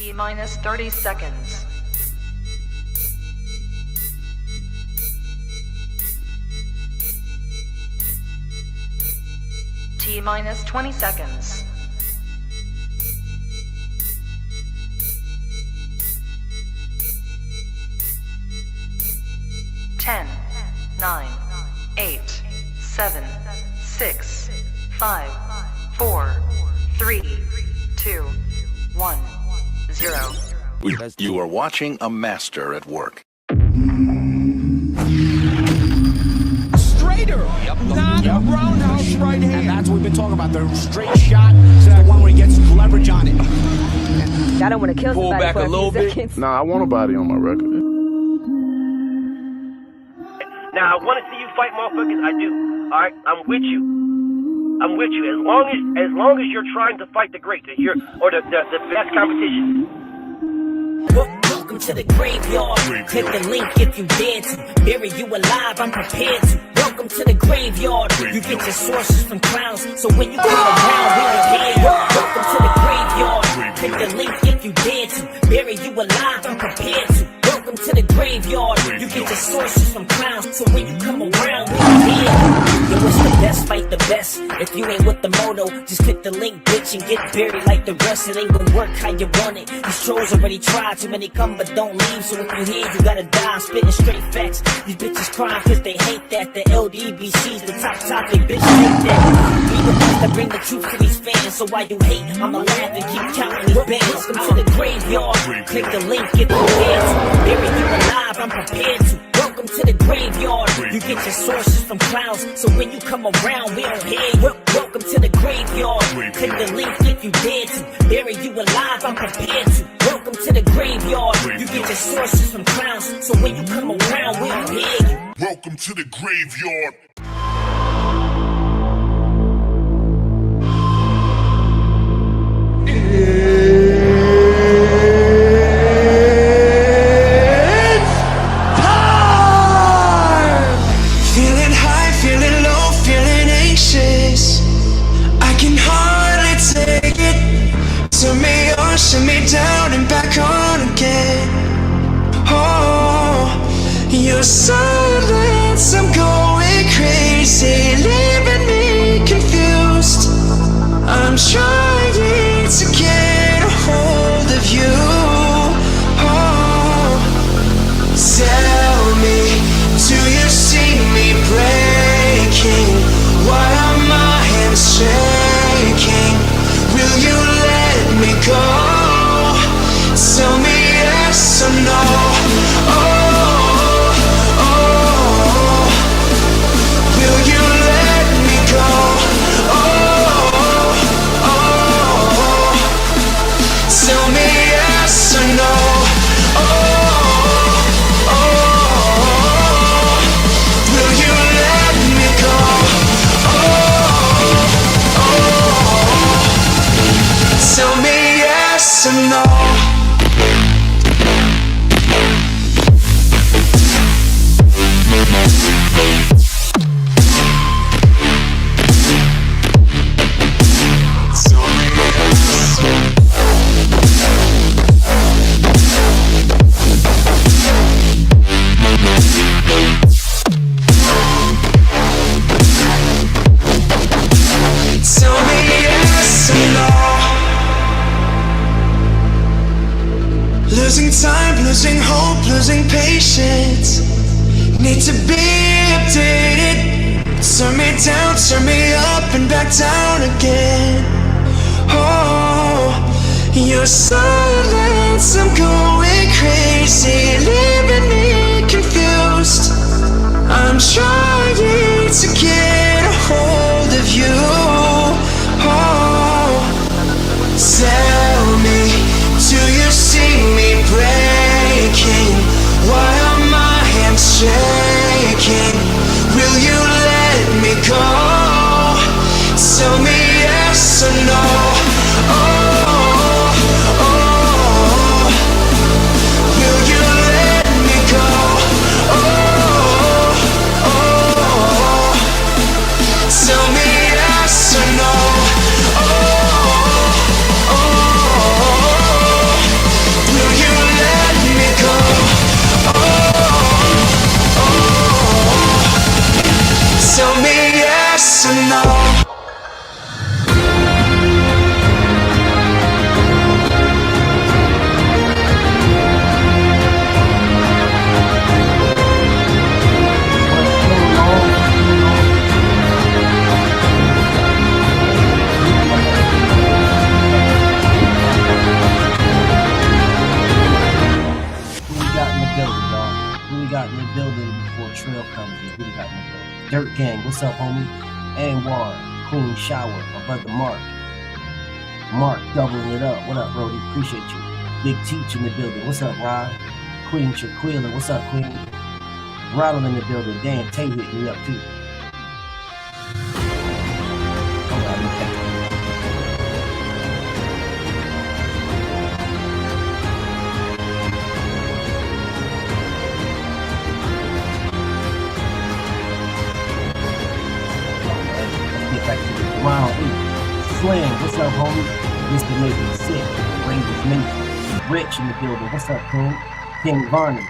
T-minus 30 seconds. T-minus 20 seconds. Ten, 9, 8, 7, 6, 5, 4, 3, 2, 1, 0. You are watching a master at work. Straighter, not a roundhouse right hand. And that's what we've been talking about. The straight shot is the one where he gets leverage on it. I don't want to kill somebody back for a little bit. seconds. Nah, I want a body on my record. Now, I want to see you fight motherfuckers. I do. All right, I'm with you. I'm with you. As long as you're trying to fight the great, the best competition. Welcome to the graveyard. Click the link if you dare to. Bury you alive, I'm prepared to. Welcome to the graveyard. You get your sources from clowns, so when you come around, we don't hear you. Welcome to the graveyard. Click the link if you dare to. Bury you alive, I'm prepared to. Welcome to the graveyard. You get your sources from clowns, so when you come around, we don't hear you. Yo, it's the best, fight the best. If you ain't with the moto, just click the link, bitch, and get buried like the rest. It ain't gonna work how you want it. These trolls already tried, too many come but don't leave. So if you hear, you gotta die. I'm spitting straight facts. These bitches crying cause they hate that. The LDBC's the top topic, bitch, hate that. We the ones that bring the truth to these fans. So why you hate, I'ma laugh and keep counting these bands. Welcome to the graveyard. Click the link, get prepared to. Bury you alive, I'm prepared to. Welcome to the graveyard. You get your sources from clowns, so when you come around, we don't hear you. Welcome to the graveyard. Click the link if you dare to. Bury you alive, I'm prepared to. Welcome to the graveyard. You get your sources from clowns, so when you come around, we don't hear you. Welcome to the graveyard. Shut me down and back on again. Oh, your silence, I'm going crazy, leaving me confused. I'm trying to get a hold of you. Oh, tell me, do you see me breaking? Why are my hands shaking? Will you let me go? Tell me yes or no. Oh, oh, will you let me go? Oh, oh, tell me yes or no. Oh, oh, will you let me go? Oh, oh, tell me yes or no. Losing time, losing hope, losing patience. Need to be updated. Turn me down, turn me up and back down again. Oh, your silence, I'm going crazy, leaving me confused. I'm trying to get a hold of you. Oh, tell me, do you see me breaking? Why are my hands shaking? Will you let me go? Tell me yes or no. Oh, oh, will you let me go? Oh, oh, tell me yes or no. Oh, oh, Dirt Gang, what's up, homie? Anwar, Queen Shower, my brother Mark. Mark doubling it up. What up, Brody? Appreciate you. Big Teach in the building. What's up, Rod? Queen Shaquila, what's up, Queen? Ronald in the building. Dan Tay hit me up too. Hold on, let me catch that. Let's get back to the round 8. Slam, what's up, homie? Mr. Nathan, sick. Rangers Nathan. Rich in the building. What's up, King? King Varney.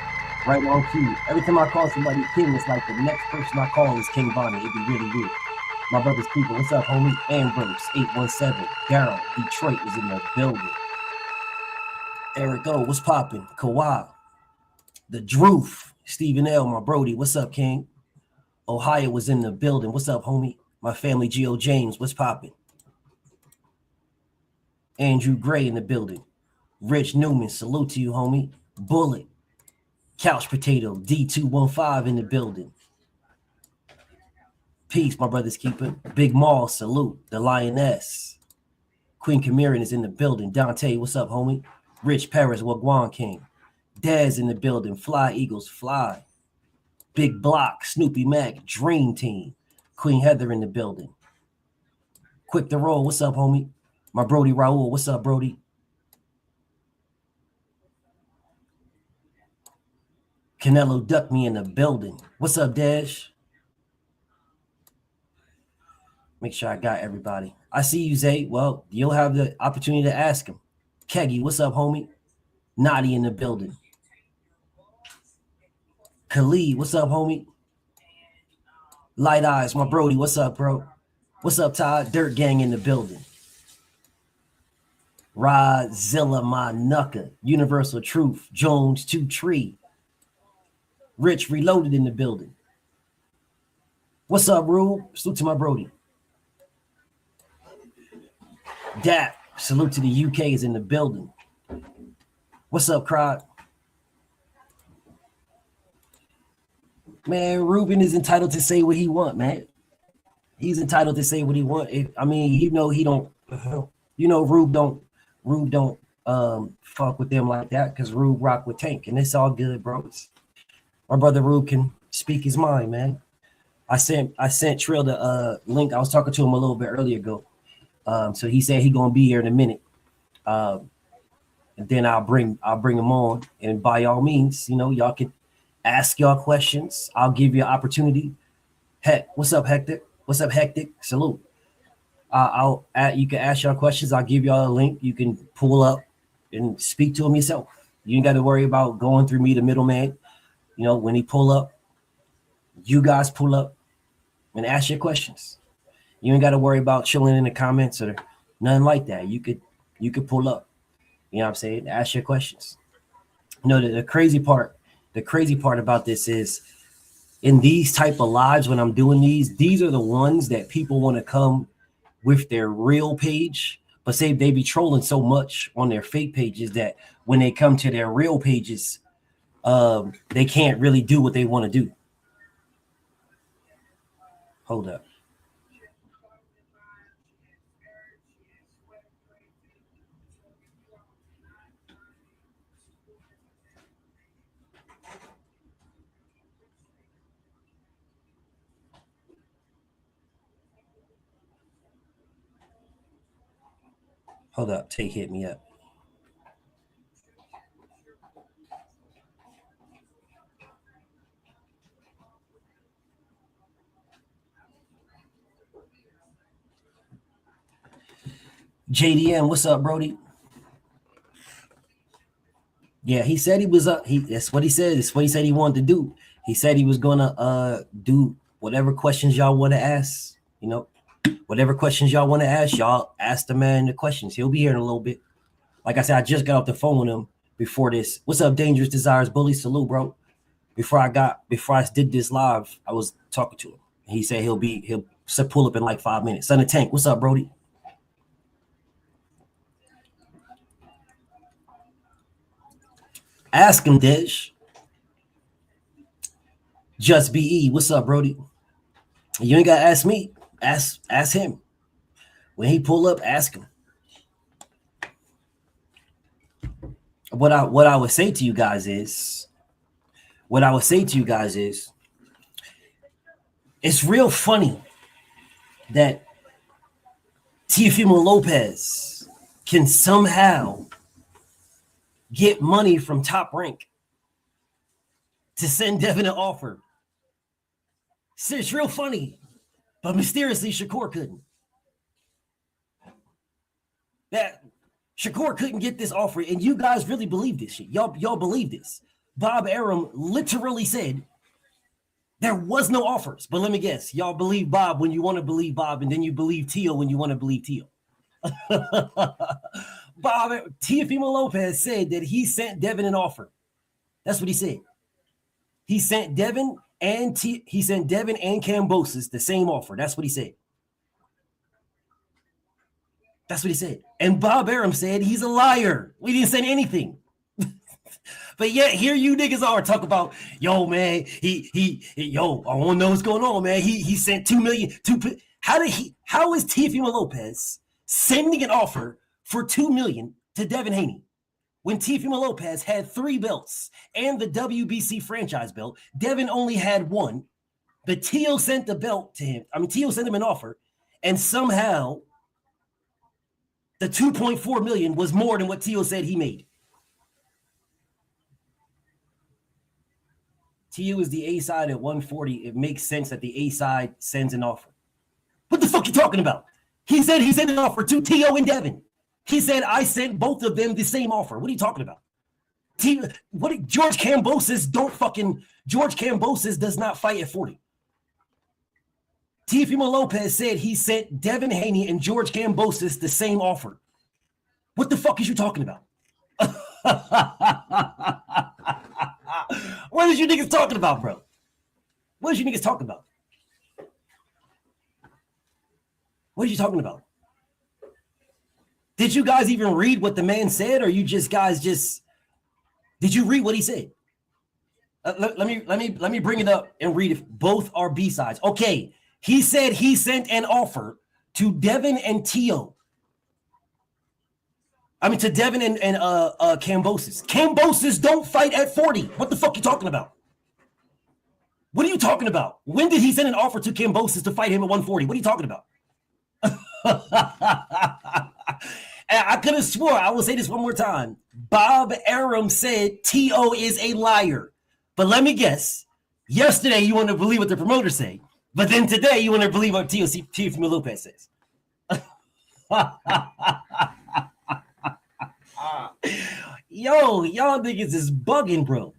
Right on cue. Every time I call somebody King, it's like the next person I call is King Varney. It'd be really weird. My brother's people. What's up, homie? Ambrose 817. Daryl, Detroit is in the building. Eric O, what's popping? Kawhi. The Droof. Stephen L, my Brody. What's up, King? Ohio was in the building. What's up, homie? My family, Geo James. What's popping? Andrew Gray in the building. Rich Newman, salute to you, homie. Bullet, Couch Potato, D215 in the building. Peace, my brother's keeper. Big Maul, salute. The Lioness. Queen Camiran is in the building. Dante, what's up, homie? Rich Paris, Wagwan King. Daz in the building. Fly Eagles, fly. Big Block, Snoopy Mac, Dream Team. Queen Heather in the building. Quick to roll, what's up, homie? My Brody Raul, what's up, Brody? Canelo ducked me in the building. What's up, Dash? Make sure I got everybody. I see you, Zay. Well, you'll have the opportunity to ask him. Keggy, what's up, homie? Nadi in the building. Khalid, what's up, homie? Light Eyes, my Brody, what's up, bro? What's up, Todd? Dirt Gang in the building. Rodzilla, my Nucka. Universal Truth. Jones, 2 Tree. Rich Reloaded in the building. What's up, Rube? Salute to my Brody. Dap, salute to the UK is in the building. What's up, Crowd? Man, Ruben is entitled to say what he want, man. He's entitled to say what he want. I mean, he don't, Rube don't fuck with them like that because Rube rock with Tank, and it's all good, bro. My brother Rube can speak his mind, man. I sent Trill the link. I was talking to him a little bit earlier ago. So he said he gonna be here in a minute. And then I'll bring him on. And by all means, y'all can ask y'all questions. I'll give you an opportunity. Heck, what's up, Hector? What's up, Hectic? Salute. You can ask y'all questions. I'll give y'all a link. You can pull up and speak to him yourself. You ain't got to worry about going through me, the middleman. When he pull up, you guys pull up and ask your questions. You ain't got to worry about chilling in the comments or nothing like that. You could pull up. You know what I'm saying? Ask your questions. The crazy part about this is in these type of lives when I'm doing these are the ones that people want to come with their real page, but say they be trolling so much on their fake pages that when they come to their real pages, they can't really do what they want to do. Hold up. Hold up. Tay hit me up. JDM, what's up, Brody? Yeah, he said he was up. That's what he said. That's what he said he wanted to do. He said he was gonna do whatever questions y'all want to ask. Whatever questions y'all want to ask, y'all ask the man the questions. He'll be here in a little bit. Like I said, I just got off the phone with him before this. What's up, Dangerous Desires Bully? Salute, bro. Before I did this live, I was talking to him. He said he'll pull up in like 5 minutes. Son of Tank, what's up, Brody? Ask him, Dish. Just BE, what's up, Brody? You ain't gotta ask me. Ask him. When he pull up, ask him. What I would say to you guys is, it's real funny that Teofimo Lopez can somehow get money from Top Rank to send Devin an offer. So it's real funny, but mysteriously Shakur couldn't. That Shakur couldn't get this offer, and you guys really believe this shit. Y'all believe this. Bob Arum literally said there was no offers. But let me guess, y'all believe Bob when you want to believe Bob, and then you believe Tio when you want to believe Tio. Teofimo Lopez said that he sent Devin an offer. That's what he said. He sent Devin and Kambosos the same offer. That's what he said. That's what he said. And Bob Arum said he's a liar. We didn't send anything. But yet here you niggas are talking about, yo, man, yo, I want to know what's going on, man. He sent $2 million. How is Teofimo Lopez sending an offer for $2 million to Devin Haney when Teofimo Lopez had 3 belts and the WBC franchise belt? Devin only had 1, but Tio sent the belt to him. I mean, Tio sent him an offer, and somehow the $2.4 million was more than what Tio said he made. Tio is the A side at 140. It makes sense that the A side sends an offer. What the fuck you talking about? He said he sent an offer to Tio and Devin. He said I sent both of them the same offer. What are you talking about? George Kambosos does not fight at 40. Teofimo Lopez said he sent Devin Haney and George Kambosos the same offer. What the fuck is you talking about? What is you niggas talking about, bro? What is you niggas talking about? What are you talking about? Did you guys even read what the man said, or you did you read what he said? Let me bring it up and read it. Both are B sides. Okay, he said he sent an offer to Devin and Tio. I mean, to Devin and Kambosos. Kambosos don't fight at 40. What the fuck you talking about? What are you talking about? When did he send an offer to Kambosos to fight him at 140? What are you talking about? I could have swore, I will say this one more time. Bob Arum said T.O. is a liar. But let me guess. Yesterday, you want to believe what the promoters say. But then today, you want to believe what Teofimo Lopez says. Yo, y'all niggas is bugging, bro.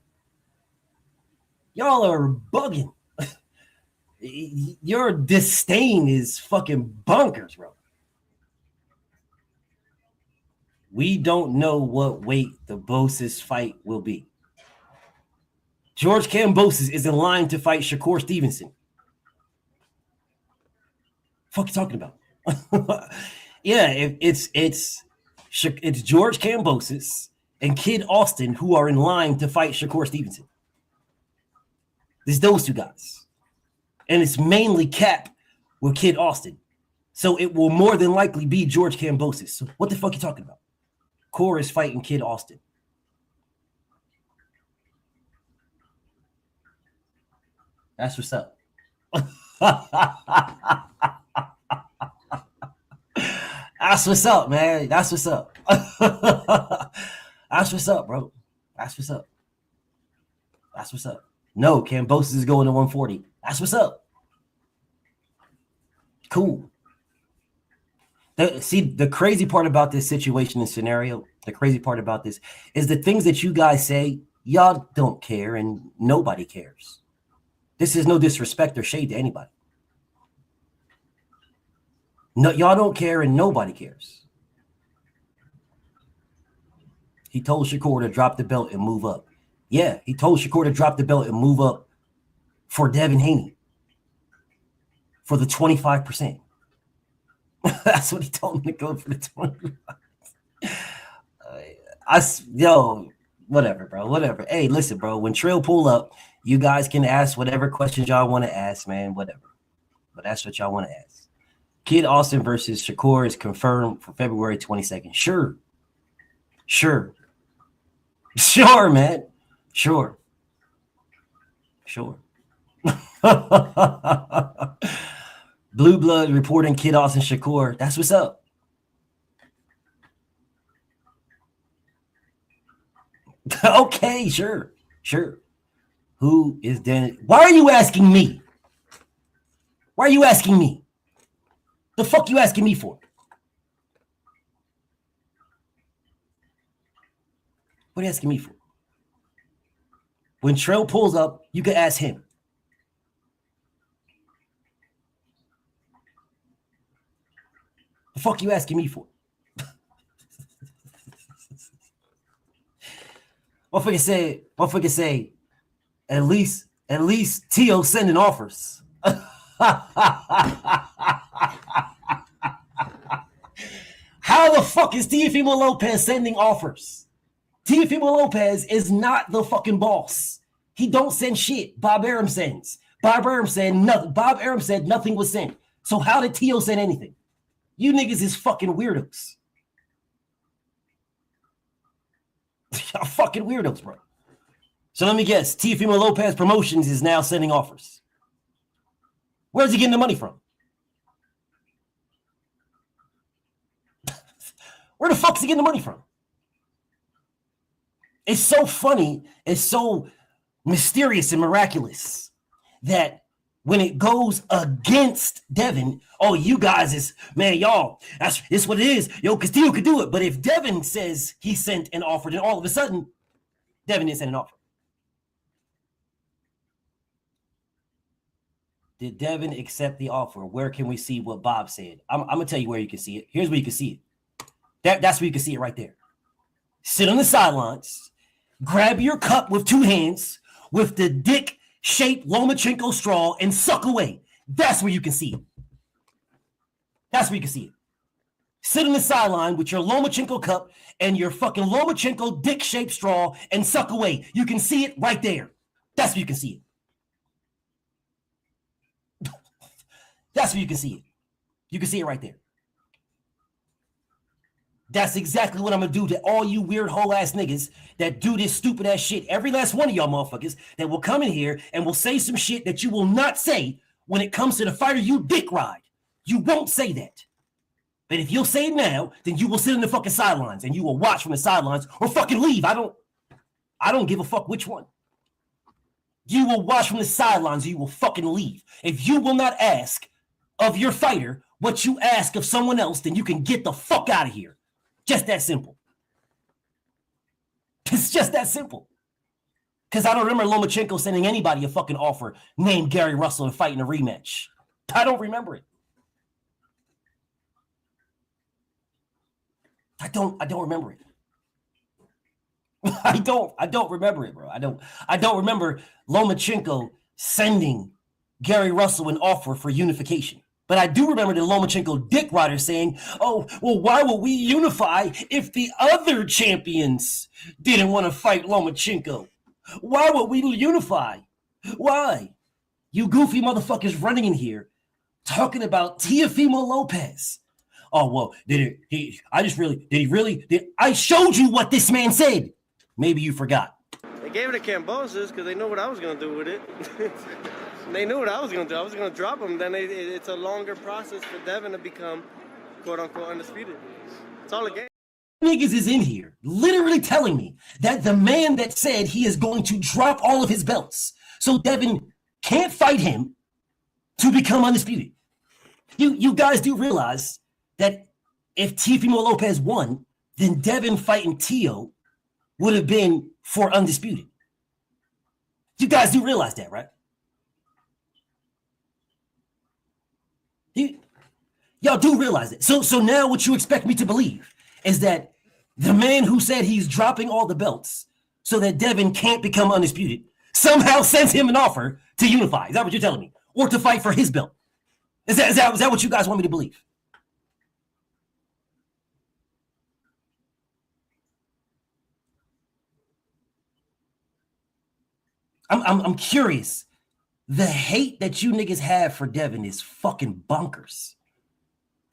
Y'all are bugging. Your disdain is fucking bonkers, bro. We don't know what weight the Bosis fight will be. George Kambosos is in line to fight Shakur Stevenson. Fuck you talking about? Yeah, it's George Kambosos and Kid Austin who are in line to fight Shakur Stevenson. It's those two guys. And it's mainly Cap with Kid Austin. So it will more than likely be George Kambosos. So what the fuck you talking about? Core is fighting Kid Austin. That's what's up. That's what's up, man. That's what's up. That's what's up, bro. That's what's up. That's what's up. No, Kambosos is going to 140. That's what's up. Cool. See, the crazy part about this situation and scenario, the crazy part about this is the things that you guys say, y'all don't care and nobody cares. This is no disrespect or shade to anybody. No, y'all don't care and nobody cares. He told Shakur to drop the belt and move up. Yeah, he told Shakur to drop the belt and move up for Devin Haney for the 25%. That's what he told him to go for the 25%. Whatever, bro. Whatever. Hey, listen, bro. When Trill pull up, you guys can ask whatever questions y'all want to ask, man. Whatever. but that's what y'all want to ask. Kid Austin versus Shakur is confirmed for February 22nd. Sure, man. Sure. Blue Blood reporting Kid Austin Shakur. That's what's up. Okay, sure. Who is Dennis? Why are you asking me? The fuck you asking me for? What are you asking me for? When Trell pulls up, you can ask him. The fuck you asking me for? Motherfucker say, at least T.O. sending offers. How the fuck is Teofimo Lopez sending offers? Teofimo Lopez is not the fucking boss. He don't send shit. Bob Arum sends. Bob Arum said nothing. Bob Arum said nothing was sent. So how did T.O. send anything? You niggas is fucking weirdos. Y'all fucking weirdos, bro. So let me guess. Teofimo Lopez Promotions is now sending offers. Where's he getting the money from? Where the fuck is he getting the money from? It's so funny. It's so mysterious and miraculous that when it goes against Devin, oh, you guys is, man, y'all, it's what it is. Yo, Castillo could do it. But if Devin says he sent an offer, then all of a sudden, Devin didn't send an offer. Did Devin accept the offer? Where can we see what Bob said? I'm going to tell you where you can see it. Here's where you can see it. That's where you can see it right there. Sit on the sidelines, grab your cup with two hands, with the dick-shaped Lomachenko straw, and suck away. That's where you can see it. That's where you can see it. Sit on the sideline with your Lomachenko cup and your fucking Lomachenko dick-shaped straw and suck away. You can see it right there. That's where you can see it. That's where you can see it. You can see it right there. That's exactly what I'm going to do to all you weird whole ass niggas that do this stupid ass shit. Every last one of y'all motherfuckers that will come in here and will say some shit that you will not say when it comes to the fighter you dick ride. You won't say that. But if you'll say it now, then you will sit in the fucking sidelines and you will watch from the sidelines or fucking leave. I don't give a fuck which one. You will watch from the sidelines or you will fucking leave. If you will not ask of your fighter what you ask of someone else, then you can get the fuck out of here. Just that simple. It's just that simple. Because I don't remember Lomachenko sending anybody a fucking offer named Gary Russell and fighting a rematch. I don't remember it. I don't remember it. I don't remember it, bro. I don't remember Lomachenko sending Gary Russell an offer for unification. But I do remember the Lomachenko dick rider saying, oh, well, why would we unify if the other champions didn't want to fight Lomachenko? Why would we unify? Why? You goofy motherfuckers running in here talking about Teofimo Lopez. Oh, well, I showed you what this man said. Maybe you forgot. They gave it to Cambosis because they knew what I was going to do with it. They knew what I was going to do. I was going to drop him. Then it's a longer process for Devin to become, quote-unquote, undisputed. It's all a game. Niggas is in here literally telling me that the man that said he is going to drop all of his belts so Devin can't fight him to become undisputed. You guys do realize that if Teofimo Lopez won, then Devin fighting Tio would have been for undisputed. You guys do realize that, right? Y'all do realize it. So now what you expect me to believe is that the man who said he's dropping all the belts so that Devin can't become undisputed somehow sends him an offer to unify. Is that what you're telling me? Or to fight for his belt? Is that what you guys want me to believe? I'm curious. The hate that you niggas have for Devin is fucking bonkers.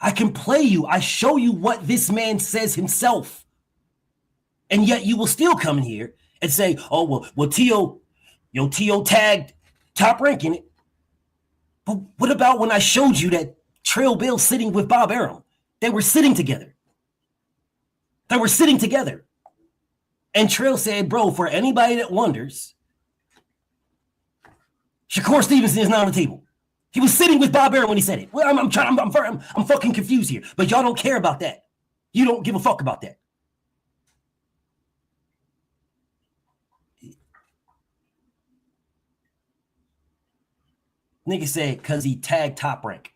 I can play you. I show you what this man says himself. And yet you will still come in here and say, oh, well, T.O. tagged Top Rank in it. But what about when I showed you that Trail Bill sitting with Bob Arum? They were sitting together. And Trail said, bro, for anybody that wonders, Shakur Stevenson is not on the table. He was sitting with Bob Arum when he said it. Well, I'm fucking confused here. But y'all don't care about that. You don't give a fuck about that. Nigga said, because he tagged Top Rank.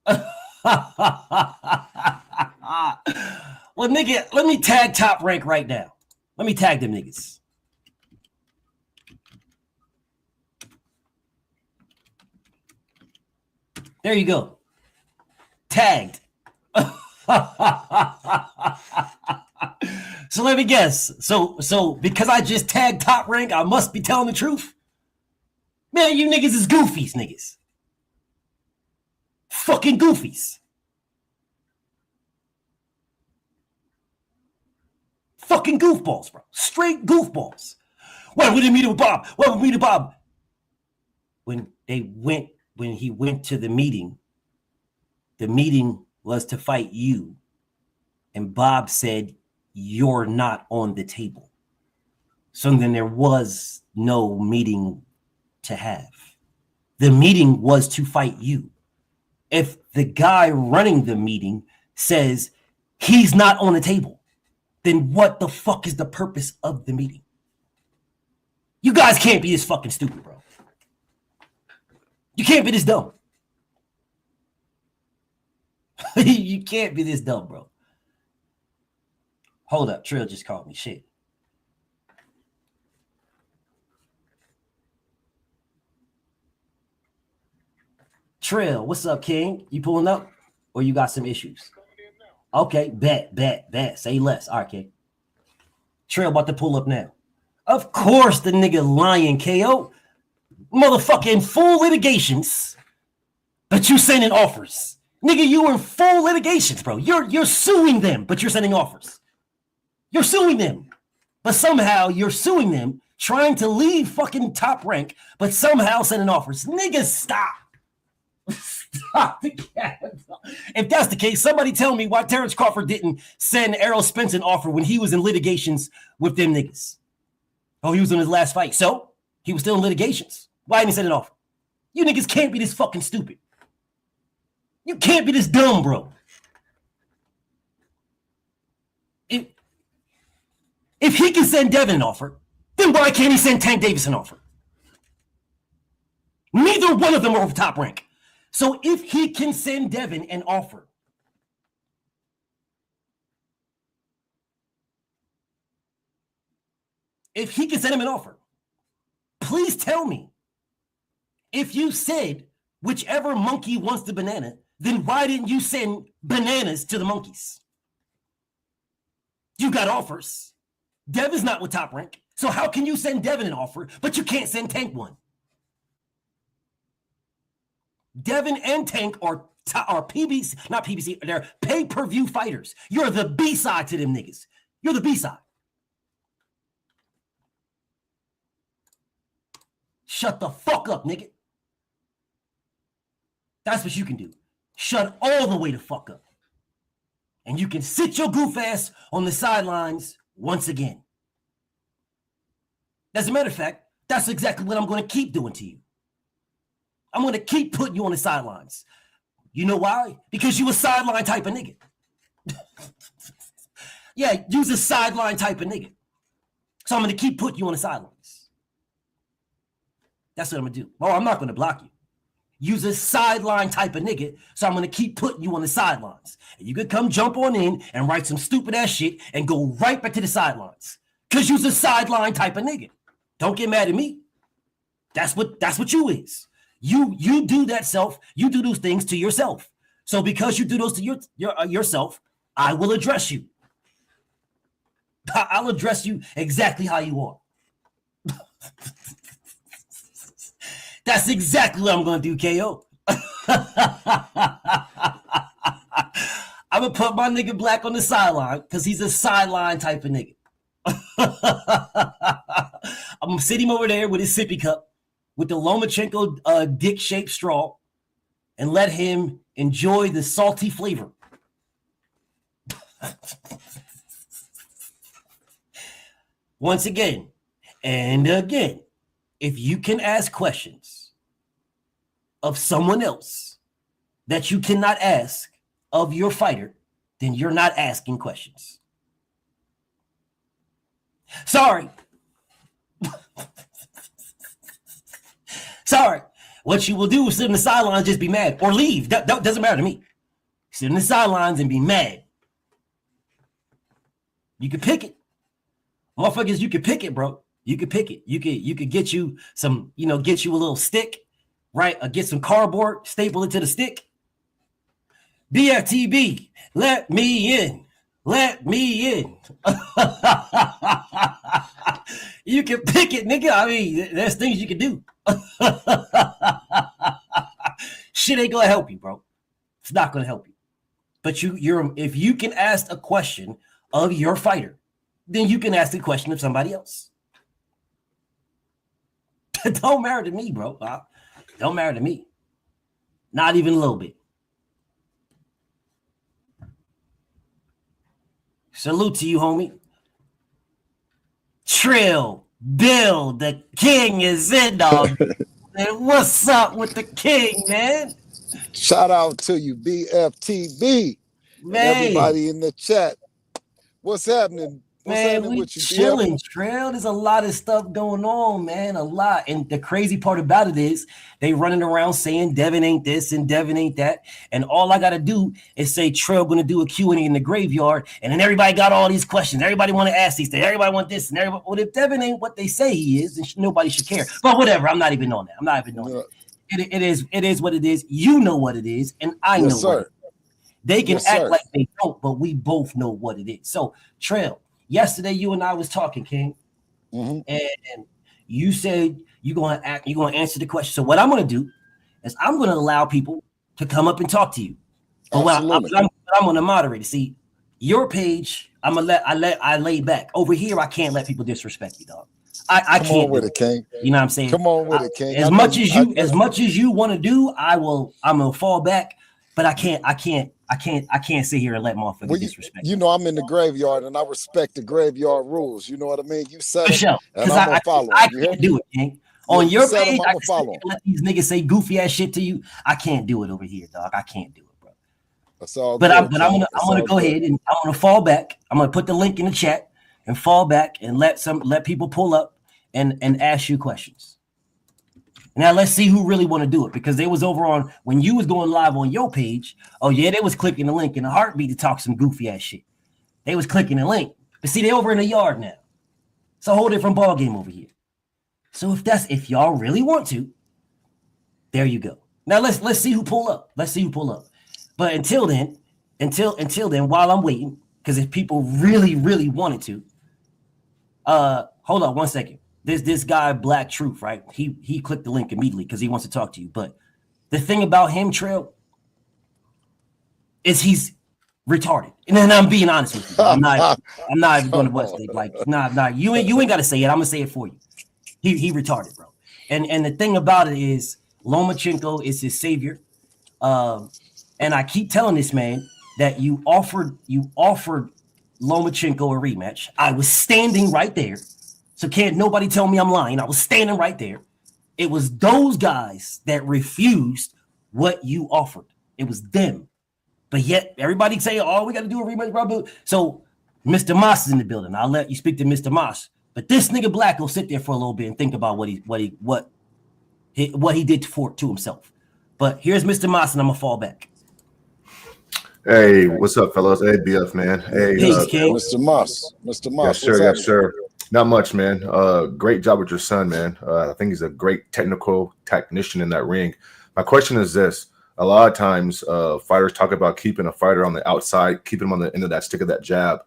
Well, nigga, let me tag Top Rank right now. Let me tag them niggas. There you go. Tagged. So let me guess. So because I just tagged Top Rank, I must be telling the truth? Man, you niggas is goofies, niggas. Fucking goofies. Fucking goofballs, bro. Straight goofballs. Well, we didn't meet with Bob. Well, we meet with Bob. When he went to the meeting was to fight you. And Bob said, you're not on the table. So then there was no meeting to have. The meeting was to fight you. If the guy running the meeting says he's not on the table, then what the fuck is the purpose of the meeting? You guys can't be this fucking stupid, bro. You can't be this dumb. You can't be this dumb, bro. Hold up, Trill just called me. Shit. Trill, what's up, King? You pulling up or you got some issues? Okay, bet. Say less. All right, King. Trill about to pull up now. Of course the nigga lying, KO. Motherfucking full litigations, but you sending offers. Nigga, you were in full litigations, bro. You're suing them, but you're sending offers. You're suing them, but somehow you're suing them, trying to leave fucking Top Rank, but somehow sending offers. Nigga, stop. Stop the cat. If that's the case, somebody tell me why Terrence Crawford didn't send Errol Spence an offer when he was in litigations with them niggas. Oh, he was in his last fight. So he was still in litigations. Why didn't he send an offer? You niggas can't be this fucking stupid. You can't be this dumb, bro. If he can send Devin an offer, then why can't he send Tank Davis an offer? Neither one of them are over Top Rank. So if he can send Devin an offer, if he can send him an offer, please tell me. If you said whichever monkey wants the banana, then why didn't you send bananas to the monkeys? You got offers. Devin's not with Top Rank. So how can you send Devin an offer, but you can't send Tank one? Devin and Tank are PBC, not PBC, they're pay-per-view fighters. You're the B-side to them niggas. You're the B-side. Shut the fuck up, nigga. That's what you can do. Shut all the way the fuck up. And you can sit your goof ass on the sidelines once again. As a matter of fact, that's exactly what I'm going to keep doing to you. I'm going to keep putting you on the sidelines. You know why? Because you a sideline type of nigga. Yeah, you's a sideline type of nigga. So I'm going to keep putting you on the sidelines. That's what I'm going to do. Oh, I'm not going to block you. You's a sideline type of nigga, so I'm going to keep putting you on the sidelines. And you could come jump on in and write some stupid ass shit and go right back to the sidelines. Because you's a sideline type of nigga. Don't get mad at me. That's what you is. You do that self. You do those things to yourself. So because you do those to yourself, I will address you. I'll address you exactly how you are. That's exactly what I'm gonna do, KO. I'm gonna put my nigga Black on the sideline because he's a sideline type of nigga. I'm gonna sit him over there with his sippy cup with the Lomachenko dick-shaped straw and let him enjoy the salty flavor. Once again and again, if you can ask questions of someone else that you cannot ask of your fighter, then you're not asking questions. Sorry. Sorry. What you will do is sit in the sidelines, just be mad or leave. That doesn't matter to me. Sit in the sidelines and be mad. You can pick it. Motherfuckers, you can pick it, bro. You can pick it. You could get you some, get you a little stick, right? Or get some cardboard, staple it to the stick. BFTB, let me in. Let me in. You can pick it, nigga. I mean, there's things you can do. Shit ain't gonna help you, bro. It's not gonna help you. But if you can ask a question of your fighter, then you can ask the question of somebody else. Don't matter to me, bro. Don't matter to me. Not even a little bit. Salute to you, homie. Trill, Bill, the king is in, dog. Man, what's up with the king, man? Shout out to you, BFTB. Man. Everybody in the chat. What's happening? Man, we chilling, Trail. There's a lot of stuff going on, man. A lot. And the crazy part about it is they running around saying Devin ain't this and Devin ain't that. And all I got to do is say Trail going to do a Q&A in the graveyard. And then everybody got all these questions. Everybody want to ask these things. Everybody want this and everybody. Well, if Devin ain't what they say he is, then nobody should care. But whatever. I'm not even on that. I'm not even on it. It is what it is. You know what it is. And I know what it is. They can act like they don't, but we both know what it is. So, Trail. Yesterday, you and I was talking, King, and you said you're going to answer the question. So what I'm going to do is I'm going to allow people to come up and talk to you. But I'm going to moderate. See, your page, I lay back. Over here, I can't let people disrespect you, dog. I can't. Come on with it, King. You know what I'm saying? Come on with it, King. As much as you want to do, I'm going to fall back. But I can't sit here and let motherfuckers disrespect. You know, I'm in the graveyard and I respect the graveyard rules. You know what I mean? You said it, and I'm gonna follow. I can't do it, King. On your page, I can let these niggas say goofy ass shit to you. I can't do it over here, dog. I can't do it, bro. That's all. But I'm gonna go ahead and I'm gonna fall back. I'm gonna put the link in the chat and fall back and let people pull up and ask you questions. Now let's see who really want to do it, because they was over on when you was going live on your page. Oh yeah, they was clicking the link in a heartbeat to talk some goofy ass shit. They was clicking the link, but see, they over in the yard now. It's a whole different ball game over here. So if y'all really want to, there you go. Now let's see who pull up. Let's see who pull up. But until then, while I'm waiting, because if people really wanted to, hold on 1 second. This guy, Black Truth, right? He clicked the link immediately because he wants to talk to you. But the thing about him, Trail, is he's retarded. And then I'm being honest with you. I'm not even going to bust it. Like, nah, you ain't got to say it. I'm gonna say it for you. He retarded, bro. And the thing about it is Lomachenko is his savior. And I keep telling this man that you offered Lomachenko a rematch. I was standing right there. So can't nobody tell me I'm lying. I was standing right there. It was those guys that refused what you offered. It was them. But yet everybody say, oh, we got to do a rematch, bro. So Mr. Moss is in the building. I'll let you speak to Mr. Moss. But this nigga Black will sit there for a little bit and think about what he did to himself. But here's Mr. Moss, and I'm gonna fall back. Hey, what's up, fellas? Hey, BF, man. Hey, Mr. Moss. Yes, sir. Yes, sir. Not much, man. Great job with your son, man. I think he's a great technician in that ring. My question is this. A lot of times fighters talk about keeping a fighter on the outside, keeping him on the end of that stick of that jab.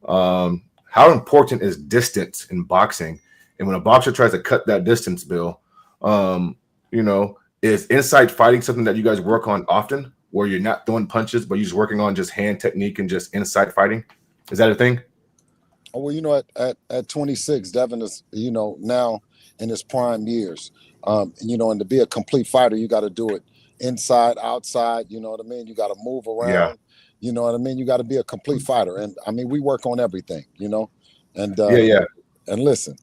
How important is distance in boxing? And when a boxer tries to cut that distance, Bill, you know, is inside fighting something that you guys work on often, where you're not throwing punches, but you're just working on just hand technique and just inside fighting? Is that a thing? Oh, well, you know, at 26, Devin is, you know, now in his prime years. You know, and to be a complete fighter, you got to do it inside, outside. You know what I mean? You got to move around. Yeah. You know what I mean? You got to be a complete fighter. And I mean, we work on everything, you know. And and listen,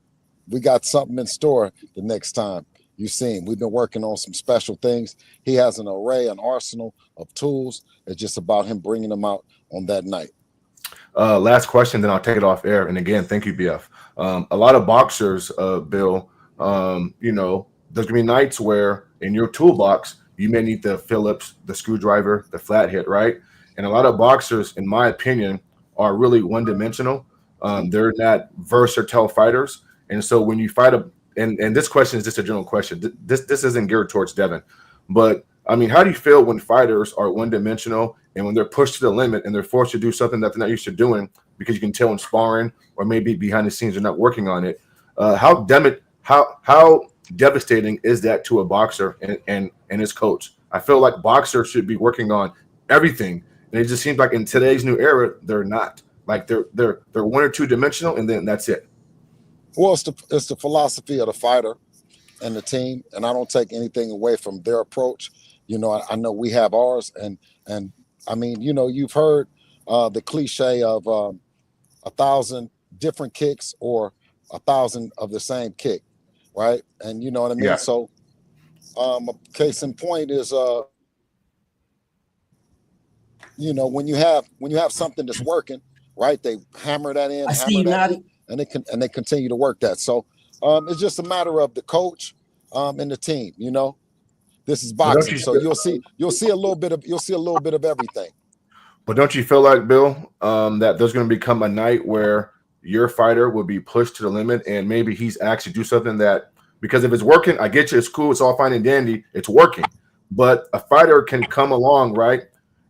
we got something in store the next time you see him. We've been working on some special things. He has an arsenal of tools. It's just about him bringing them out on that night. Last question, then I'll take it off air. And again, thank you, BF. A lot of boxers, Bill, you know, there's gonna be nights where in your toolbox you may need the Phillips, the screwdriver, the flathead, right? And a lot of boxers, in my opinion, are really one-dimensional. They're not versatile fighters. And so when you fight and this question is just a general question. This isn't geared towards Devin, but I mean, how do you feel when fighters are one-dimensional and when they're pushed to the limit and they're forced to do something that they're not used to doing because you can tell in sparring or maybe behind the scenes they're not working on it? How devastating is that to a boxer and his coach? I feel like boxers should be working on everything, and it just seems like in today's new era they're not. Like they're 1 or 2 dimensional, and then that's it. Well, it's the philosophy of the fighter and the team, and I don't take anything away from their approach. You know, I know we have ours, and I mean, you know, you've heard the cliche of 1,000 different kicks or 1,000 of the same kick, right? And you know what I mean. Yeah. So, a case in point is, you know, when you have something that's working, right? They hammer that in, and they continue to work that. So, it's just a matter of the coach and the team. You know, this is boxing, so you'll see a little bit of everything. But don't you feel like, Bill, that there's going to become a night where your fighter will be pushed to the limit and maybe he's actually do something that, because if it's working, I get you, it's cool, it's all fine and dandy, it's working. But a fighter can come along, right,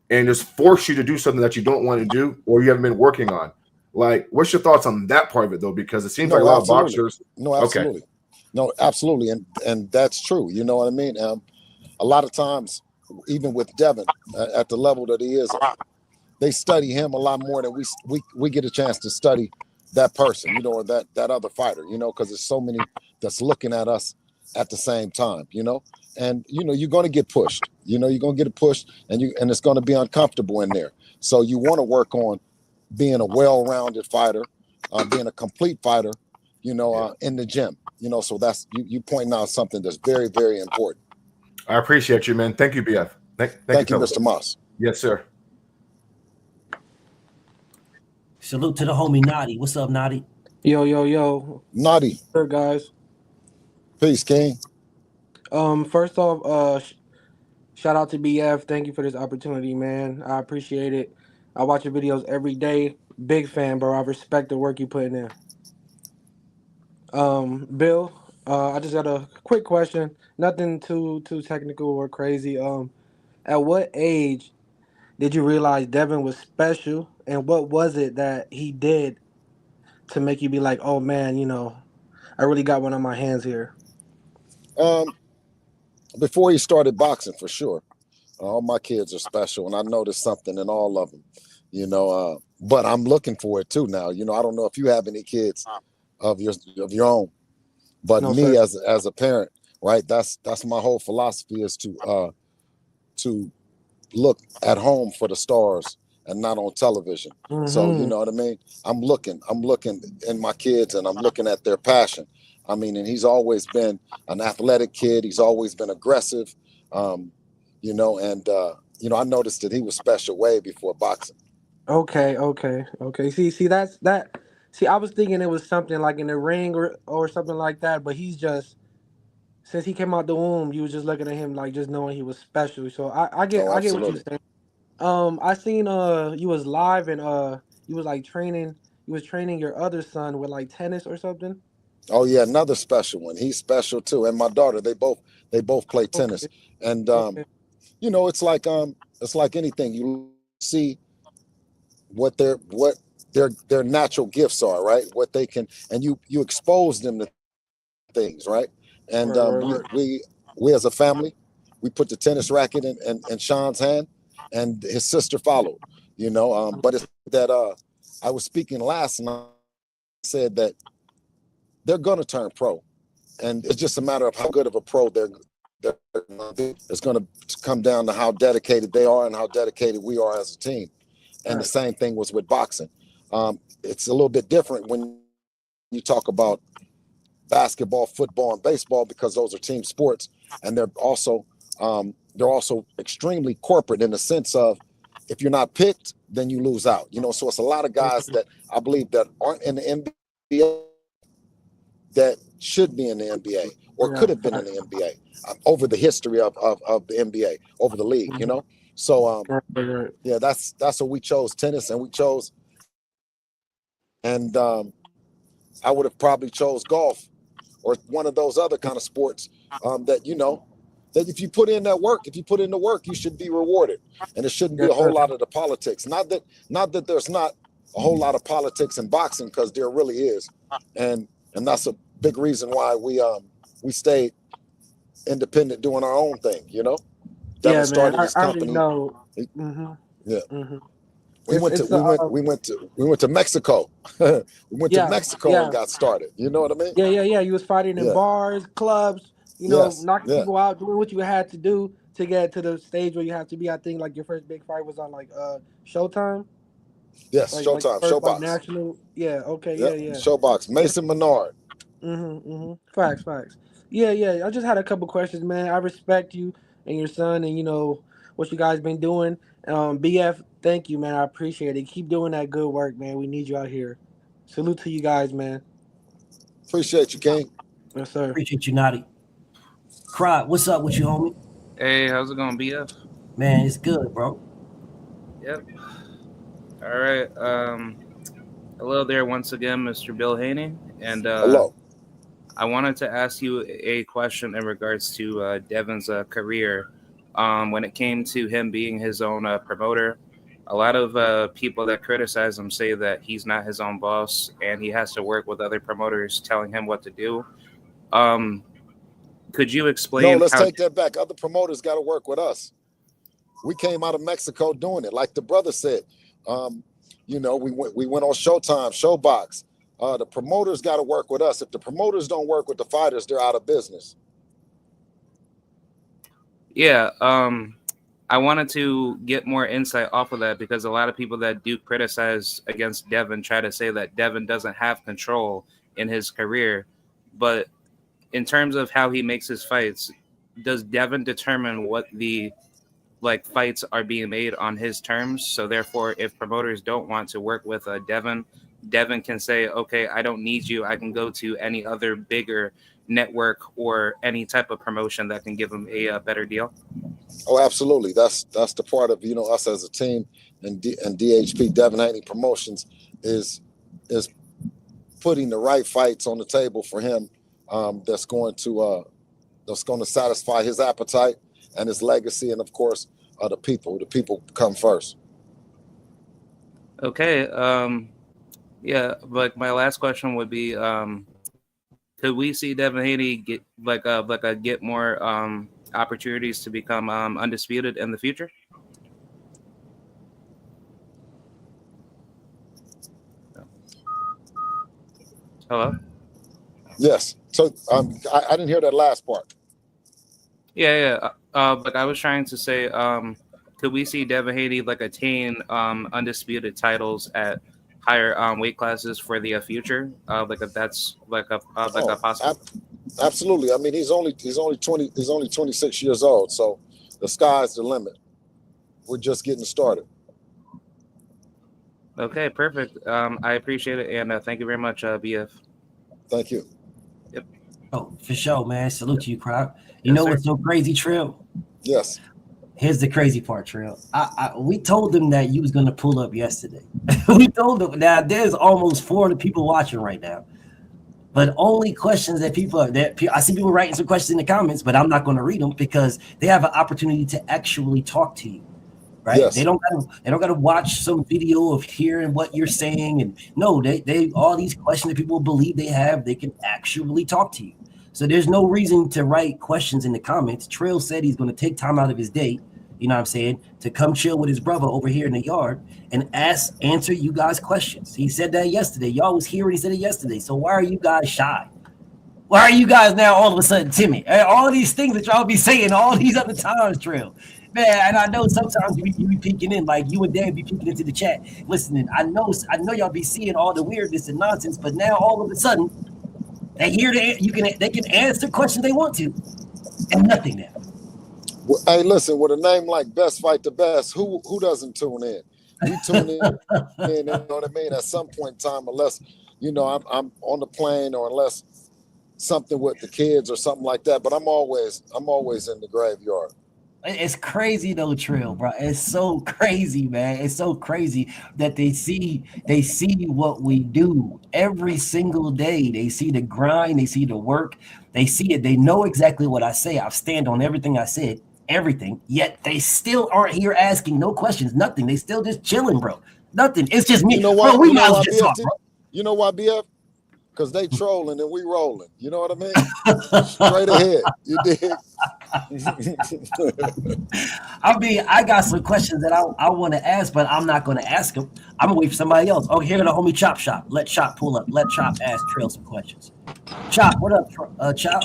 and just force you to do something that you don't want to do or you haven't been working on. Like, what's your thoughts on that part of it, though? Because it seems like a lot of boxers. No, absolutely. Okay. No, absolutely. And that's true. You know what I mean? A lot of times, even with Devin at the level that he is, they study him a lot more than we get a chance to study that person, you know, or that other fighter, you know, because there's so many that's looking at us at the same time, you know. And, you know, you're going to get pushed. You know, you're going to get pushed, and it's going to be uncomfortable in there. So you want to work on being a well-rounded fighter, being a complete fighter, you know, in the gym, you know. So that's you pointing out something that's very, very important. I appreciate you, man. Thank you, BF. Thank you, Mr. Moss. Yes, sir. Salute to the homie Naughty. What's up, Naughty? Yo. Naughty. Sure, guys. Peace, King. First off, shout out to BF. Thank you for this opportunity, man. I appreciate it. I watch your videos every day. Big fan, bro. I respect the work you putting in. Bill, I just got a quick question. Nothing too technical or crazy. At what age did you realize Devin was special, and what was it that he did to make you be like, oh man, you know, I really got one on my hands here? Before he started boxing, for sure. All my kids are special, and I noticed something in all of them, you know. But I'm looking for it too now. You know, I don't know if you have any kids of your own, but No, me sir. as a parent, right? That's my whole philosophy is to look at home for the stars and not on television. Mm-hmm. So you know what I mean? I'm looking in my kids, and I'm looking at their passion. I mean, and he's always been an athletic kid. He's always been aggressive, you know, and you know, I noticed that he was special way before boxing. Okay. See, that's that. See, I was thinking it was something like in the ring or something like that, but he's just, since he came out the womb, you was just looking at him like just knowing he was special. So I get what you're saying. I seen you was live and you was like training. You was training your other son with like tennis or something. Oh yeah, another special one. He's special too, and my daughter. They both play tennis, and you know, it's like anything. You see what their natural gifts are, right? What they can, and you expose them to things, right? And we as a family, we put the tennis racket in Sean's hand, and his sister followed. You know, but it's that I was speaking last night, said that they're going to turn pro, and it's just a matter of how good of a pro they're gonna be. It's going to come down to how dedicated they are and how dedicated we are as a team. And the same thing was with boxing. It's a little bit different when you talk about basketball, football, and baseball, because those are team sports, and they're also extremely corporate in the sense of, if you're not picked, then you lose out. You know, so it's a lot of guys that I believe that aren't in the NBA that should be in the NBA or could have been in the NBA over the history of the NBA, over the league, you know? So, yeah, that's what we chose, tennis, and we chose, and I would have probably chose golf or one of those other kind of sports that, you know, that if you put in that work, if you put in the work, you should be rewarded. And it shouldn't be a whole lot of the politics. Not that there's not a whole lot of politics in boxing, because there really is. And that's a big reason why we stayed independent doing our own thing, you know? Devin started his company. Yeah. We went to Mexico. We went to Mexico and got started. You know what I mean? Yeah. You was fighting in bars, clubs, you know, knocking people out, doing what you had to do to get to the stage where you have to be. I think like your first big fight was on like Showtime. Yes, like, Showtime, first, Showbox. Like, national. Yeah. Okay. Yeah. Showbox. Mason Menard. Facts. Yeah. I just had a couple questions, man. I respect you and your son, and you know what you guys been doing. BF, thank you, man. I appreciate it. Keep doing that good work, man. We need you out here. Salute to you guys, man. Appreciate you, King. Yes, sir. Appreciate you, Naughty. Cry, what's up with you, homie? Hey, how's it going, BF? Man, it's good, bro. Yep. All right. Hello there once again, Mr. Bill Haney. And hello. I wanted to ask you a question in regards to Devin's career. When it came to him being his own promoter, a lot of people that criticize him say that he's not his own boss and he has to work with other promoters telling him what to do. Could you explain? No, let's take that back. Other promoters got to work with us. We came out of Mexico doing it, like the brother said. You know, we went on Showtime, Showbox. The promoters got to work with us. If the promoters don't work with the fighters, they're out of business. Yeah, I wanted to get more insight off of that, because a lot of people that do criticize against Devin try to say that Devin doesn't have control in his career. But in terms of how he makes his fights, does Devin determine what the fights are being made on his terms? So therefore, if promoters don't want to work with Devin can say, okay, I don't need you. I can go to any other bigger network or any type of promotion that can give him a better deal. Oh, absolutely. That's the part of, you know, us as a team, and DHP, Devin Haney Promotions, is putting the right fights on the table for him. That's going to satisfy his appetite and his legacy, and of course, the people come first. Okay. Yeah, but my last question would be, could we see Devin Haney get get more opportunities to become undisputed in the future? Hello? Yes. So I didn't hear that last part. Yeah. But I was trying to say, could we see Devin Haney attain undisputed titles at higher weight classes for the future? If that's a possible. Absolutely. I mean, he's only 26 years old, so the sky's the limit. We're just getting started. Okay, perfect. I appreciate it, and thank you very much, BF. Thank you. Yep. Oh, for sure, man. Salute to you, crowd. You know what's so crazy, Trill? Yes. Here's the crazy part, Trill. We told them that you was gonna pull up yesterday. We told them. Now there's almost 400 people watching right now, but only questions that I see people writing some questions in the comments, but I'm not going to read them because they have an opportunity to actually talk to you. Right? Yes. They don't gotta watch some video of hearing what you're saying, and no, they all these questions that people believe they have, they can actually talk to you. So there's no reason to write questions in the comments. Trill said he's going to take time out of his day, you know what I'm saying, to come chill with his brother over here in the yard and answer you guys questions. He said that yesterday. Y'all was here when he said it yesterday. So why are you guys shy? Why are you guys now all of a sudden timid? All these things that y'all be saying all these other times, Trill. Man, and I know sometimes you be peeking in, like you and Dan be peeking into the chat, listening. I know y'all be seeing all the weirdness and nonsense, but now all of a sudden they can answer questions they want to, and nothing now. Well, hey, listen, with a name like Best Fight the Best, who doesn't tune in? We tune in, you know what I mean, at some point in time, unless, you know, I'm on the plane or unless something with the kids or something like that. But I'm always in the graveyard. It's crazy though, Trill, bro. It's so crazy, man. It's so crazy that they see what we do every single day. They see the grind, they see the work, they see it. They know exactly what I say. I stand on everything I said, everything. Yet they still aren't here asking no questions, nothing. They still just chilling, bro. Nothing. It's just me. You know why? Bro, we you know might as why, well just talk, BF? bro. You know why, BF? Because they trolling and we rolling. You know what I mean? Straight ahead. You dig? I mean, I got some questions that I want to ask, but I'm not going to ask them. I'm going to wait for somebody else. Oh, here the homie Chop Shop. Let Chop pull up. Let Chop ask Trail some questions. Chop, what up, Chop?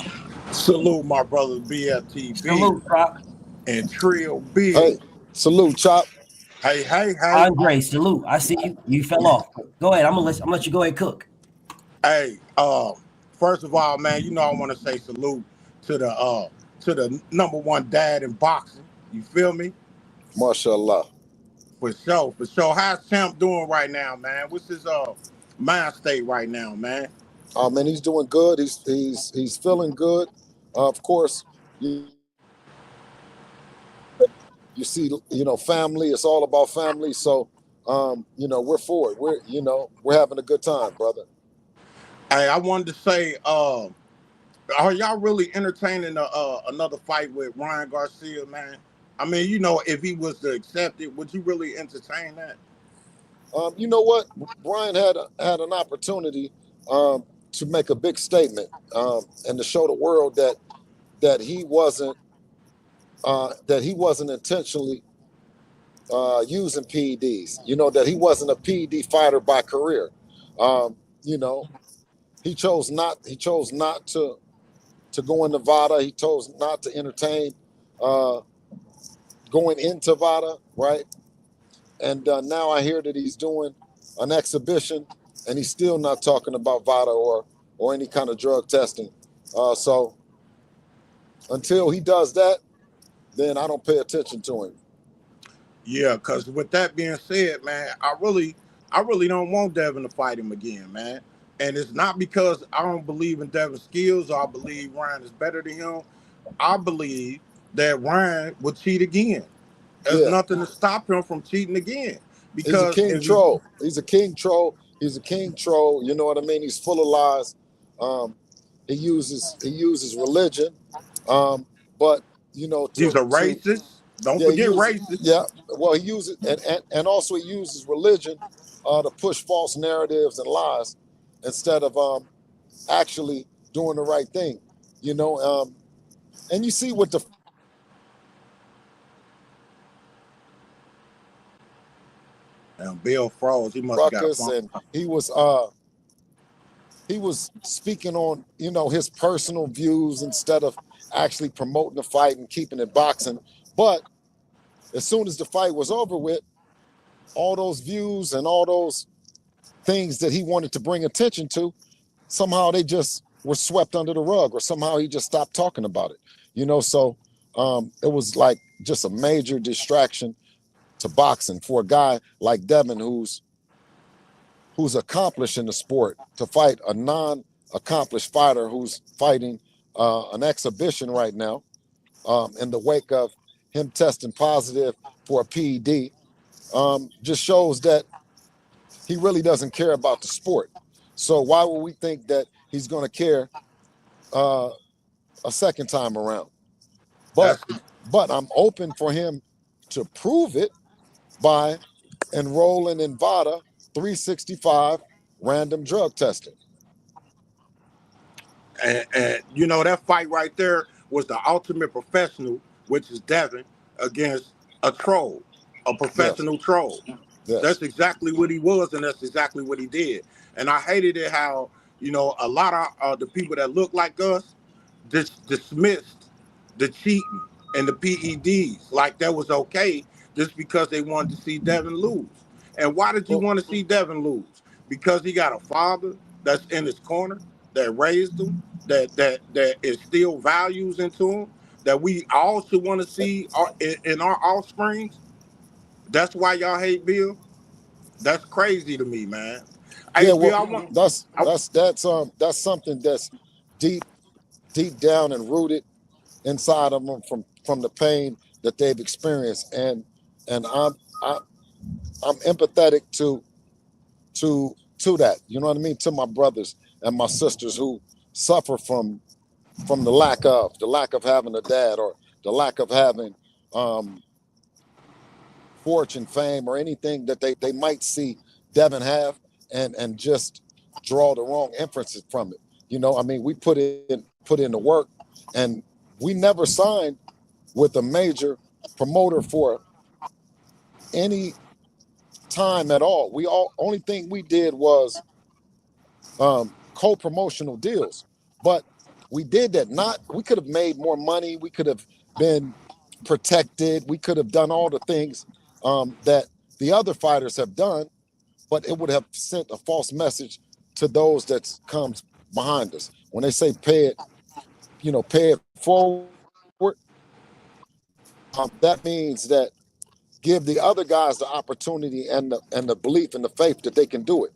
Salute my brother BFTV. Salute, Rock. And Trill B. Hey, salute, Chop. Hey. Andre, salute. I see you. You fell off. Go ahead. I'm gonna let you go ahead and cook. Hey, first of all, man, you know I want to say salute to the number one dad in boxing. You feel me? Mashallah. For sure. How's Champ doing right now, man? What's his mind state right now, man? Oh man, he's doing good. He's feeling good. Of course, you see, you know, family. It's all about family. So, you know, we're for it. We're having a good time, brother. Hey, I wanted to say, are y'all really entertaining another fight with Ryan Garcia, man? I mean, you know, if he was to accept it, would you really entertain that? You know what? Brian had an opportunity to make a big statement and to show the world that he wasn't intentionally using PEDs. You know, that he wasn't a PED fighter by career. You know, he chose not to go in Nevada. He chose not to entertain going into Nevada, right? And now I hear that he's doing an exhibition, and he's still not talking about VADA or any kind of drug testing. So until he does that, then I don't pay attention to him. Yeah, because with that being said, man, I really don't want Devin to fight him again, man. And it's not because I don't believe in Devin's skills or I believe Ryan is better than him. I believe that Ryan will cheat again. There's nothing to stop him from cheating again. Because he's a king troll. He's a king troll. He's a king troll. You know what I mean? He's full of lies. He uses religion. But you know, he's a racist. Don't forget racist. Yeah. Well, he uses and also he uses religion to push false narratives and lies instead of actually doing the right thing. You know, and you see what the and Bill froze. He must have got a phone. And he was speaking on, you know, his personal views instead of actually promoting the fight and keeping it boxing. But as soon as the fight was over with, all those views and all those things that he wanted to bring attention to, somehow they just were swept under the rug, or somehow he just stopped talking about it. You know, so it was like just a major distraction to boxing for a guy like Devin, who's accomplished in the sport, to fight a non-accomplished fighter who's fighting an exhibition right now in the wake of him testing positive for a PED, just shows that he really doesn't care about the sport. So why would we think that he's going to care a second time around? But I'm open for him to prove it by enrolling in VADA 365 random drug testing. And you know, that fight right there was the ultimate professional, which is Devin, against a troll, a Yes. professional troll. Yes. That's exactly what he was, and that's exactly what he did. And I hated it how, you know, a lot of the people that look like us dismissed the cheating and the PEDs like that was okay just because they wanted to see Devin lose. And why did you Well, want to see Devin lose? Because he got a father that's in his corner, that raised him, that instilled values into him, that we all should want to see in our offsprings. That's why y'all hate Bill. That's crazy to me, man. Hey, yeah, Bill, well, that's something that's deep down and rooted inside of them from the pain that they've experienced, and I'm empathetic to that. You know what I mean? To my brothers and my sisters who suffer from the lack of having a dad, or the lack of having um, fortune, fame, or anything that they might see Devin have, and just draw the wrong inferences from it. You know, I mean, we put in the work, and we never signed with a major promoter for any time at all. Only thing we did was co-promotional deals, but we did that. Not We could have made more money. We could have been protected. We could have done all the things that the other fighters have done, but it would have sent a false message to those that comes behind us. When they say pay it forward, that means that give the other guys the opportunity and the belief and the faith that they can do it.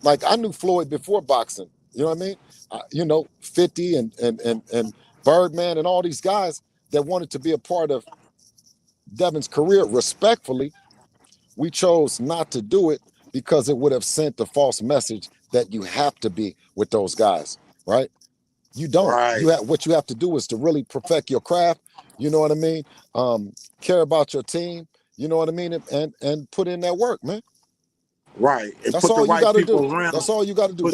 Like, I knew Floyd before boxing. You know what I mean? 50 and Birdman and all these guys that wanted to be a part of Devin's career. Respectfully, we chose not to do it because it would have sent the false message that you have to be with those guys, right? You don't. right, What you have to do is to really perfect your craft. You know what I mean? Care about your team. You know what I mean? And put in that work, man. right, and That's put the all you right got to do. people around. That's all you got to do.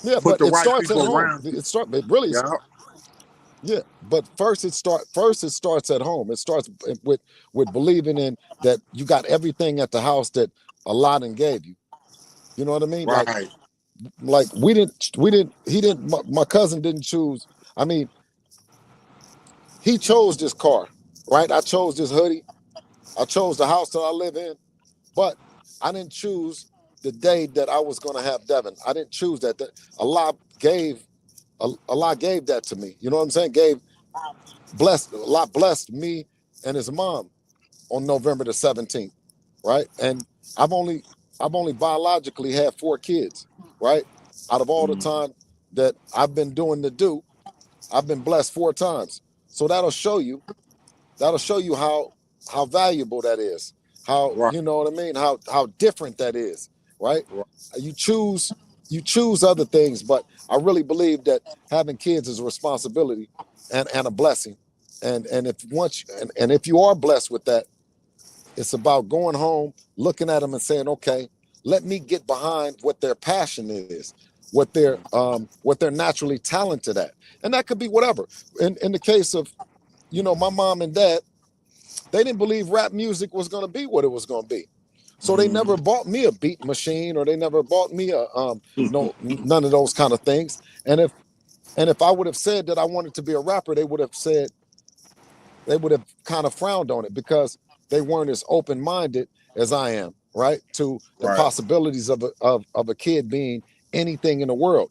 Yeah, Put but the it right starts at people home. around. It really. Yeah, Yeah, but first it starts at home. It starts with believing in that you got everything at the house that Aladdin gave you. You know what I mean? right, Like my cousin didn't choose. I mean, he chose this car, right? I chose this hoodie. I chose the house that I live in, but I didn't choose the day that I was going to have Devin. I didn't choose that. Allah gave that to me. You know what I'm saying? Blessed me and his mom on November the 17th, right? And I've only biologically had 4 kids, right? Out of all the time that I've been doing I've been blessed 4 times. So that'll show you how valuable that is. How, right, you know what I mean? How different that is, right? right. You choose other things, but I really believe that having kids is a responsibility and a blessing. And if you are blessed with that, it's about going home, looking at them and saying, okay, let me get behind what their passion is, what they're naturally talented at. And that could be whatever. In the case of, my mom and dad, they didn't believe rap music was going to be what it was going to be. So they never bought me a beat machine, or they never bought me none of those kind of things. And if I would have said that I wanted to be a rapper, they would have kind of frowned on it, because they weren't as open-minded as I am, right? To the Right. possibilities of a kid being anything in the world.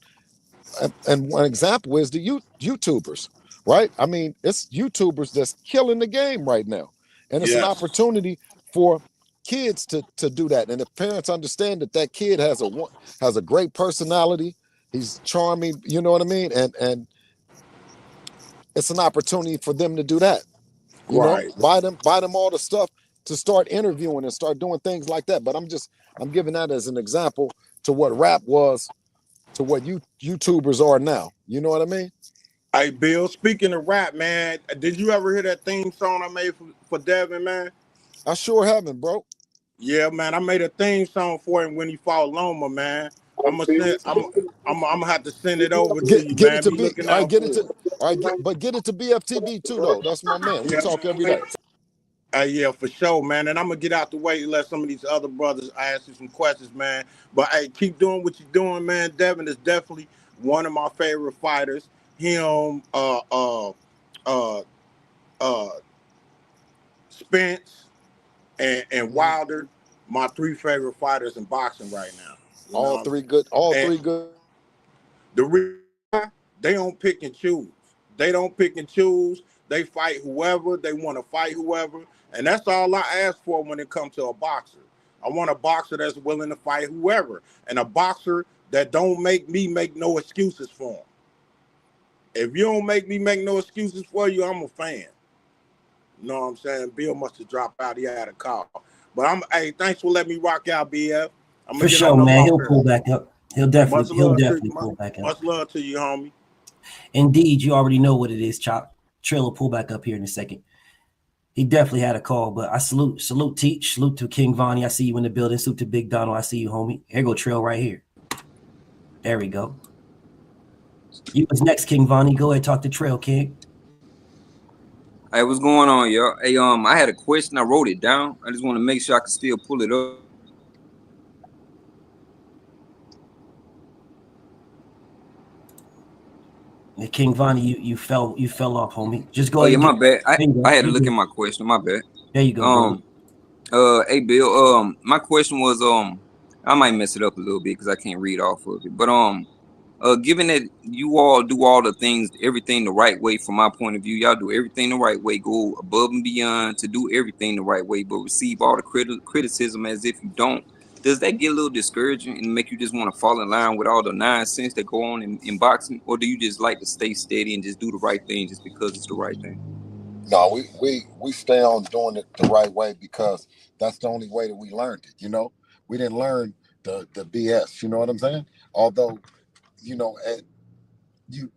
And one example is the YouTubers, right? I mean, it's YouTubers that's killing the game right now. And it's an Yes. opportunity for kids to do that. And if parents understand that kid has a great personality, he's charming, you know what I mean? And it's an opportunity for them to do that. Right. Buy them all the stuff to start interviewing and start doing things like that. But I'm giving that as an example to what rap was to what YouTubers are now. You know what I mean? Hey, Bill, speaking of rap, man, did you ever hear that theme song I made for Devin, man? I sure haven't, bro. Yeah, man, I made a theme song for him when he fought Loma, man. I'm gonna have to send it over to you, Get it man. to Be B. looking All right, out get it for to. it. All right, get it to BFTV too, though. That's my man. We talk every day. Yeah, for sure, man. And I'm gonna get out the way and let some of these other brothers ask you some questions, man. But hey, keep doing what you're doing, man. Devin is definitely one of my favorite fighters. Him, uh, Spence, and Wilder, my three favorite fighters in boxing right now. You know All what I'm three saying? good. All And three good. the reason they don't pick and choose. They don't pick and choose. They fight whoever. They want to fight whoever. And that's all I ask for when it comes to a boxer. I want a boxer that's willing to fight whoever. And a boxer that don't make me make no excuses for him. If you don't make me make no excuses for you, I'm a fan. You know what I'm saying? Bill must have dropped out. He had a call. But hey, thanks for letting me rock out, BF. I'm For gonna get sure, on up man. off He'll here. pull back up. He'll Much definitely pull back up. Much love to you, homie. Indeed, you already know what it is, Chop. Trill will pull back up here in a second. He definitely had a call, but I salute Teach, salute to King Vonnie. I see you in the building. Salute to Big Donald. I see you, homie. Here go Trill right here. There we go. You was next, King Vonnie. Go ahead, talk to Trill, King. Hey, what's going on, y'all? Hey, I had a question. I wrote it down. I just want to make sure I can still pull it up. King Vonnie, you fell off, homie. Just go Oh ahead. yeah, my bad. I had to You look go. at my question. My bad. There you go, bro. Hey Bill. My question was I might mess it up a little bit because I can't read off of it. But given that you all do all the things, everything the right way, from my point of view, y'all do everything the right way, go above and beyond to do everything the right way, but receive all the criticism as if you don't. Does that get a little discouraging and make you just want to fall in line with all the nonsense that go on in boxing, or do you just like to stay steady and just do the right thing just because it's the right thing? No, we stay on doing it the right way because that's the only way that we learned it. You know, we didn't learn the BS. You know what I'm saying? Although, you know, the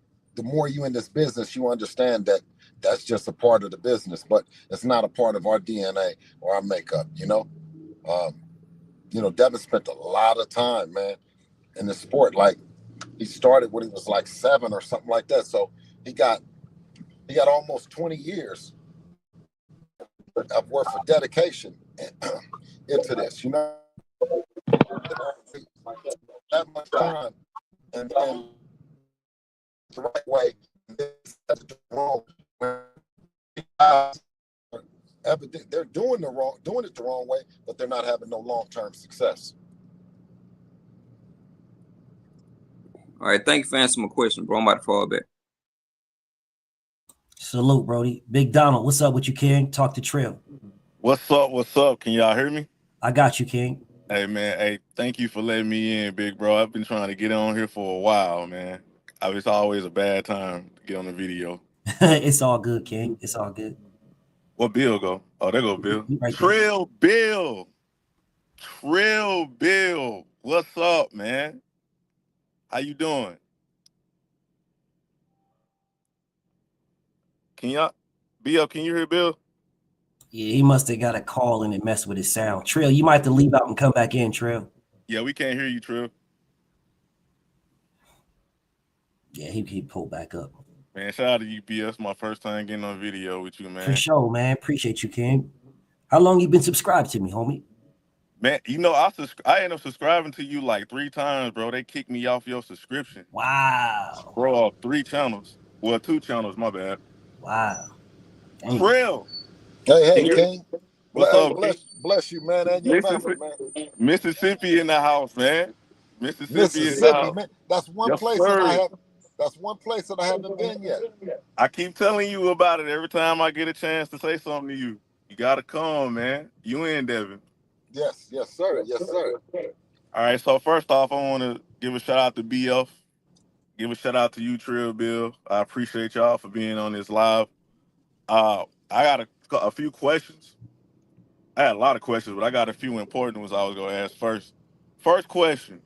more you in this business, you understand that that's just a part of the business, but it's not a part of our DNA or our makeup. Devin spent a lot of time, man, in the sport. Like he started when he was like 7 or something like that. So he got almost 20 years of worth of dedication into this. That much time, and then the right way, and then the wrong. They're doing it the wrong way, but they're not having no long-term success. All right, thank you for answering my question, bro. I'm about to fall back. Salute, Brody. Big Donald, what's up with you, King? Talk to Trill. What's up? What's up? Can y'all hear me? I got you, King. Hey, man. Hey, thank you for letting me in, big bro. I've been trying to get on here for a while, man. It's always a bad time to get on the video. It's all good, King. It's all good. Where Bill go? Oh, there go Bill. Right Trill Bill. Trill Bill. What's up, man? How you doing? Bill, can you hear Bill? Yeah, he must have got a call and it messed with his sound. Trill, you might have to leave out and come back in, Trill. Yeah, we can't hear you, Trill. Yeah, he pulled back up. Man, shout out to you, Bill. It's my first time getting on video with you, man. For sure, man. Appreciate you, King. How long you been subscribed to me, homie? Man, I ended up subscribing to you like 3 times, bro. They kicked me off your subscription. Wow. Bro, off 3 channels. Well, 2 channels, my bad. Wow. Trill. Hey, King. What's up, bless you, man, and your family, man. Mississippi in the house, man. Mississippi in the house. Man. That's one Yes, place sir. That's one place that I haven't been yet. I keep telling you about it every time I get a chance to say something to you. You gotta come, man. You in, Devin. Yes, sir. Yes, sir. All right, so first off, I want to give a shout out to BF. Give a shout out to you, Trill Bill. I appreciate y'all for being on this live. I got a few questions. I had a lot of questions, but I got a few important ones I was going to ask first. First question,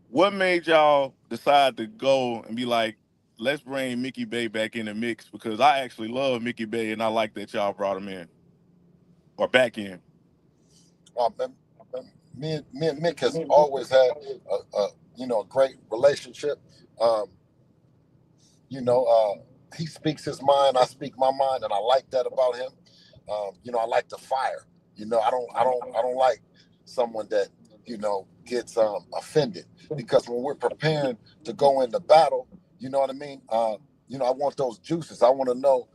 what made y'all decide to go and be like, let's bring Mickey Bay back in the mix? Because I actually love Mickey Bay, and I like that y'all brought him in. Or back in. Me and Mick has always had a great relationship. Um, he speaks his mind, I speak my mind, and I like that about him. I like the fire. I don't like someone that gets offended, because when we're preparing to go into battle, you know what I mean. I want those juices. I want to know,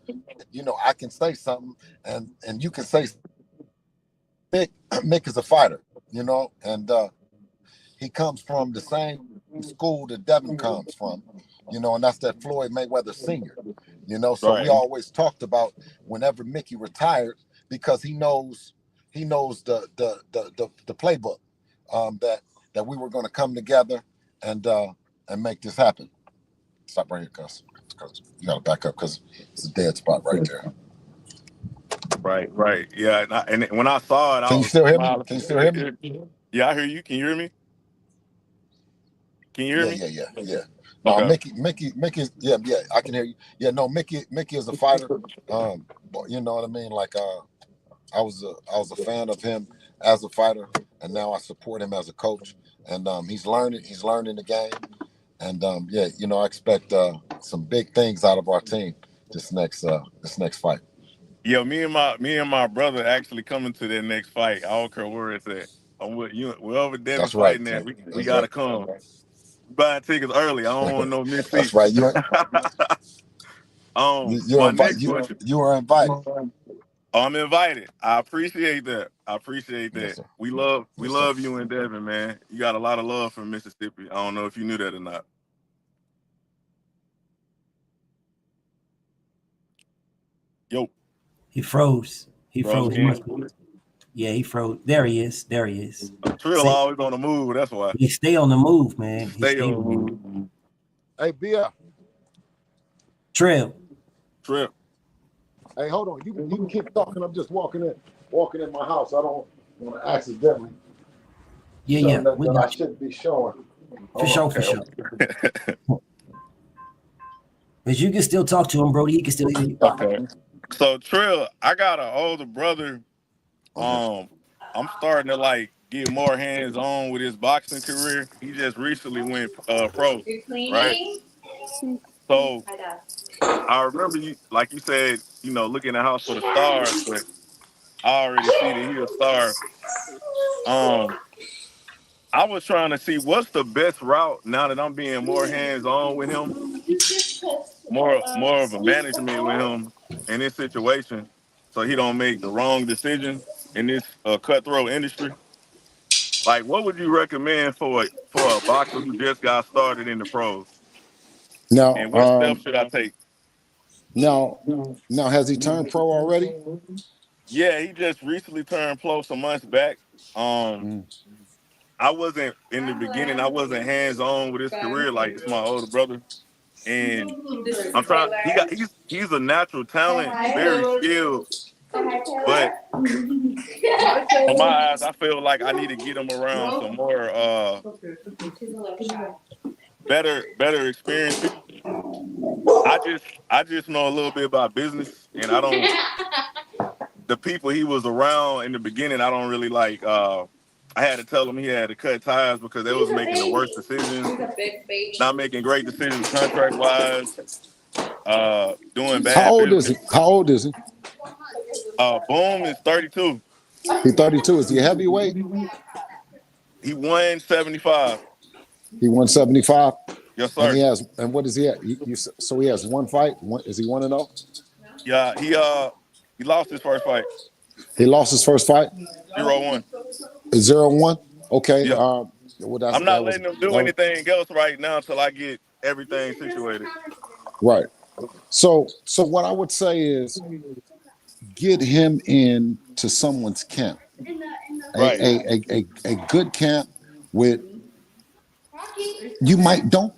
I can say something, and you can say. Mick is a fighter, and he comes from the same school that Devin comes from, and that's that Floyd Mayweather Sr. So we Right. always talked about whenever Mickey retired, because he knows the playbook, that we were going to come together and make this happen. Stop right here, cuz you got to back up, because it's a dead spot right there. Right. Yeah, and when I saw it, I Can you was still hear me? smiling. Can you still hear me? Yeah, I hear you. Can you hear me? Can you hear me? Yeah. No, Okay. Mickey, yeah, I can hear you. Yeah, no, Mickey is a fighter. You know what I mean? Like, I was a fan of him as a fighter, and now I support him as a coach. And he's learning the game. And I expect some big things out of our team this next fight. Yeah, me and my brother actually coming to that next fight. I don't care where it's at. I'm with you. Wherever Devin That's right, fighting at, we That's gotta right. come. Buying tickets early. I don't want no missed That's seats. right. My next You question. you are invited. I'm invited. I appreciate that. Yes, sir. We love Yes, sir. you and Devin, man. You got a lot of love from Mississippi. I don't know if you knew that or not. Yo. He froze. He Froze froze. again. Yeah, he froze. There he is. Trill always on the move. That's why. He stay on the move, man. Stay on the move. Hey, BF. Trill. Hey, hold on. You can keep talking. I'm just walking in my house. I don't want to accidentally show nothing that I shouldn't be showing. For sure. But you can still talk to him, Brody. He can still hear you. Okay. So Trill, I got an older brother. I'm starting to get more hands on with his boxing career. He just recently went pro. Right? So I remember you, like you said, looking at the house for the stars, but I already see that he's a star. I was trying to see what's the best route now that I'm being more hands on with him, more of a management with him in this situation, so he don't make the wrong decision in this cutthroat industry. Like, what would you recommend for a boxer who just got started in the pros? Now, And what steps should I take? Now, has he turned pro already? Yeah, he just recently turned pro some months back. I wasn't in the beginning. I wasn't hands on with his career like it's my older brother, and I'm trying. He's a natural talent, very skilled, but in my eyes, I feel like I need to get him around some more better experience people. I just know a little bit about business, and I don't. The people he was around in the beginning, I don't really like. I had to tell him he had to cut ties because they was making the worst decisions, not making great decisions contract wise, doing bad. How old is he? Boom is 32. He's 32. Is he a heavyweight? He won 75. He won 75. Yes, sir. And what is he at? So he has one fight. Is he 1-0? Yeah, he lost his first fight. He lost his first fight. 0-1. 0-1. Okay. Yeah. Well, I'm not letting him do anything else right now until I get everything situated. Right. So what I would say is get him into someone's camp. Right. A good camp with. You might don't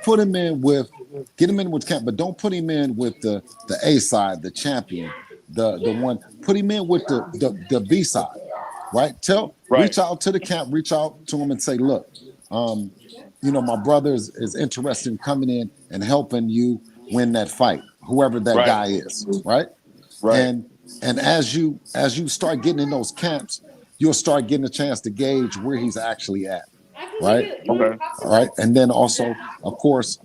put him in with. Get him in with camp, but don't put him in with the A side, the champion, the one. Put him in with the B side, right? Reach out to the camp, reach out to him and say, look, my brother is interested in coming in and helping you win that fight, whoever that guy is, right? Right. And as you start getting in those camps, you'll start getting a chance to gauge where he's actually at. right? Okay. All right. And then also, of course,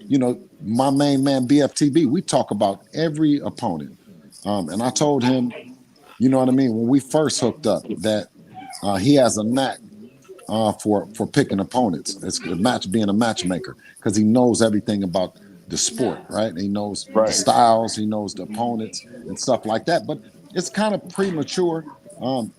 you know, my main man BFTB, we talk about every opponent. And I told him, you know what I mean, when we first hooked up, that he has a knack for picking opponents. It's a match being a matchmaker because he knows everything about the sport, right? He knows the styles, he knows the opponents and stuff like that. But it's kind of premature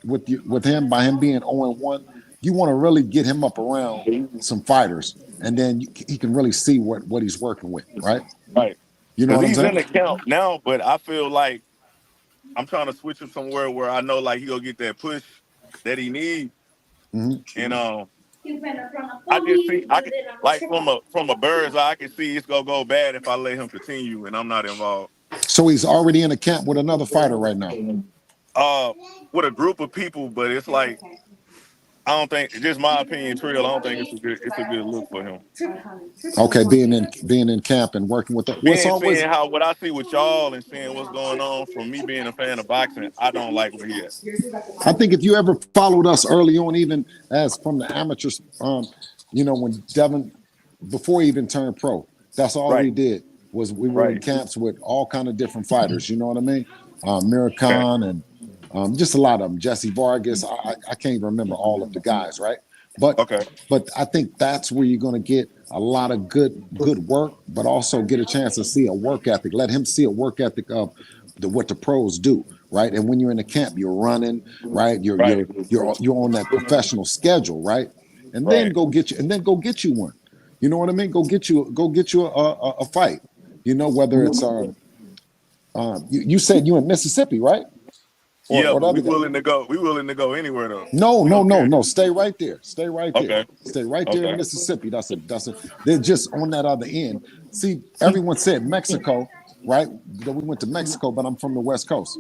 with him by him being 0-1. You want to really get him up around some fighters, and then he can really see what he's working with, right? Right. You know Because what I'm he's in saying? the camp now, but I feel like I'm trying to switch him somewhere where I know like he'll get that push that he needs. Mm-hmm. And I just see I can like from a bird's eye, I can see it's gonna go bad if I let him continue and I'm not involved. So he's already in a camp with another fighter right now. With a group of people, but it's like I don't think, just my opinion, Trill, I don't think it's a good look for him. Okay, being in camp and working with the what's always Seeing how what I see with y'all and seeing what's going on from me being a fan of boxing, I don't like where he at. I think if you ever followed us early on, even as from the amateurs, you know, when Devin, before he even turned pro, that's all we did was we were in camps with all kind of different fighters. You know what I mean? Miracon and just a lot of them. Jesse Vargas. I can't even remember all of the guys, right? But I think that's where you're going to get a lot of good work, but also get a chance to see a work ethic. Let him see a work ethic of what the pros do, right? And when you're in the camp, you're running, right? You're on that professional schedule, right? And then go get you one. You know what I mean? Go get you a fight. You know, whether it's you said you in Mississippi, right? But we willing to go. We willing to go anywhere though. No. Stay right there. Stay right there. Okay. Stay right there in Mississippi. They're just on that other end. See, everyone said Mexico, right? That we went to Mexico, but I'm from the West Coast.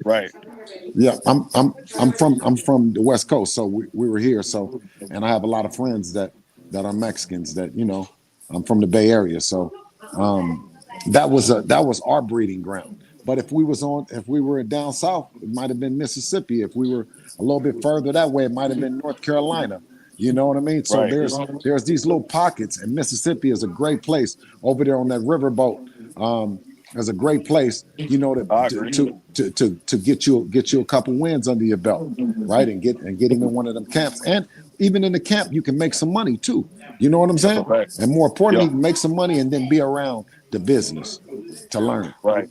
Right. Yeah, I'm from the West Coast, so we were here. So, and I have a lot of friends that are Mexicans. That you know, I'm from the Bay Area, so that was our breeding ground. But if we were down south, it might have been Mississippi. If we were a little bit further that way, it might have been North Carolina. You know what I mean? So there's these little pockets, and Mississippi is a great place over there on that riverboat. Is a great place, you know, to get you a couple wins under your belt, right? And get him in one of them camps. And even in the camp, you can make some money too. You know what I'm saying? And more importantly, make some money and then be around the business to learn. Right.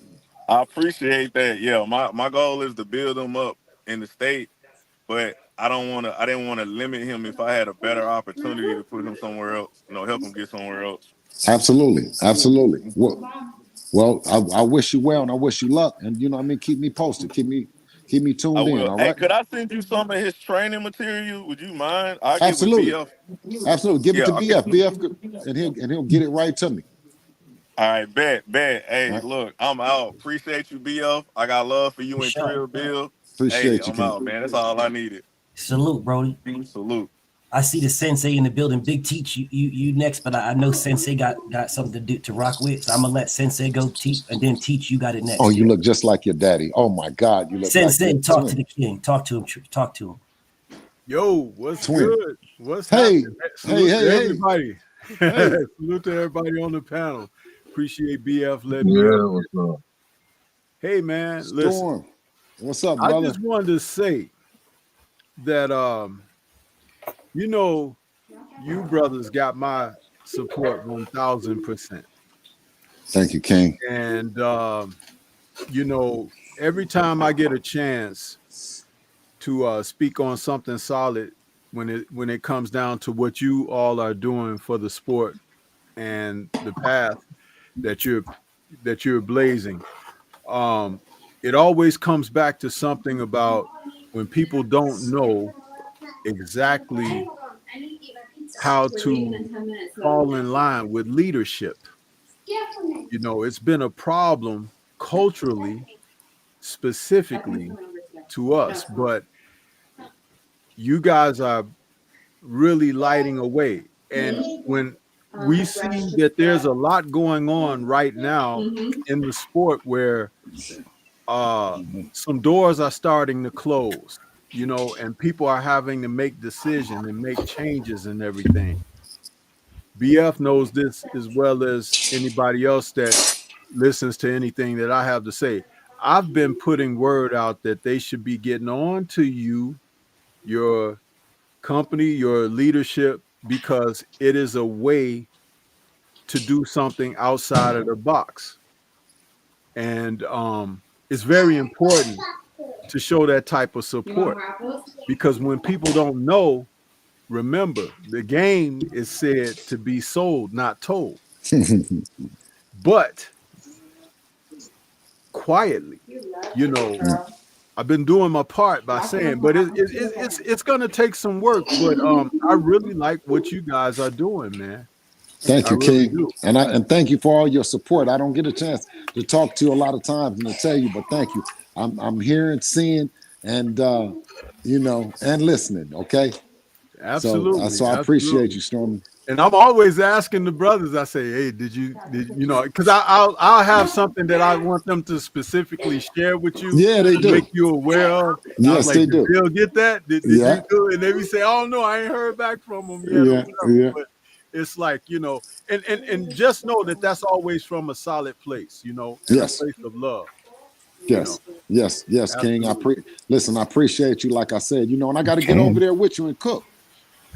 I appreciate that. Yeah, my goal is to build him up in the state, but I didn't want to limit him if I had a better opportunity to put him somewhere else, you know, help him get somewhere else. Absolutely. Well, I wish you well and I wish you luck. And you know what I mean, keep me posted. Keep me tuned in. All right. Could I send you some of his training material? Would you mind? I'll Absolutely. give it to BF. Absolutely. Give it to BF. BF and he'll get it right to me. All right, bet. Hey, look, I'm out. Appreciate you, BF. I got love for you and Trill, Bill. Appreciate you, I'm out, man. That's all I needed. Salute, Brody. Salute. I see the sensei in the building. Big Teach, you next, but I know Sensei got something to rock with, so I'm gonna let Sensei go teach, and then Teach, you got it next. Oh, you look just like your daddy. Oh my God, you look Sensei, like talk to the king. Talk to him. Talk to him. Yo, what's Twin. good? What's happening? Salute to everybody. Hey. Salute to everybody on the panel. Appreciate BF letting me up. What's up? Hey man, Storm. listen. What's up, brother? I just wanted to say that you know, you brothers got my support 1000%. Thank you, King. And you know, every time I get a chance to speak on something solid when it comes down to what you all are doing for the sport and the path that you're blazing, it always comes back to something about when people don't know exactly how to fall in line with leadership. You know, it's been a problem culturally, specifically to us, but you guys are really lighting a way. And when we see that there's a lot going on right now in the sport where some doors are starting to close. you know, and people are having to make decisions and make changes and everything. BF knows this as well as anybody else that listens to anything that I have to say. I've been putting word out that they should be getting on to you, your company, your leadership, because it is a way to do something outside of the box. And it's very important to show that type of support, because when people don't know, remember, the game is said to be sold, not told. But quietly, you know, I've been doing my part by saying, but it's gonna take some work. But I really like what you guys are doing, man. Thank I you, really King. do. And thank you for all your support. I don't get a chance to talk to you a lot of times and to tell you, but thank you. I'm hearing, seeing, and you know, and listening. Okay. Absolutely, So I appreciate absolutely. you, Stormy. And I'm always asking the brothers. I say, "Hey, did you know?" Because I'll have something that I want them to specifically share with you Yeah, they to make do. you aware of. I was Yes, like, they "Did do. Bill get that? Did Yeah. you do it?" And they be say, "Oh no, I ain't heard back from them yet," or Yeah. whatever. Yeah. But it's like, you know, and just know that that's always from a solid place, you know, and a Yes. place of love. You know, Yes, King. absolutely. Listen. I appreciate you. Like I said, you know, and I got to get over there with you and cook.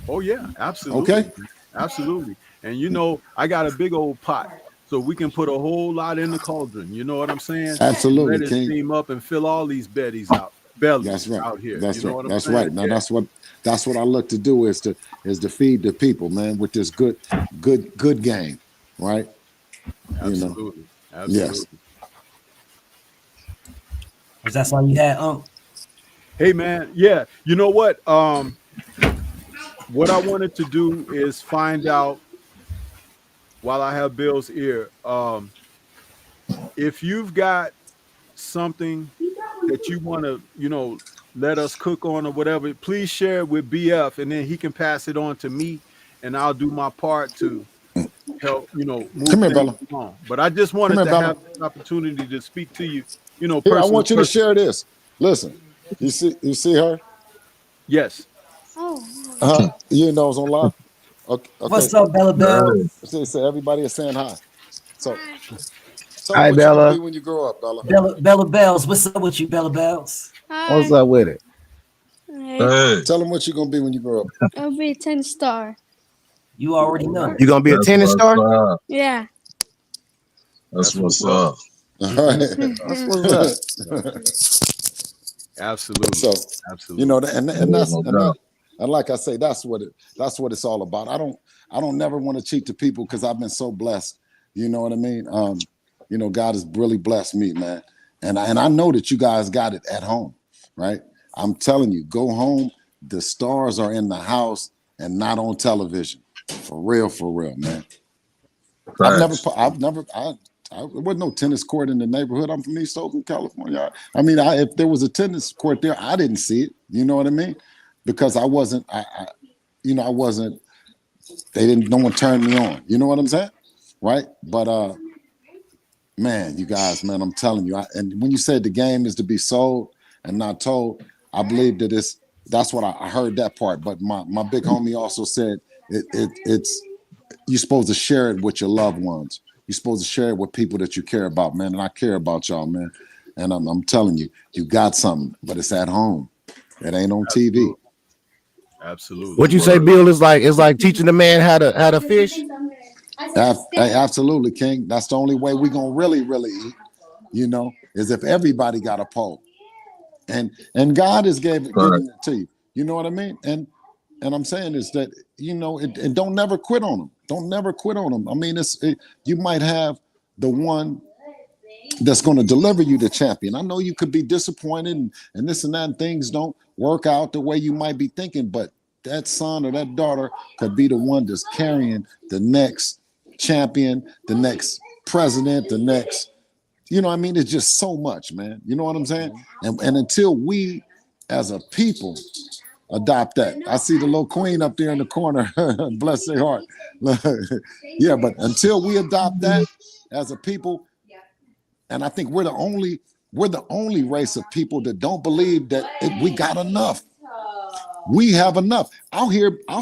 Oh yeah, absolutely, Okay. man. Absolutely. And you know, I got a big old pot, so we can put a whole lot in the cauldron. You know what I'm saying? And Absolutely, let it King. steam up and fill all these That's bellies right. out here. You That's know right. what I'm That's saying? right. Now Yeah, that's what I look to do is to feed the people, man, with this good game, right? You know. absolutely, Yes. absolutely. Was that all you had, Hey man, yeah. You know what? What I wanted to do is find out while I have Bill's ear, if you've got something that you want to, you know, let us cook on or whatever, please share it with BF, and then he can pass it on to me, and I'll do my part to help, you know, Come move here, things Bella. along. But I just Come wanted here, to have Bella. this opportunity to speak to you, you know, Here, I person to want you to person. share this. Listen, you see her? Yes. You know it's on live. Okay. What's up, Bella Bell? So everybody is saying hi. So tell them Hi, what you're gonna Bella. be when you grow up, Bella. Bella Bells. What's up with you, Bella Bells? What's up with it? Tell them what you're gonna be when you grow up. I'll be a 10 star. You already know. You gonna be a tennis star? Yeah. That's what's up. All right. That's what's up. Absolutely. So Absolutely. you know, and like I say, that's what it's all about. I don't never want to cheat the people because I've been so blessed. You know what I mean? You know, God has really blessed me, man. And I know that you guys got it at home, right? I'm telling you, go home. The stars are in the house and not on television. For real, man. There wasn't no tennis court in the neighborhood. I'm from East Oakland, California. I mean, if there was a tennis court there, I didn't see it. You know what I mean? Because I wasn't. I wasn't. They didn't. No one turned me on. You know what I'm saying? Right? But man, you guys, man, I'm telling you. And when you said the game is to be sold and not told, I believe that that's what I heard that part. But my big homie also said it's you're supposed to share it with your loved ones. You're supposed to share it with people that you care about, man. And I care about y'all, man. And I'm telling you, you got something, but it's at home. It ain't on TV. Absolutely. What you say, Bill? It's like teaching the man how to fish. Absolutely, King. That's the only way we're gonna really eat, you know, is if everybody got a pole. And God is giving it to you. You know what I mean? And I'm saying is that, you know, and don't never quit on them. Don't never quit on them. I mean, you might have the one that's going to deliver you the champion. I know you could be disappointed and this and that, and things don't work out the way you might be thinking, but that son or that daughter could be the one that's carrying the next champion, the next president, the next, you know what I mean? It's just so much, man. You know what I'm saying? And until we as a people adopt that. I see the little queen up there in the corner. Bless their heart. Yeah, but until we adopt that as a people, and I think we're the only We're the only race of people that don't believe that we got enough. We have enough. I'll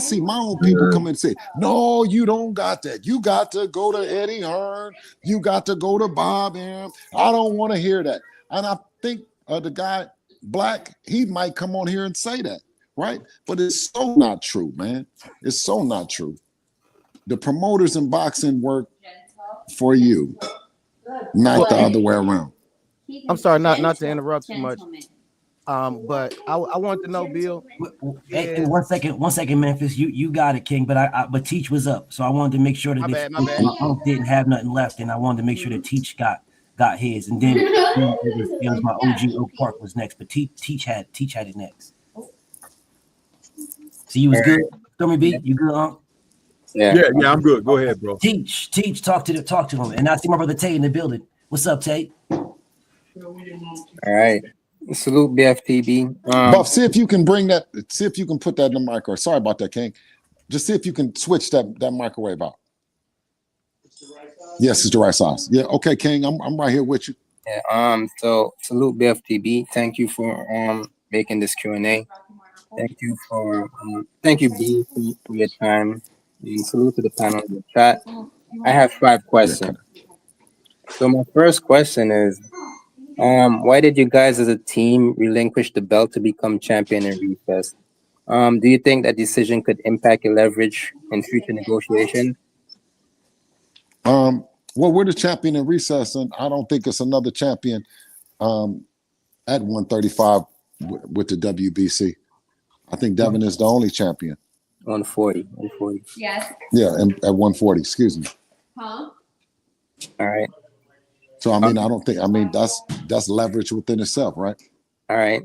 see my own people come and say, no, you don't got that. You got to go to Eddie Hearn. You got to go to Bob Arum. I don't want to hear that. And I think the guy, Black, he might come on here and say that, right? But it's so not true, man. It's so not true. The promoters in boxing work for you, not the other way around. I'm sorry, not to interrupt too much. But I wanted to know, Bill. Hey, one second, Memphis. You got it, King. But Teach was up, so I wanted to make sure that my bad. Unc didn't have nothing left, and I wanted to make sure that Teach got his, and then it was my OG Oak Park was next, but Teach had it next. So you was good, Stormy B. You good, Unc? Yeah, I'm good. Go ahead, bro. Teach, talk to him, and I see my brother Tate in the building. What's up, Tate? All right. Salute BFTB. Buff, see if you can bring that. See if you can put that in the microwave. Sorry about that, King. Just see if you can switch that microwave out. Yes, it's the right size. Yeah, okay, King. I'm right here with you. Yeah. So salute BFTB. Thank you for making this Q&A. Thank you, B, for your time. And salute to the panel in the chat. I have 5 questions. So my first question is, why did you guys as a team relinquish the belt to become champion in recess? Do you think that decision could impact your leverage in future negotiations? Well, we're the champion in recess, and I don't think it's another champion at 135 with the WBC. I think Devin is the only champion. 140. Yes. Yeah, and at 140, excuse me. Huh? All right. So I mean, that's leverage within itself, right? All right.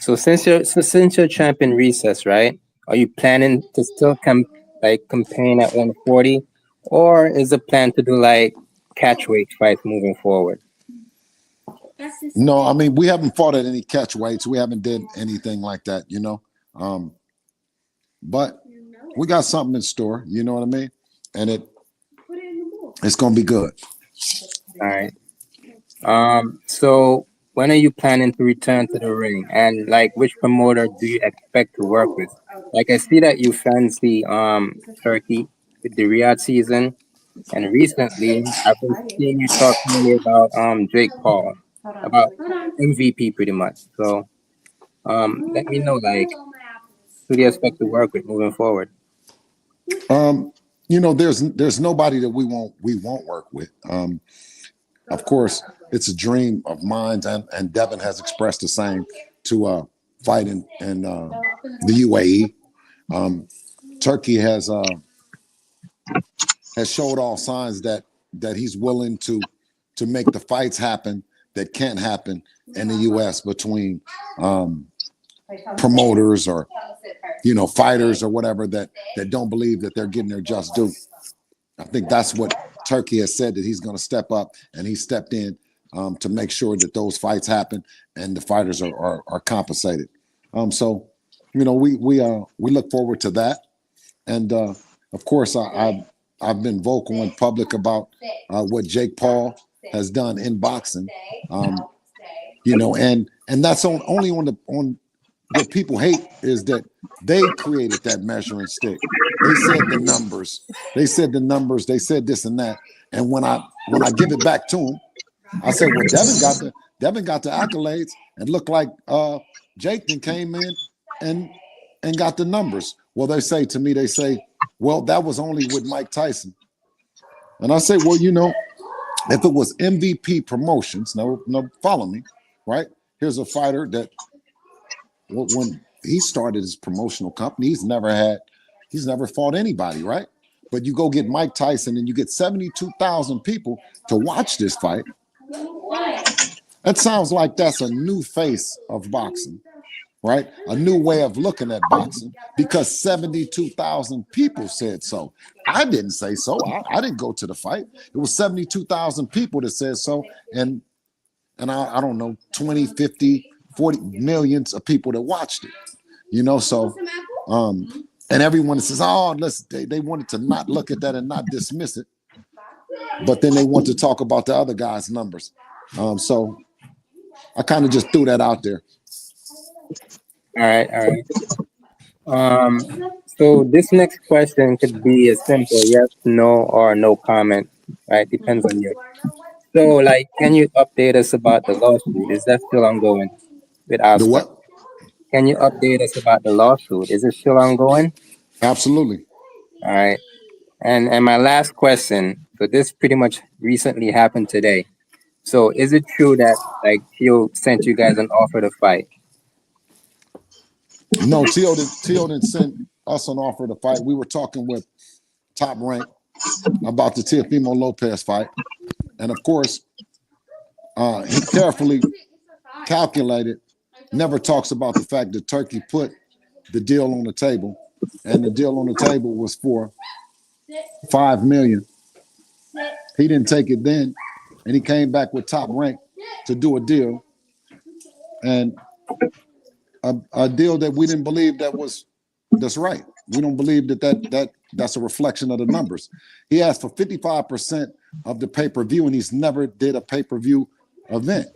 So since you're champion recess, right? Are you planning to still campaign at 140, or is the plan to do like catch weight fights moving forward? No, I mean, we haven't fought at any catch weights. We haven't did anything like that, you know. But we got something in store, you know what I mean? And it's gonna be good. All right. So when are you planning to return to the ring, and like which promoter do you expect to work with? Like I see that you fancy Turkey with the Riyadh season, and recently I've been seeing you talk mainly about Jake Paul, about MVP pretty much. So let me know, like, who do you expect to work with moving forward? You know, there's nobody that we won't work with. Of course, it's a dream of mine, and Devin has expressed the same to fight in the UAE. Turkey has showed all signs that he's willing to make the fights happen that can't happen in the U.S. between promoters or fighters or whatever that don't believe that they're getting their just due. I think that's what Turkey has said, that he's going to step up, and he stepped in to make sure that those fights happen and the fighters are compensated. So we look forward to that, and of course I've been vocal in public about what Jake Paul has done in boxing, and that's only on what people hate is that they created that measuring stick. They said the numbers. They said this and that. And when I give it back to him, I said, well, Devin got the accolades and looked like Jake then came in and got the numbers. Well, they say to me, well, that was only with Mike Tyson. And I say, well, if it was MVP Promotions, now follow me, right? Here's a fighter that when he started his promotional company, he's never fought anybody, right? But you go get Mike Tyson and you get 72,000 people to watch this fight. That sounds like that's a new face of boxing, right? A new way of looking at boxing, because 72,000 people said so. I didn't say so. I didn't go to the fight. It was 72,000 people that said so. And I don't know, 20, 50, 40 millions of people that watched it, so and everyone says, they wanted to not look at that and not dismiss it, but then they want to talk about the other guy's numbers. So I kind of just threw that out there. All right. So this next question could be a simple yes, no, or no comment. Right? Depends on you. So, like, can you update us about the lawsuit? Is that still ongoing with The Oscar? what? Can you update us about the lawsuit? Is it still ongoing? Absolutely. All right. And my last question. So this pretty much recently happened today. So is it true that like Tio sent you guys an offer to fight? No, Tio didn't send us an offer to fight. We were talking with Top Rank about the Teofimo Lopez fight. And of course, he carefully calculated, never talks about the fact that Turkey put the deal on the table. And the deal on the table was for $5 million. He didn't take it then. And he came back with Top Rank to do a deal. And a deal that we didn't believe that's right. We don't believe that's a reflection of the numbers. He asked for 55% of the pay-per-view, and he's never did a pay-per-view event.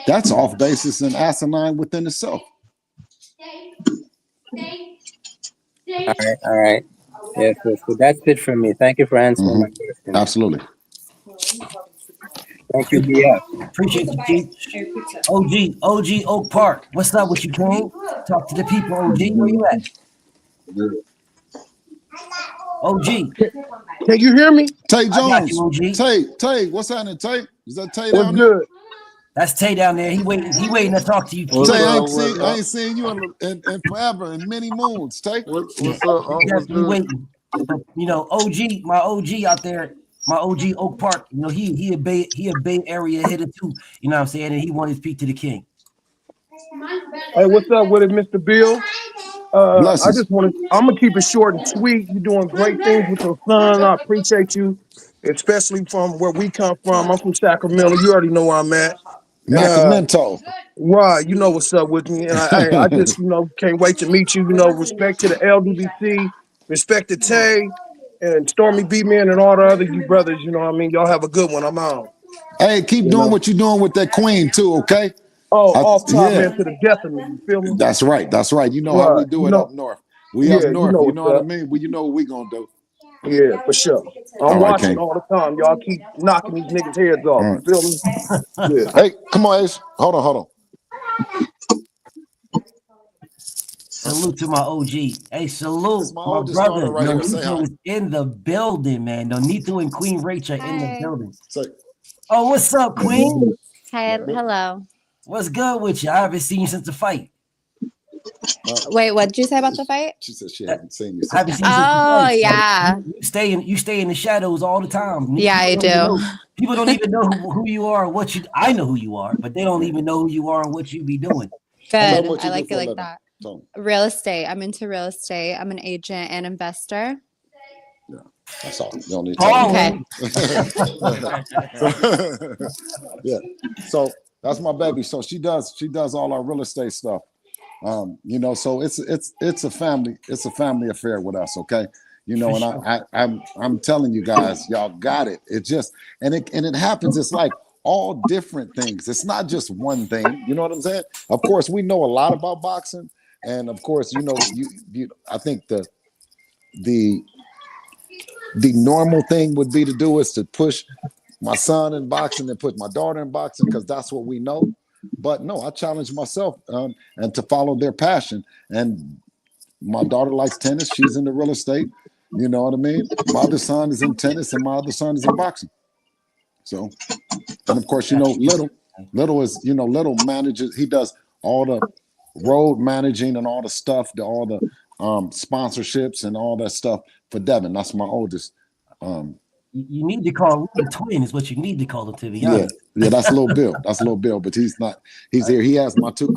That's off basis and asinine within itself. All right. Yeah, so that's it from me. Thank you for answering my question. Absolutely. Thank you, BF. Appreciate you, Keith. OG Oak Park. What's up with you, King? Talk to the people, OG. Where you at? OG. Can you hear me? Tay I got Jones. you, OG. Tay, what's happening, Tay? Is that Tay What's down there? good? That's Tay down there. He waiting to talk to you. Tay, I ain't seen you in forever, in many moons, Tay. What's up? Yes, we waiting. But, OG, my OG out there, my OG Oak Park, he a Bay Area hitter too. You know what I'm saying? And he wanted to speak to the king. Hey, what's up with it, Mr. Bill? I'm gonna keep it short and sweet. You're doing great things with your son. I appreciate you, especially from where we come from. I'm from Sacramento. You already know where I'm at. Sacramento. Right, you know what's up with me. And I just, can't wait to meet you. Respect to the LDBC, respect to Tay and Stormy B-Man and all the other you brothers. You know what I mean? Y'all have a good one. I'm out. Hey, keep doing what you're doing with that queen too, okay? Off top, man, to the death of me. You feel me? That's right. You know how we do it up north. We up north. You know what I mean? You know what we gonna do. Yeah, for sure. I'm watching all the time. Y'all keep knocking these niggas' heads off. Right. You feel me? Yeah. Hey, come on, Ace. Hold on. Salute to my OG. Hey, salute my brother. Nonito is in the building, man. Nonito and Queen Rachel in the building. Oh, what's up, Queen? Hi, hello. What's good with you? I haven't seen you since the fight. Wait, what did you say about the fight? She said she hasn't seen you. Oh, yeah. You stay in the shadows all the time. Yeah, I do. People don't even know who you are, I know who you are, but they don't even know who you are and what you be doing. Good. I like it like that. Real estate. I'm into real estate. I'm an agent and investor. Yeah, that's all. You don't need to Okay. Yeah. So that's my baby. So she does all our real estate stuff. So it's a family affair with us, okay? And I'm telling you guys, y'all got it. It just and it happens. It's like all different things. It's not just one thing. You know what I'm saying? Of course, we know a lot about boxing, and of course, I think the normal thing would be to do is to push my son in boxing and put my daughter in boxing because that's what we know. But no, I challenge myself and to follow their passion. And my daughter likes tennis. She's into real estate. You know what I mean? My other son is in tennis and my other son is in boxing. So, and of course, Little manages, he does all the road managing and all the stuff, all the sponsorships and all that stuff for Devin. That's my oldest. You need to call the twin is what you need to call him, to be honest. Yeah, that's Lil Bill. But he's not. He's here. He has my two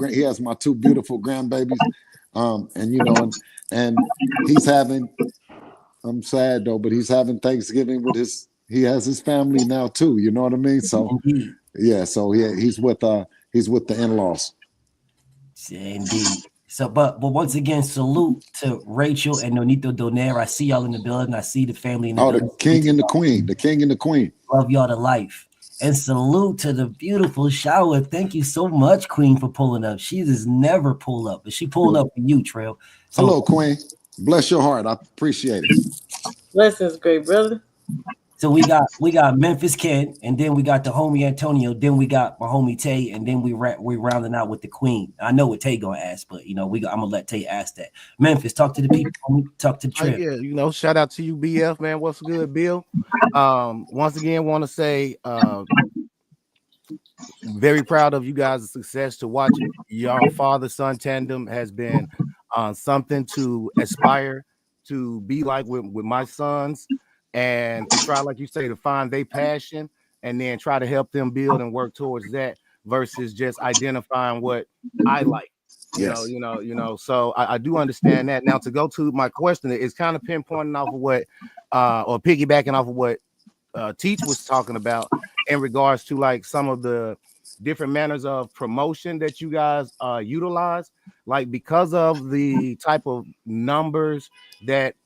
beautiful grandbabies, and he's having. I'm sad though, but he's having Thanksgiving with he has his family now too. You know what I mean? So yeah, so he's with the in-laws. Indeed. So, but once again, salute to Rachel and Nonito Donaire. I see y'all in the building. I see the family in the building. The king and the queen. The king and the queen. Love y'all to life. And salute to the beautiful shower. Thank you so much, Queen, for pulling up. She just never pull up, but she pulled up for you, Trail. So, hello, Queen. Bless your heart. I appreciate it. Blessings, great brother. So we got Memphis Ken, and then we got the homie Antonio, then we got my homie Tay, and then we rounding out with the Queen. I know what Tay gonna ask, but I'm gonna let Tay ask that. Memphis, talk to the people, homie. Talk to the trip. Yeah, shout out to you, BF, man. What's good, Bill? Once again, want to say very proud of you guys' success. To watch your father-son tandem has been something to aspire to be like with my sons, and to try, like you say, to find their passion and then try to help them build and work towards that versus just identifying what I like. So I do understand that. Now, to go to my question, it's kind of pinpointing off of what or piggybacking off of what Teach was talking about in regards to like some of the different manners of promotion that you guys utilize, like because of the type of numbers that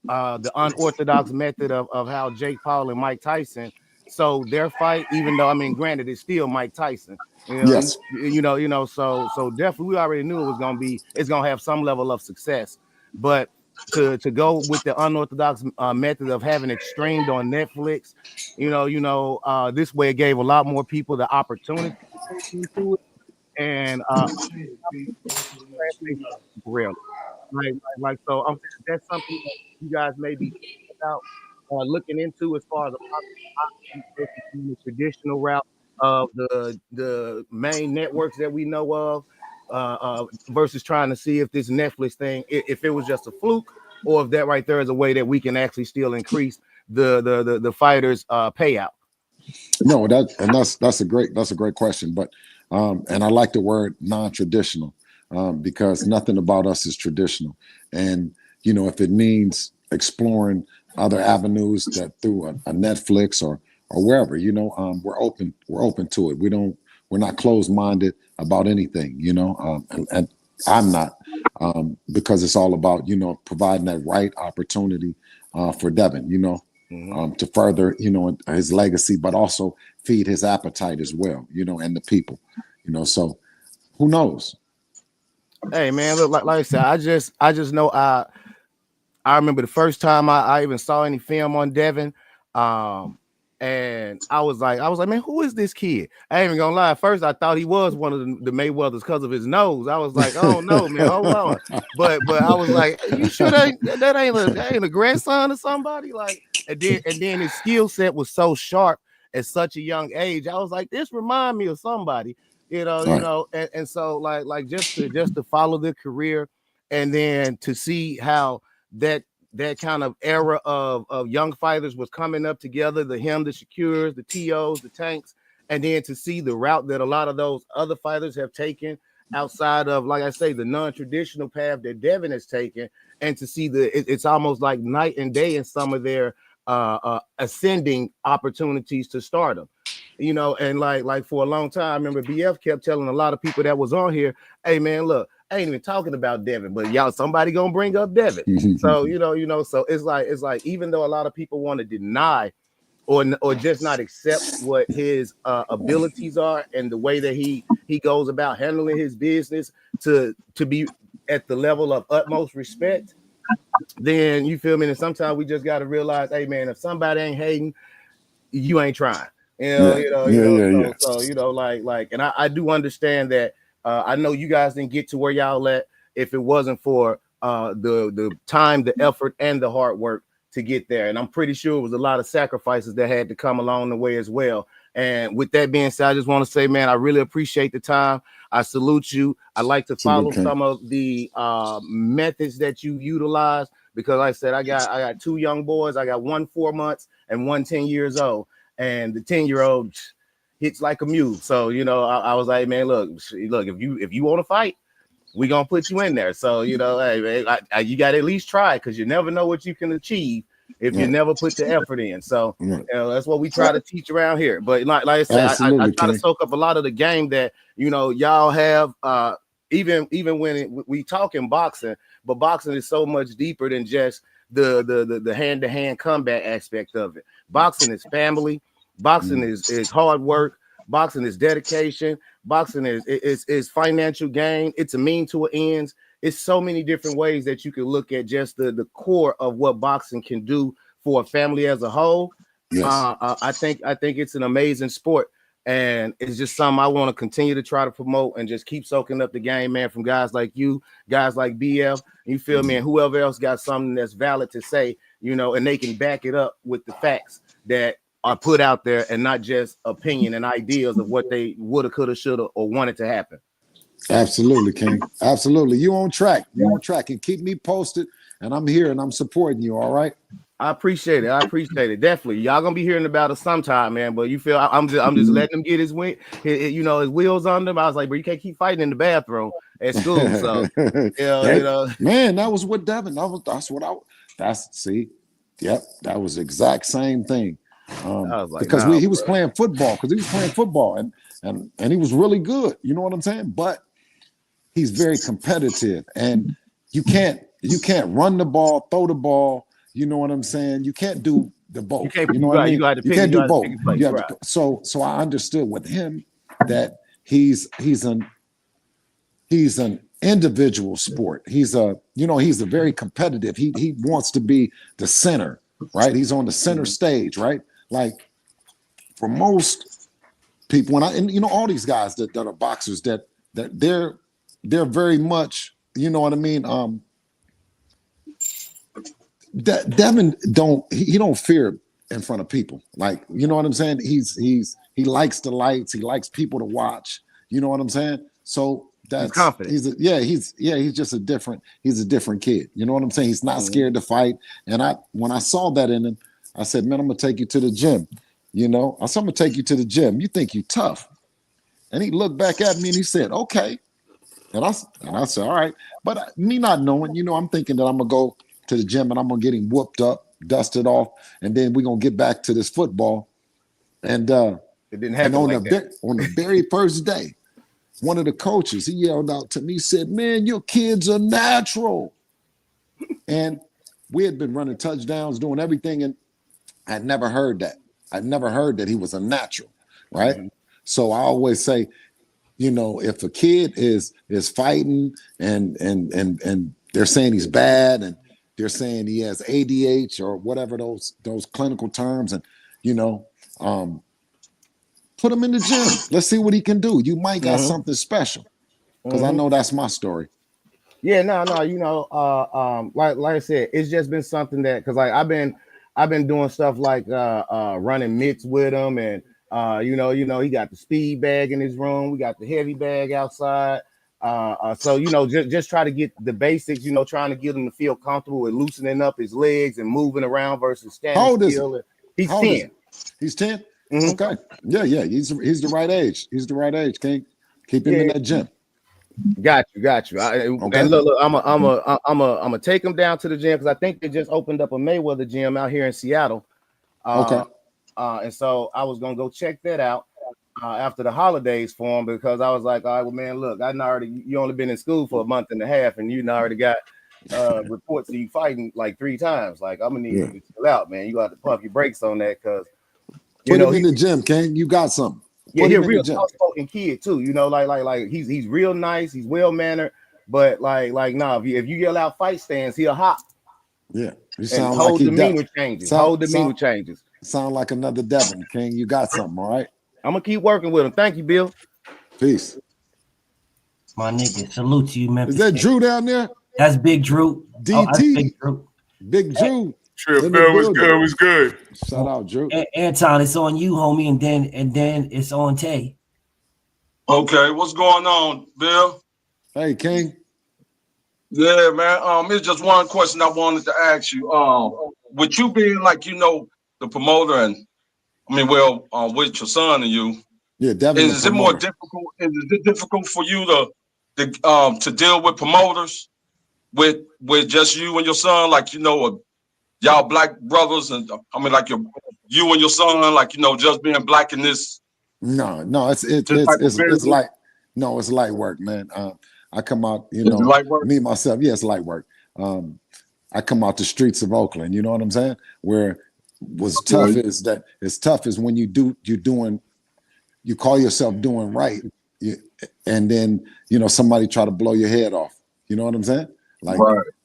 the unorthodox method of how Jake Paul and Mike Tyson. So their fight, even though granted, it's still Mike Tyson. Yes. So definitely we already knew it's gonna have some level of success, but to go with the unorthodox method of having it streamed on Netflix, this way it gave a lot more people the opportunity to tune into it, and really. So I'm saying that's something that you guys may be thinking about looking into as far as a possible option versus the traditional route of the main networks that we know of, versus trying to see if this Netflix thing, if it was just a fluke, or if that right there is a way that we can actually still increase the fighters' payout. No, that's a great question, but and I like the word non-traditional because nothing about us is traditional, and if it means exploring other avenues that through a Netflix or wherever, we're open to it. We're not closed-minded about anything, and I'm not, because it's all about providing that right opportunity for Devin, to further, his legacy, but also feed his appetite as well, and the people, so who knows? Hey man, look, like I said, I just know I remember the first time I even saw any film on Devin, and I was like, man, who is this kid? I ain't even gonna lie. At first, I thought he was one of the Mayweathers because of his nose. I was like, oh no, man, hold on. But I was like, you sure that ain't a grandson of somebody? Like, and then his skill set was so sharp at such a young age. I was like, this remind me of somebody, and so like just to follow the career, and then to see how that kind of era of young fighters was coming up together, the Shakurs, the TOs, the Tanks, and then to see the route that a lot of those other fighters have taken outside of, like I say, the non-traditional path that Devin has taken, and to see it's almost like night and day in some of their ascending opportunities to stardom. And like for a long time, I remember BF kept telling a lot of people that was on here, hey man, look, I ain't even talking about Devin, but y'all, somebody gonna bring up Devin. So so it's like even though a lot of people want to deny or just not accept what his abilities are and the way that he goes about handling his business to be at the level of utmost respect, then you feel me? And sometimes we just got to realize, hey man, if somebody ain't hating, you ain't trying. So and I do understand that. I know you guys didn't get to where y'all at if it wasn't for the time, the effort, and the hard work to get there. And I'm pretty sure it was a lot of sacrifices that had to come along the way as well. And with that being said, I just want to say, man, I really appreciate the time. I salute you. I like to follow some of the methods that you utilize because, like I said, I got two young boys. I got one 4 months and one 10 years old. And the 10-year-old hits like a mule. So, I was like, man, look, if you want to fight, we're going to put you in there. So, hey, man, you got to at least try because you never know what you can achieve if you never put the effort in. So, that's what we try to teach around here. But like I said, I try to soak up a lot of the game that, y'all have, even when we talk in boxing, but boxing is so much deeper than just the hand-to-hand combat aspect of it. Boxing is family. Boxing is hard work. Boxing is dedication. Boxing is financial gain. It's a mean to an ends. It's so many different ways that you can look at just the core of what boxing can do for a family as a whole. Yes. I think it's an amazing sport, and it's just something I want to continue to try to promote and just keep soaking up the game, man, from guys like you, guys like BF, you feel me, and whoever else got something that's valid to say, you know, and they can back it up with the facts that are put out there and not just opinion and ideas of what they woulda, coulda, shoulda, or wanted to happen. Absolutely, King. Absolutely. You on track. You on track, and keep me posted. And I'm here and I'm supporting you. All right. I appreciate it. Definitely. Y'all gonna be hearing about it sometime, man. But you feel I'm just letting him get his wheels on them. I was like, bro, you can't keep fighting in the bathroom at school. So man, that was what Devin. Yep, that was the exact same thing. Because he was playing football, and he was really good. You know what I'm saying? But he's very competitive, and you can't run the ball, throw the ball. You know what I'm saying? You can't do the both. You know what I mean? You can't do both. So I understood with him that he's an individual sport. He's very competitive. He wants to be the center, right? He's on the center stage, right? Like for most people, and all these guys that are boxers, that they're very much, you know what I mean? Devin don't fear in front of people. Like, you know what I'm saying? He likes the lights. He likes people to watch. You know what I'm saying? So that's he's confident. He's just a different kid. You know what I'm saying? He's not scared to fight. And when I saw that in him, I said, man, I'm gonna take you to the gym. You know, I said, I'm gonna take you to the gym. You think you tough? And he looked back at me and he said, okay. And I said, all right. But me not knowing, I'm thinking that I'm gonna go to the gym and I'm gonna get him whooped up, dusted off, and then we're gonna get back to this football. And it didn't happen on the very first day, one of the coaches, he yelled out to me, said, man, your kids are natural. And we had been running touchdowns, doing everything, and I'd never heard that. I'd never heard that he was a natural, right? Mm-hmm. So I always say, if a kid is fighting and they're saying he's bad and they're saying he has ADH or whatever those clinical terms, and put him in the gym. Let's see what he can do. You might got something special, because I know that's my story. Yeah, no, like I said, it's just been something that, because like I've been doing stuff like running mitts with him, and he got the speed bag in his room. We got the heavy bag outside. So just try to get the basics. Trying to get him to feel comfortable with loosening up his legs and moving around versus standing still. He's 10. He's 10. Mm-hmm. Okay. Yeah. He's the right age. He's the right age. King, keep him in that gym. Got you. Okay. And look, I'm gonna take him down to the gym, because I think they just opened up a Mayweather gym out here in Seattle. Okay. And so I was gonna go check that out after the holidays for him, because I was like, all right, well, man, look, you only been in school for a month and a half, and you already got reports of you fighting like 3 times. Like, I'm gonna need you to chill out, man. You got to pump your brakes on that, because put him in the gym, King. You got something. Yeah, he's a real outspoken kid too. Like he's real nice. He's well mannered, but like if you yell out fight stance, he'll hop. Yeah, you sound like demeanor changes. Demeanor changes. Sound like another Devin, King. You got something, all right? I'm gonna keep working with him. Thank you, Bill. Peace. My nigga, salute to you, Memphis. Is that Drew down there? That's Big Drew. DT. That's Big Drew. Big Drew. Sure, Bill was good. Shout out, Drew. Anton, it's on you, homie, and then it's on Tay. Okay, what's going on, Bill? Hey, King. Yeah, man. It's just one question I wanted to ask you. With you being like the promoter, and with your son and you, yeah, definitely. Is it more difficult? Is it difficult for you to deal with promoters with just you and your son, like y'all black brothers, and you and your son, just being black in this? No, it's light work, man. I come out, light work? Me myself, it's light work. I come out the streets of Oakland, you know what I'm saying? Where was tough is that it's tough is when you call yourself doing right, and then somebody try to blow your head off. You know what I'm saying? Like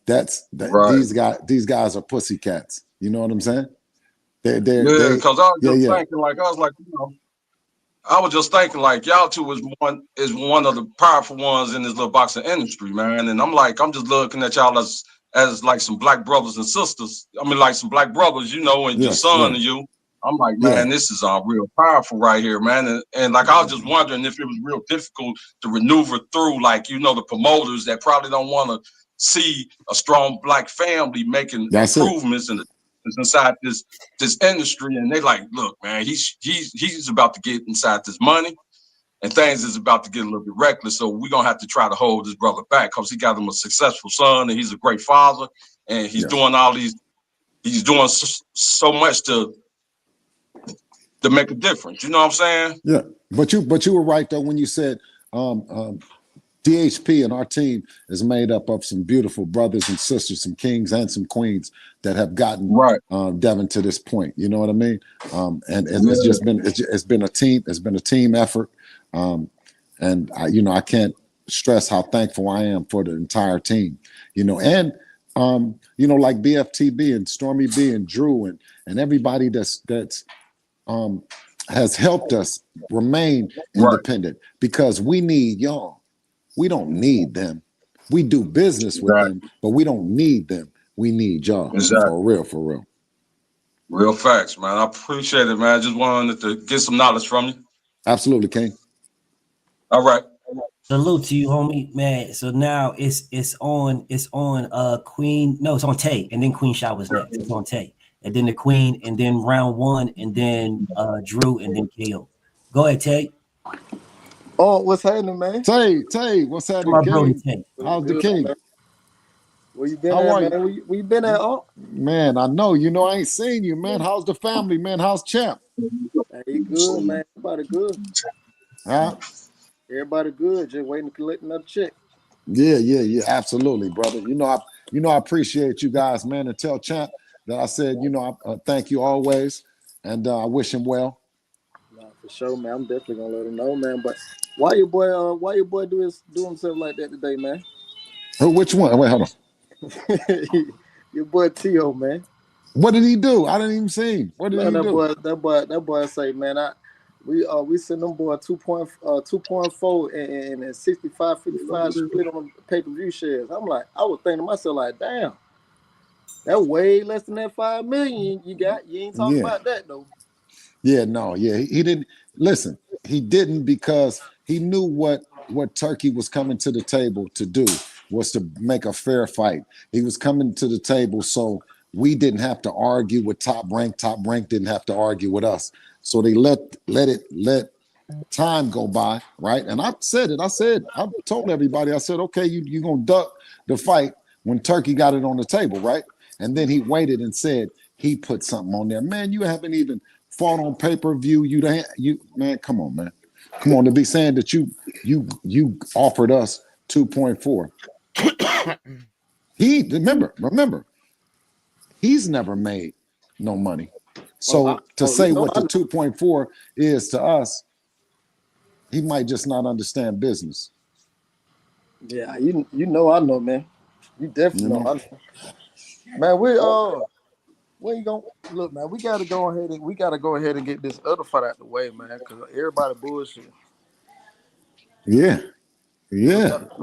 these guys are pussycats. You know what I'm saying? Because I was just thinking like y'all two is one of the powerful ones in this little boxing industry, man. And I'm just looking at y'all as like some black brothers and sisters. I mean, like some black brothers, and your son and you. I'm like, man, this is real powerful right here, man. And like I was just wondering if it was real difficult to maneuver through, like the promoters that probably don't want to see a strong black family making improvements inside this industry, and they like, look, man, he's about to get inside this money, and things is about to get a little bit reckless. So we're gonna have to try to hold this brother back because he got him a successful son, and he's a great father, and he's doing he's doing so much to make a difference. You know what I'm saying? Yeah, but you were right though when you said DHP and our team is made up of some beautiful brothers and sisters, some kings and some queens that have gotten Devin to this point. You know what I mean? And it's just been a team effort. And I can't stress how thankful I am for the entire team. And like BFTB and Stormy B and Drew and everybody that's has helped us remain independent because we need y'all. We don't need them. We do business with them, but we don't need them. We need y'all. For real. Real facts, man. I appreciate it, man. I just wanted to get some knowledge from you. Absolutely, King. All right. Salute to you, homie, man. So now it's on Queen. No, it's on Tay, and then Queen Shot was next. It's on Tay, and then the Queen, and then round one, and then Drew, and then KO. Go ahead, Tay. Oh, what's happening, man? Tay, what's happening, my brother King? Tay. How's the King? Man? Where you been How at, are man? Where you been at, Unc? Man, I know. I ain't seen you, man. How's the family, man? How's Champ? Hey, good, man. Everybody good. Huh? Everybody good. Just waiting to collect another check. Yeah. Absolutely, brother. I appreciate you guys, man. And tell Champ that I said, I thank you always, and I wish him well. Nah, for sure, man. I'm definitely gonna let him know, man. But why your boy do himself like that today, man? Which one? Wait, hold on. Your boy T.O., man. What did he do? I didn't even see him. What did he do? That boy say, man, we send them boy 2.4 and 65-55 split on pay-per-view shares. I'm like, I was thinking to myself, like, damn, that way less than that 5 million you got. You ain't talking about that though. Yeah, no, he didn't listen. He didn't because he knew what Turkey was coming to the table to do was to make a fair fight. He was coming to the table so we didn't have to argue with Top Rank. Top Rank didn't have to argue with us. So they let time go by, right? And I said it. I told everybody. I said, okay, you gonna duck the fight when Turkey got it on the table, right? And then he waited and said he put something on there. Man, you haven't even fought on pay-per-view. You man, come on, man. Come on, to be saying that you offered us 2.4. Remember, he's never made no money. So to say what the 2.4 is to us, he might just not understand business. Yeah, I know, man. You definitely know. I know. Man, we gonna look, man. We gotta go ahead and get this other fight out the way, man, because everybody bullshit. Yeah. We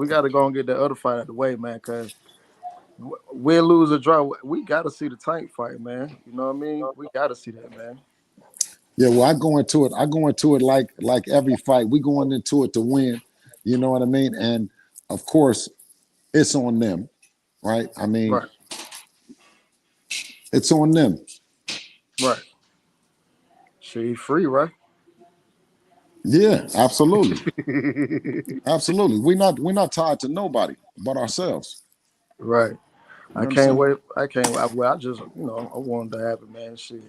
gotta go and get the other fight out the way, man, because win, lose, or draw, we gotta see the Tank fight, man. You know what I mean? We gotta see that, man. Yeah, well, I go into it like every fight. We going into it to win. You know what I mean? And of course, it's on them, right? I mean, it's on them. Right. She free, right? Yeah, absolutely. Absolutely. We're not tied to nobody but ourselves. Right. I can't wait. Well, I just, I wanted to happen, man. Shit.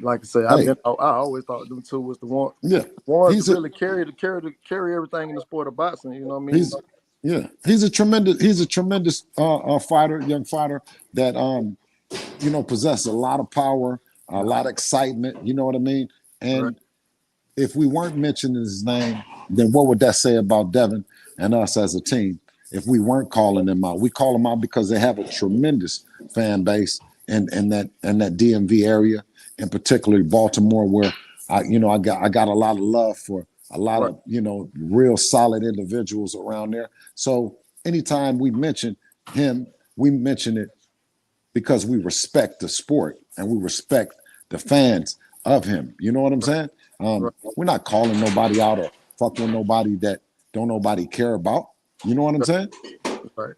Like I say, I always thought them two was the one. Yeah. One to really carry everything in the sport of boxing. You know what I mean? He's a tremendous fighter, young fighter that possesses a lot of power, a lot of excitement. You know what I mean? And if we weren't mentioning his name, then what would that say about Devin and us as a team? If we weren't calling them out, we call them out because they have a tremendous fan base in that DMV area, and particularly Baltimore, where I got a lot of love for a lot of real solid individuals around there. So anytime we mention him, we mention it because we respect the sport and we respect the fans of him. You know what I'm saying? We're not calling nobody out or fucking with nobody that don't nobody care about. You know what I'm saying? Right.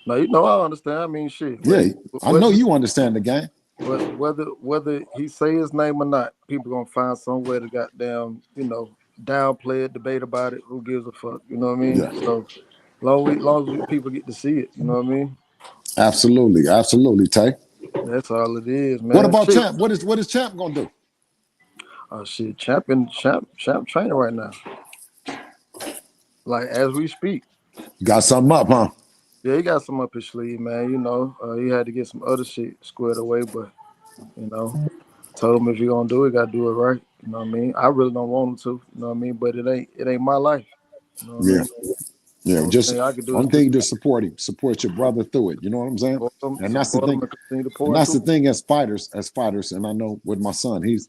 No, I understand. I mean, shit. Yeah, I know you understand the game. But whether he say his name or not, people gonna find some way to goddamn, downplay it, debate about it. Who gives a fuck? You know what I mean? Yeah. So long as people get to see it, you know what I mean? Absolutely, Tay. That's all it is, man. What about Champ? What is Champ gonna do? Oh shit, Champ training right now. Like as we speak. You got something up, huh? Yeah, he got some up his sleeve, man. He had to get some other shit squared away, but told him if you're gonna do it, gotta do it right. You know what I mean? I really don't want him to, you know what I mean? But it ain't my life. You know what I mean? Yeah, just thing I could do one is thing to support him, support your brother through it. You know what I'm saying? And that's the thing. And that's the thing as fighters, and I know with my son, he's,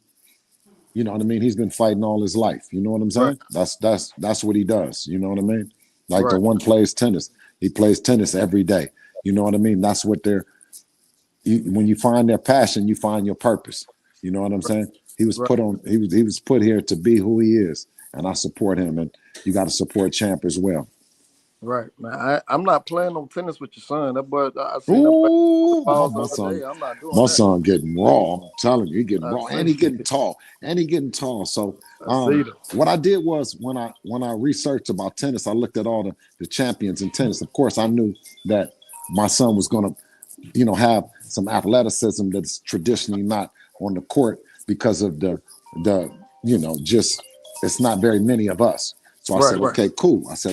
you know what I mean. He's been fighting all his life. You know what I'm saying? Right. That's what he does. You know what I mean? Like the one plays tennis. He plays tennis every day. You know what I mean? That's what when you find their passion, you find your purpose. You know what I'm saying? He was put on. He was put here to be who he is, and I support him. And you got to support Champ as well. Right, man. I'm not playing no tennis with your son. That boy, I seen him play balls the other day. I'm not doing that. Son getting raw. I'm telling you, he getting raw, and he getting tall. So what I did was when I researched about tennis, I looked at all the champions in tennis. Of course, I knew that my son was going to, have some athleticism that's traditionally not on the court because of just it's not very many of us. So I said,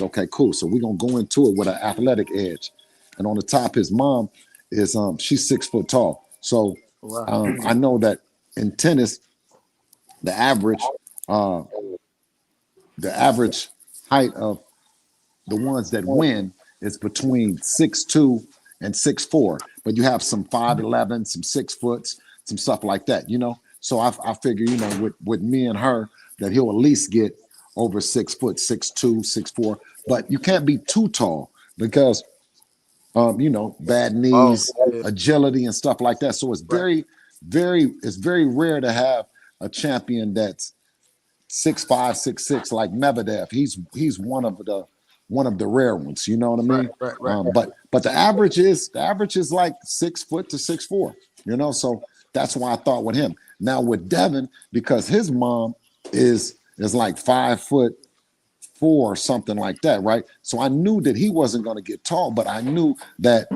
okay, cool. So we're going to go into it with an athletic edge. And on the top, his mom is, she's 6 foot tall. So I know that in tennis, the average height of the ones that win is between 6'2" and 6'4". But you have some 5'11", some 6 foot, some stuff like that, So I figure, with me and her, that he'll at least get over 6 foot, 6'2", 6'4", but you can't be too tall because, bad knees, agility, and stuff like that. So it's very rare to have a champion that's 6'5", 6'6", like Medvedev. He's one of the rare ones. You know what I mean? Right. But the average is like 6 foot to 6'4". So that's why I thought with him. Now with Devin, because his mom is like 5'4" or something like that, right? So I knew that he wasn't going to get tall, but I knew that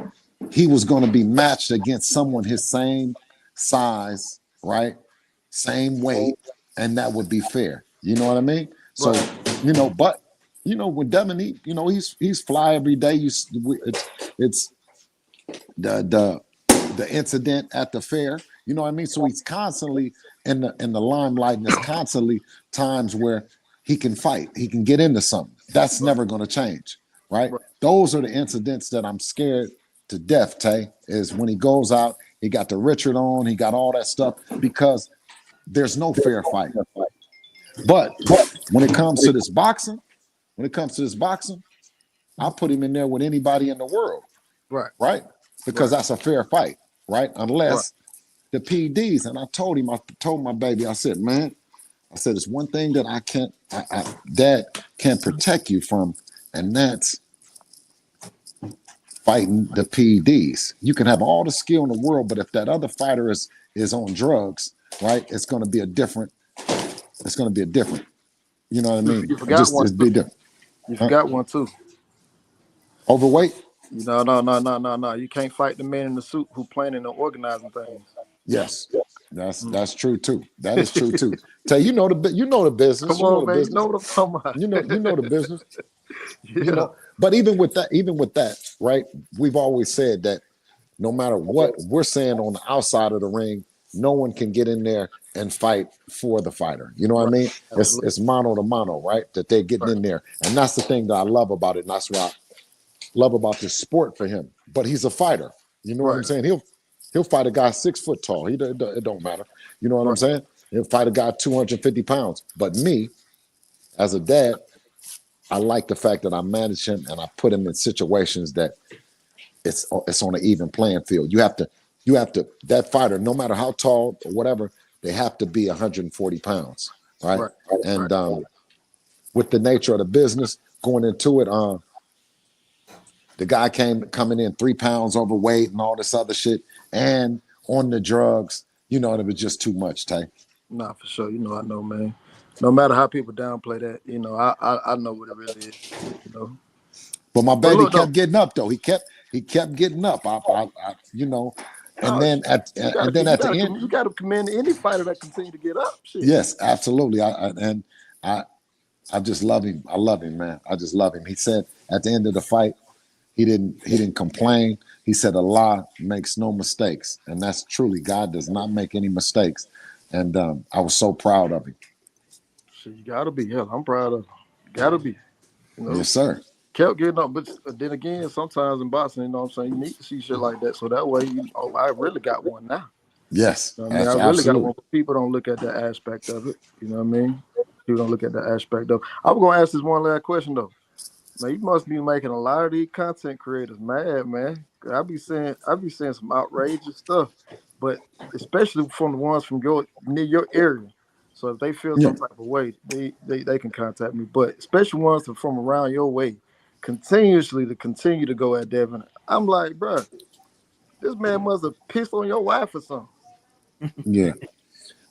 he was going to be matched against someone his same size, right? Same weight, and that would be fair. You know what I mean? So, but with Devin, he's fly every day. It's the incident at the fair. You know what I mean? So he's constantly in the limelight, and there's constantly times where he can fight. He can get into something. That's never going to change, right? Those are the incidents that I'm scared to death, Tay, is when he goes out, he got the Richard on, he got all that stuff, because there's no fair fight. But when it comes to this boxing, I'll put him in there with anybody in the world, right? Because that's a fair fight, right? Unless the PDs, and I told my baby, I said, man, it's one thing that Dad can't protect you from, and that's fighting the PDs. You can have all the skill in the world, but if that other fighter is on drugs, right, it's going to be a different. You know what I mean? You forgot one. Be different. You forgot one too. Overweight? No. You can't fight the man in the suit who planning and organizing things. Yes, that's true too. That is true too. Tay, you know the business. Come on, man. You know what I'm talking about. You know the business. But even with that, right? We've always said that no matter what we're saying on the outside of the ring, no one can get in there and fight for the fighter. You know what I mean? It's mano to mano, right? That they're getting in there. And that's the thing that I love about it. And that's what I love about this sport for him. But he's a fighter. You know what I'm saying? He'll fight a guy 6 foot tall. It don't matter. You know what I'm saying? He'll fight a guy 250 pounds. But me, as a dad, I like the fact that I manage him and I put him in situations that it's on an even playing field. You have to that fighter, no matter how tall or whatever, they have to be 140 pounds, right? And with the nature of the business going into it, the guy coming in 3 pounds overweight and all this other shit, and on the drugs, you know, it was just too much, Tay. Nah, for sure. You know, I know, man. No matter how people downplay that, you know, I know what it really is. You know. But my baby kept getting up though. He kept getting up. I you know, and then at the end, you got to commend any fighter that continue to get up. Shit. Yes, absolutely. I just love him. I love him, man. I just love him. He said at the end of the fight, he didn't complain. He said Allah makes no mistakes, and that's truly God does not make any mistakes. And I was so proud of him. Shit, you gotta be. Hell, I'm proud of him. You gotta be. You know? Yes, sir. Kept getting up, but then again, sometimes in boxing, you know what I'm saying, you need to see shit like that. So that way, I really got one now. Yes, you know what I mean? I really got one. People don't look at that aspect of it. You know what I mean? People don't look at that aspect of it. I was gonna ask this one last question though. Now you must be making a lot of these content creators mad, man. I be seeing some outrageous stuff, but especially from the ones from near your area. So if they feel some type of way, they can contact me. But especially ones from around your way, continue to go at Devin. I'm like, bro, this man must have pissed on your wife or something. Yeah.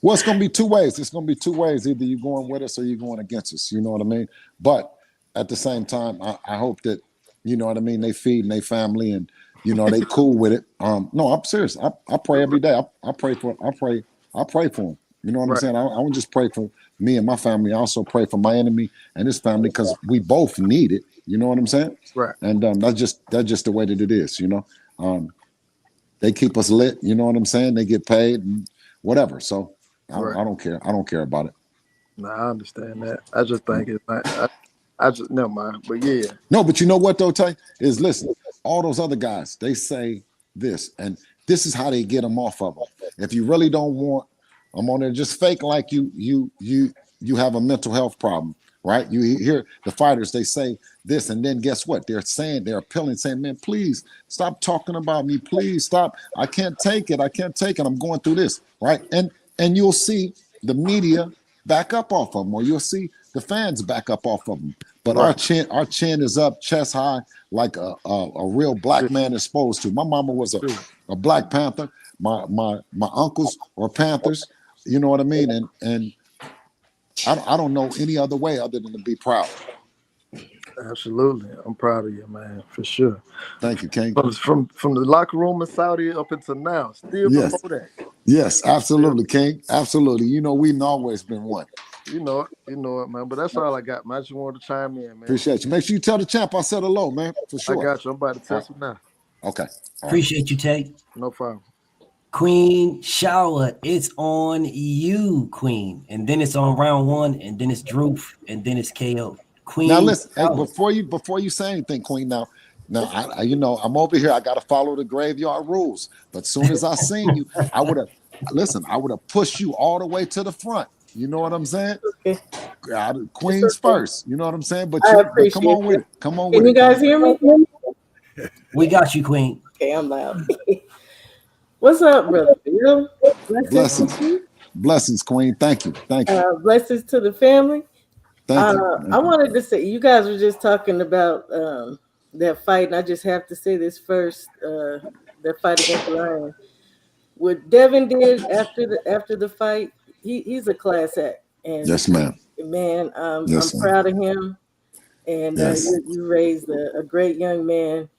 Well, it's gonna be two ways. It's gonna be two ways. Either you're going with us or you're going against us. You know what I mean? But at the same time, I hope that, you know what I mean, they feed their family and, you know, they cool with it. No, I'm serious. I pray every day. I pray for them. You know what I'm saying? I don't just pray for me and my family. I also pray for my enemy and his family because we both need it. You know what I'm saying? Right. And that's just the way that it is, you know. They keep us lit, you know what I'm saying? They get paid and whatever. So I don't care. I don't care about it. Nah, I understand that. I just think it's like, I just never mind. But yeah. No, but you know what though, Tay? Is listen, all those other guys, they say this, and this is how they get them off of them. If you really don't want them on there, just fake like you have a mental health problem, right? You hear the fighters, they say this, and then guess what? They're appealing, saying, man, please stop talking about me. Please stop. I can't take it. I'm going through this, right? And you'll see the media back up off of them, or you'll see the fans back up off of them. But our chin is up, chest high, like a real black man is supposed to. My mama was a Black Panther. My uncles were Panthers. You know what I mean? And I don't know any other way other than to be proud. Absolutely. I'm proud of you, man, for sure. Thank you, King. From the locker room in Saudi up until now, still before that. Yes, absolutely, King. Absolutely. You know, we've always been one. You know it, man. But that's all I got, man. I just wanted to chime in, man. Appreciate you. Make sure you tell the champ I said hello, man. For sure. I got you. I'm about to test him now. Okay. Appreciate you, Tate. No problem. Queen Shower, it's on you, Queen. And then it's on round one, and then it's Drew, and then it's KO. Queen. Now listen, hey, before you say anything, Queen. Now I you know, I'm over here. I got to follow the graveyard rules. But as soon as I seen you, I would have pushed you all the way to the front. You know what I'm saying? Okay. Queens first. You know what I'm saying? But come on with it. Come on with it. Can you guys hear me? We got you, Queen. Okay, I'm loud. What's up, brother? Blessings, Queen. Thank you. Blessings to the family. Thank you. I wanted to say, you guys were just talking about that fight, and I just have to say this first: that fight against Ryan. What Devin did after the fight, he's a class act. And yes, ma'am. Man, I'm proud of him. And you raised a great young man.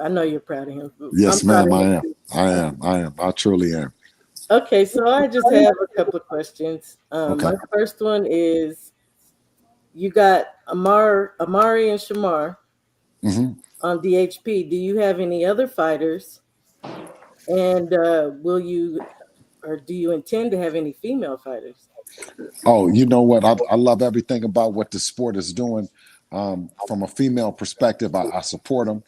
I know you're proud of him. Yes, ma'am. I am. I truly am. Okay, so I just have a couple of questions. My first one is, you got Amari and Shamar on DHP. Do you have any other fighters? And or do you intend to have any female fighters? Oh, you know what? I love everything about what the sport is doing. From a female perspective, I support them.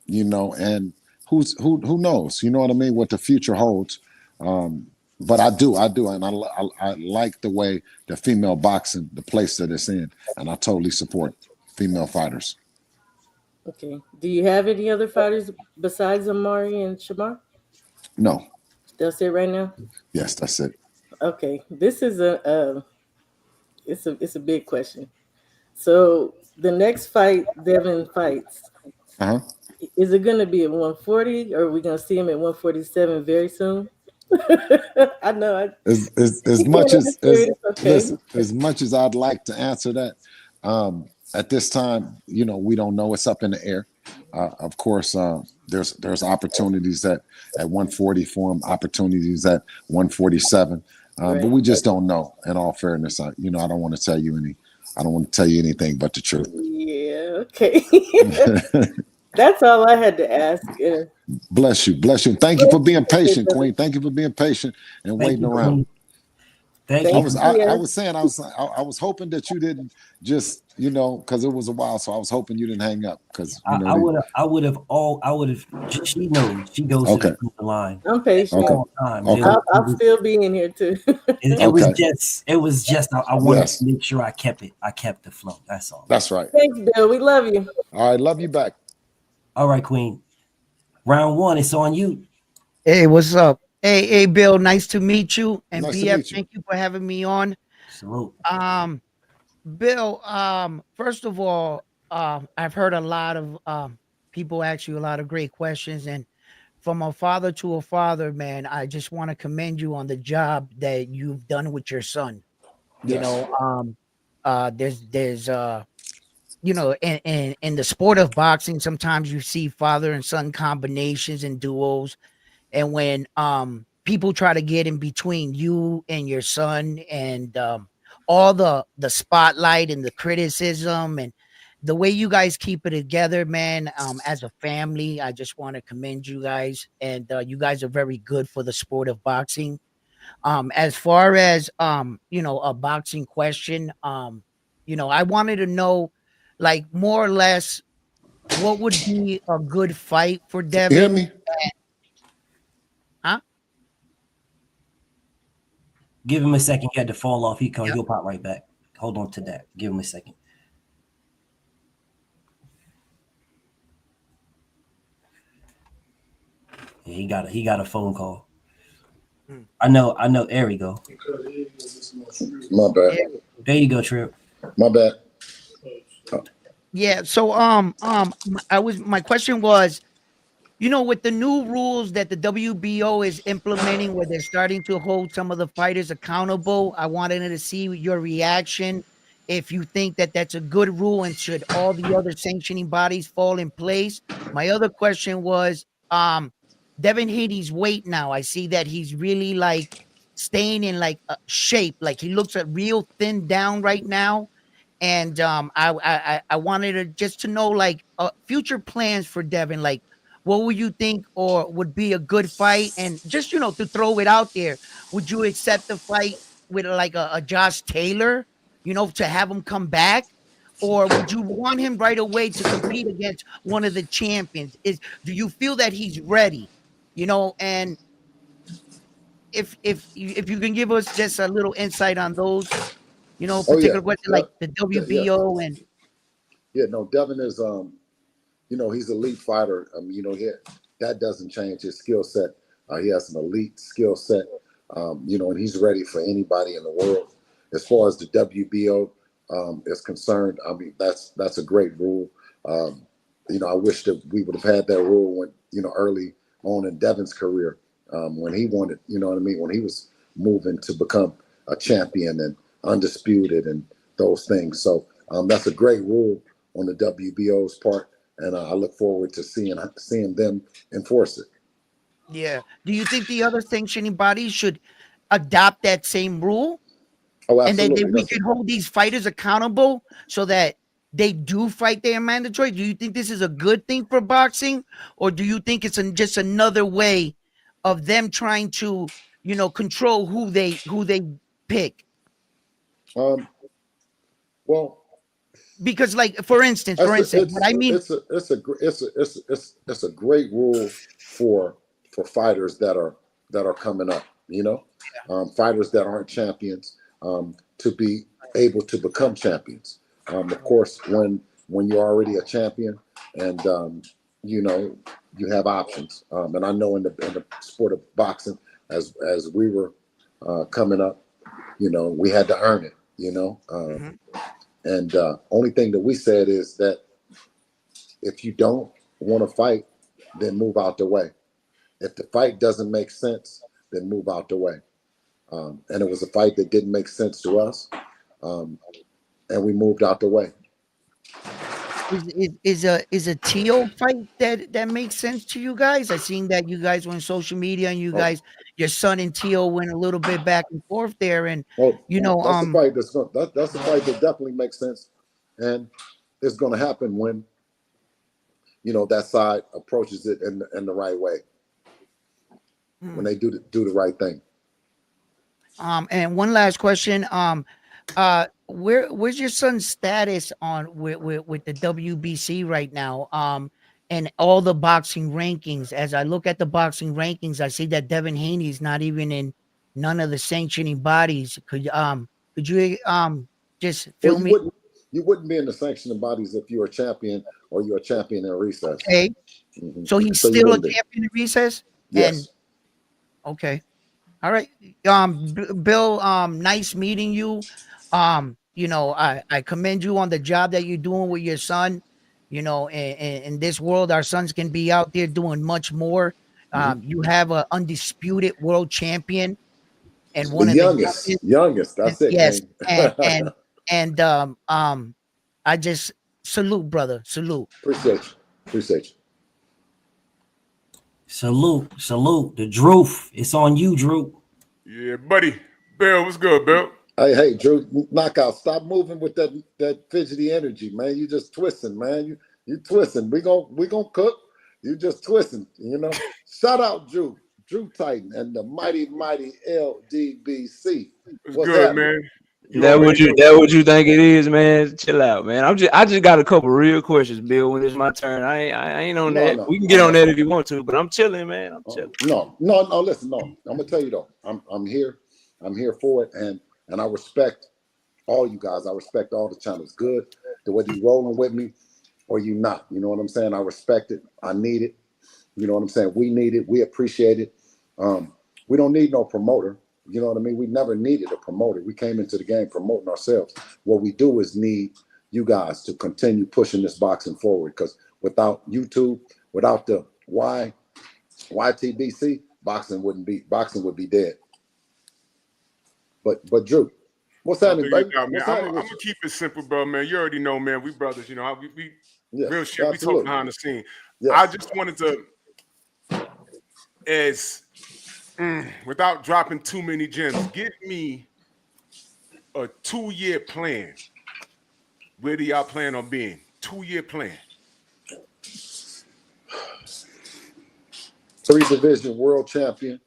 You know, and who knows? You know what I mean? What the future holds. But I do, and I like the way the female boxing, the place that it's in, and I totally support female fighters. Okay. Do you have any other fighters besides Amari and Shamar? No. That's it right now? Yes, that's it. Okay. This is it's a big question. So the next fight Devin fights, is it going to be at 140 or are we going to see him at 147 very soon? I know. As much as listen, as much as I'd like to answer that, at this time, you know, we don't know. It's up in the air. Of course, there's opportunities at 140 for him, opportunities at 147, but we just don't know. In all fairness, I don't want to tell you anything but the truth. Yeah. Okay. That's all I had to ask. Bless you. Thank you for being patient, Queen. Thank you for being patient and waiting around. Thank you. I was hoping that you didn't just, because it was a while, so I was hoping you didn't hang up. Because I would have. She knows. She goes to the line. I'm patient. All the time. I'll still be in here too. It was just. I wanted to make sure I kept the flow. That's all. That's right. Thanks, Bill. We love you. All right, love you back. All right, Queen. Round 1, it's on you. Hey, what's up? Hey, Bill. Nice to meet you. And nice BF, thank you for having me on. Salute. Bill, first of all, I've heard a lot of people ask you a lot of great questions, and from a father to a father, man, I just want to commend you on the job that you've done with your son. Yes. There's in the sport of boxing, sometimes you see father and son combinations and duos, and when people try to get in between you and your son, and all the spotlight and the criticism and the way you guys keep it together, man, as a family, I just want to commend you guys, and you guys are very good for the sport of boxing. As far as a boxing question, I wanted to know, like, more or less, what would be a good fight for Devin? You hear me? Huh? Give him a second. He had to fall off. He'll pop right back. Hold on to that. Give him a second. Yeah, he got a phone call. I know. There we go. My bad. There you go, Trip. My bad. Yeah. So my question was, with the new rules that the WBO is implementing, where they're starting to hold some of the fighters accountable, I wanted to see your reaction. If you think that that's a good rule, and should all the other sanctioning bodies fall in place? My other question was, Devin Haney's weight now. I see that he's really like staying in like shape. Like he looks real thin down right now. And I wanted to know like future plans for Devin. Like, what would you think or would be a good fight? And just to throw it out there, would you accept the fight with like a Josh Taylor? To have him come back, or would you want him right away to compete against one of the champions? Do you feel that he's ready? And if you can give us just a little insight on those, particular questions like the WBO and. Yeah, no, Devin is he's an elite fighter. That doesn't change his skill set. He has an elite skill set, and he's ready for anybody in the world. As far as the WBO is concerned, that's a great rule. I wish that we would have had that rule when, early on in Devin's career, when he wanted, when he was moving to become a champion and undisputed and those things. So that's a great rule on the WBO's part, and I look forward to seeing them enforce it. Yeah. Do you think the other sanctioning bodies should adopt that same rule? Oh, absolutely. And then we That's can hold these fighters accountable so that they do fight their mandatory. Do you think this is a good thing for boxing, or do you think it's just another way of them trying to control who they pick? Well, because like for instance, what I mean, it's a great rule for fighters that are coming up. Fighters that aren't champions to be able to become champions. Of course, when you're already a champion and you have options. And I know in the sport of boxing, as we were coming up, we had to earn it. And only thing that we said is that if you don't want to fight, then move out the way. If the fight doesn't make sense, then move out the way. And it was a fight that didn't make sense to us, and we moved out the way. Is a Teal fight that makes sense to you guys? I seen that you guys were on social media and your son and Teal went a little bit back and forth there, and that's a fight that's a fight that definitely makes sense, and it's going to happen when that side approaches it in the right way, when they do the right thing. And one last question. Where's your son's status on with the WBC right now? And all the boxing rankings. As I look at the boxing rankings, I see that Devin Haney is not even in none of the sanctioning bodies. Could you just fill me? You wouldn't be in the sanctioning bodies if you're a champion or you're a champion in recess. Okay. Mm-hmm. So he's still a champion in recess? Yes. And okay. All right. Bill, nice meeting you. I commend you on the job that you're doing with your son. In this world, our sons can be out there doing much more. You have an undisputed world champion and one of the youngest. That's it. Yes. and I just salute, brother. Salute. Appreciate you. Salute. The Drew. It's on you, Drew. Yeah, buddy. Bill, what's good, Bill? Hey, Drew, knockout. Stop moving with that fidgety energy, man. You just twisting, man. You twisting. We gonna cook. You just twisting. Shout out Drew Titan and the mighty LDBC. What's good, man? That what you think it is, man? Chill out, man. I just got a couple real questions, Bill. When it's my turn, I ain't on that. We can get on that if you want to, but I'm chilling, man. I'm chilling. No. Listen, no. I'm gonna tell you though. I'm here. I'm here for it, and I respect all you guys. I respect all the channels. Good, whether you rolling with me or you not. You know what I'm saying? I respect it. I need it. You know what I'm saying? We need it. We appreciate it. We don't need no promoter. You know what I mean? We never needed a promoter. We came into the game promoting ourselves. What we do is need you guys to continue pushing this boxing forward, because without YouTube, without the YTBC, boxing would be dead. But Drew, what's happening, baby? I'm gonna keep it simple, bro, man. You already know, man. We brothers, we real shit. We talk behind the scene. Yes. I just wanted to, without dropping too many gems, give me a 2-year plan. Where do y'all plan on being? 2-year plan. 3-division world champion.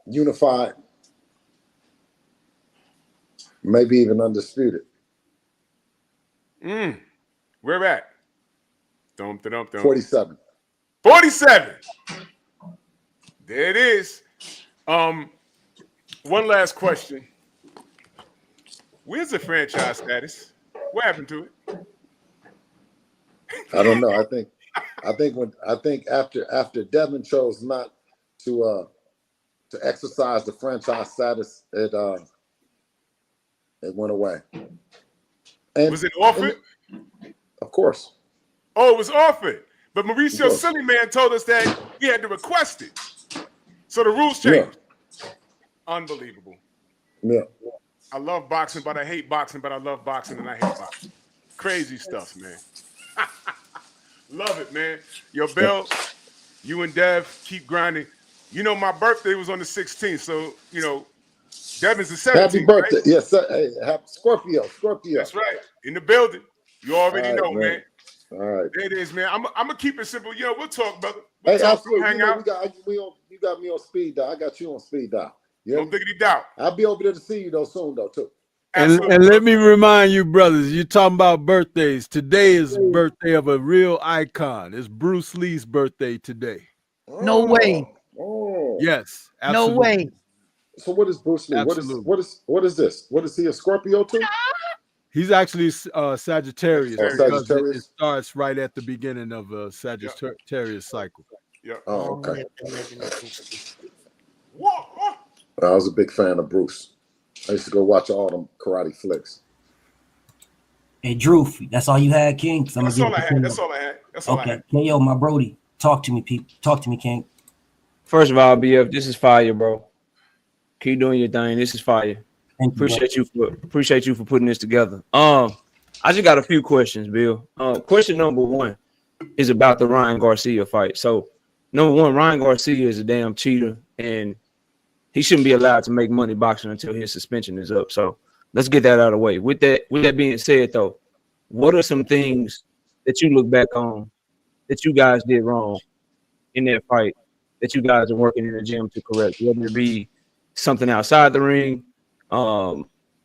Unified, maybe even undisputed. Where at? 47. 47. There it is. One last question. Where's the franchise status? What happened to it? I don't know. I think after Devin chose not to exercise the franchise status, it went away. And was it offered? Of course. Oh, it was offered. But Mauricio Sillyman told us that he had to request it. So the rules changed. Yeah. Unbelievable. Yeah. I love boxing, but I hate boxing, but I love boxing and I hate boxing. Crazy stuff, man. Love it, man. Yo, Bill, you and Dev keep grinding. My birthday was on the 16th, so, Devin's the 17th. Happy birthday. Right? Yes, sir. Hey, happy Scorpio. That's right. In the building. You already know, man. All right. There it is, man. I'm gonna keep it simple. You know, we'll talk, brother. Hey, We'll absolutely. hang You know, out. you got me on speed dial. I got you on speed dial. Yeah. No diggity doubt. I'll be over there to see you though soon though too. And let me remind you, brothers, you're talking about birthdays. Today is the birthday of a real icon. It's Bruce Lee's birthday today. No way. Oh. Yes, No absolutely. way. So what is Bruce Lee? Absolutely. What is this? What is he, a Scorpio too? He's actually Sagittarius because Sagittarius? it starts right at the beginning of a Sagittarius cycle. Yeah. Oh, okay. I was a big fan of Bruce. I used to go watch all them karate flicks. Hey, Drew, that's all you had, King? That's all I had. That's all I had. That's all I had. Okay. KO, my Brody. Talk to me, Pete. Talk to me, King. First of all, BF, this is fire, bro. Keep doing your thing. This is fire. Appreciate you for putting this together. I just got a few questions, Bill. Question number one is about the Ryan Garcia fight. So, number one, Ryan Garcia is a damn cheater, and he shouldn't be allowed to make money boxing until his suspension is up. So, let's get that out of the way. With that being said, though, what are some things that you look back on that you guys did wrong in that fight that you guys are working in the gym to correct? Whether it be something outside the ring,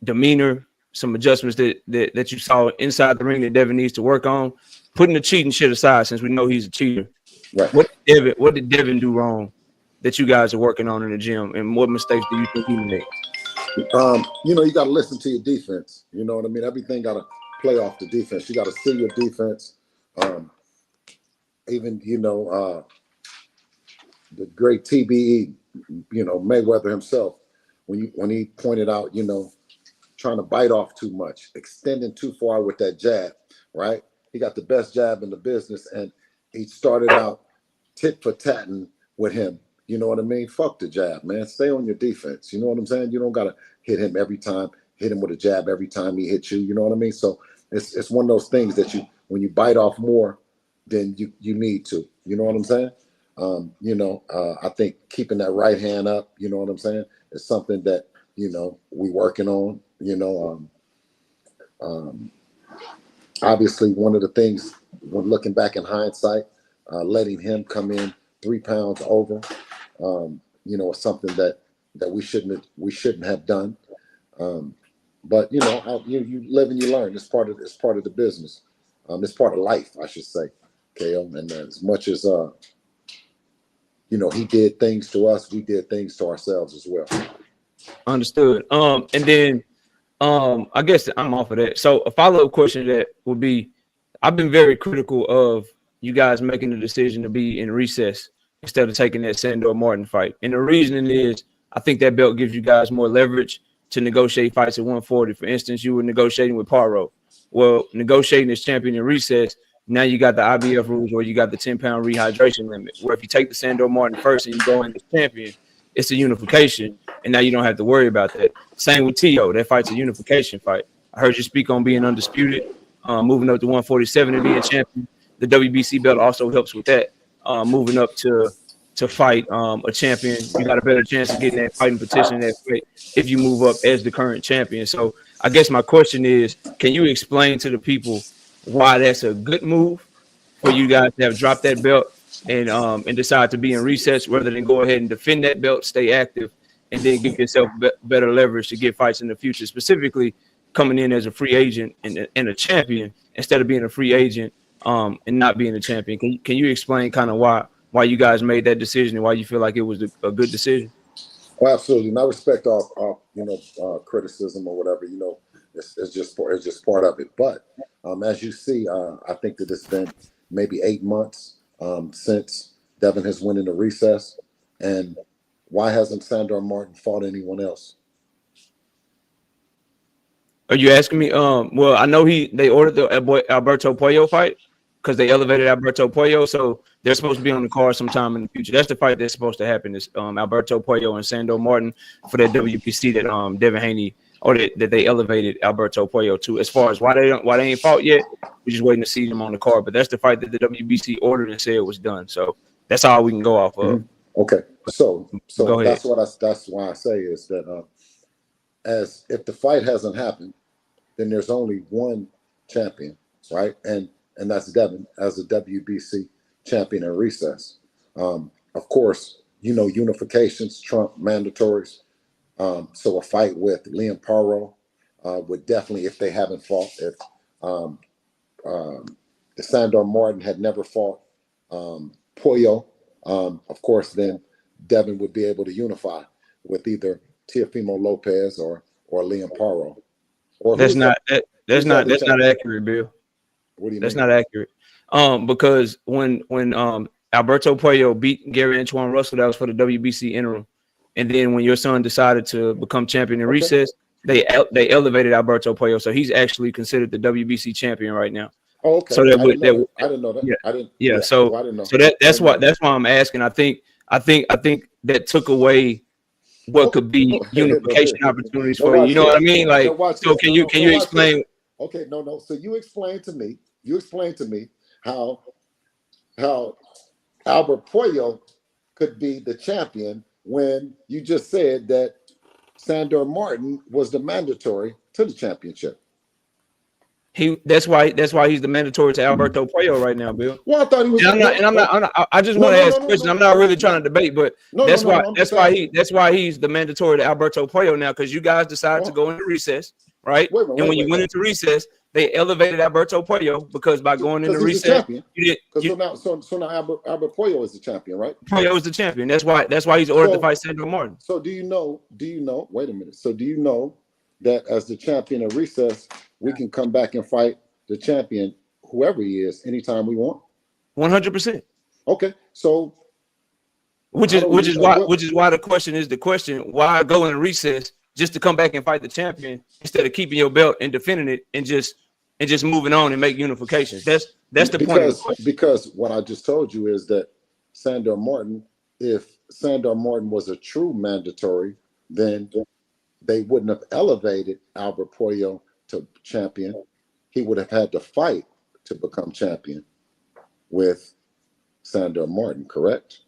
demeanor, some adjustments that you saw inside the ring that Devin needs to work on. Putting the cheating shit aside, since we know he's a cheater. Right. What did Devin do wrong that you guys are working on in the gym, and what mistakes do you think he made? You know, you got to listen to your defense. You know what I mean? Everything got to play off the defense. You got to see your defense. Even, you know, the great TBE, you know, Mayweather himself, when he pointed out, you know, trying to bite off too much, extending too far with that jab, right? He got the best jab in the business, and he started out tit for tatting with him. You know what I mean? Fuck the jab, man. Stay on your defense. You know what I'm saying? You don't gotta hit him every time, hit him with a jab every time he hits you. You know what I mean? So it's one of those things that when you bite off more than you need to. You know what I'm saying? You know, I think keeping that right hand up, you know what I'm saying, is something that, you know, we working on. You know, obviously one of the things when looking back in hindsight, letting him come in 3 pounds over, you know, is something that we shouldn't have done. But you know, you live and you learn. It's part of the business. It's part of life, I should say. KO, and as much as you know, he did things to us, we did things to ourselves as well. Understood. And then I guess I'm off of that. So a follow-up question to that would be, I've been very critical of you guys making the decision to be in recess instead of taking that Sandor Martin fight. And the reasoning is, I think that belt gives you guys more leverage to negotiate fights at 140. For instance, you were negotiating with Paro. Well, negotiating as champion in recess, now you got the IBF rules where you got the 10-pound rehydration limit. Where if you take the Sandor Martin first and you go in as champion, it's a unification, and now you don't have to worry about that. Same with Tio. That fight's a unification fight. I heard you speak on being undisputed, moving up to 147 and being champion. The WBC belt also helps with that. Moving up to fight a champion, you got a better chance of getting that fighting petition in that fight if you move up as the current champion. So I guess my question is, can you explain to the people why that's a good move for you guys to have dropped that belt and decide to be in recess rather than go ahead and defend that belt, stay active, and then give yourself better leverage to get fights in the future, specifically coming in as a free agent and a champion instead of being a free agent and not being a champion? Can you explain kind of why you guys made that decision and why you feel like it was a good decision? Well, absolutely. And I respect all you know, criticism or whatever, you know, it's just part of it. But as you see, I think that it's been maybe 8 months since Devin has went into recess. And why hasn't Sandor Martin fought anyone else? Are you asking me? Well, I know they ordered the Alberto Pollo fight because they elevated Alberto Pollo, so they're supposed to be on the card sometime in the future. That's the fight that's supposed to happen. Is Alberto Pollo and Sandor Martin for that WBC that Devin Haney or that they elevated Alberto Pollo to. As far as why they ain't fought yet, we're just waiting to see them on the card. But that's the fight that the WBC ordered and said it was done. So that's all we can go off of. Mm-hmm. Okay, so go ahead. that's why I say is that as if the fight hasn't happened, then there's only one champion, right? And and that's Devin as a WBC champion in recess. Of course, unifications trump mandatories. So a fight with Liam Paro would definitely, if they haven't fought, if Sandor Martin had never fought Pollo, of course, then Devin would be able to unify with either Teofimo Lopez or Liam Paro. Or that's not accurate, Bill. What do you That's mean? not accurate. Because when Alberto Pollo beat Gary Antoine Russell, that was for the WBC interim, and then when your son decided to become champion in recess, they elevated Alberto Pollo, so he's actually considered the WBC champion right now. Oh, okay. So I didn't know that. Yeah, I didn't. yeah. Well, I didn't know. So that's why I'm asking. I think that took away what could be unification opportunities for you. You know what I mean? Like, so can you explain? Okay, no. So you explain to me how Albert Pollo could be the champion when you just said that Sandor Martin was the mandatory to the championship. That's why he's the mandatory to Alberto Pollo right now, Bill. Well, I thought he was. I just want to ask a question. I'm not really trying to debate, but that's why he's the mandatory to Alberto Pollo now, because you guys decided to go into recess, right? And when you went into recess, they elevated Alberto Pollo because by going into recess, you did. So now Albert Pollo is the champion, right? Pollo is the champion. That's why he's ordered to fight Sandor Martin. So do you know? Wait a minute. So do you know that as the champion of recess, we can come back and fight the champion, whoever he is, anytime we want? 100%. Okay, so which is why the question is the question: why go in recess just to come back and fight the champion instead of keeping your belt and defending it and just moving on and make unifications? That's the point of the question. Because what I just told you is that Sandor Martin, if Sandor Martin was a true mandatory, then they wouldn't have elevated Albert Pollo to champion. He would have had to fight to become champion with Sandor Martin, correct?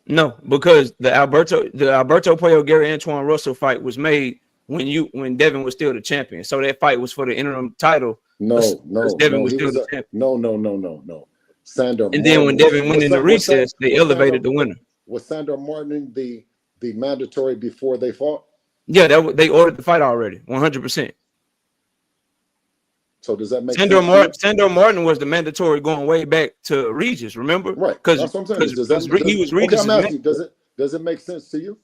No, because the Alberto Pollo Gary Antoine Russell fight was made when Devin was still the champion. So that fight was for the interim title. No. Devin was still the champion. No. Sandor. And then when Devin went into recess, they elevated the winner. Was Sandor Martin the mandatory before they fought? Yeah, they ordered the fight already, 100%. So does that make sense? Sandor Martin was the mandatory going way back to Regis, remember? Right. Because he was Regis. Okay, I'm asking, does it make sense to you?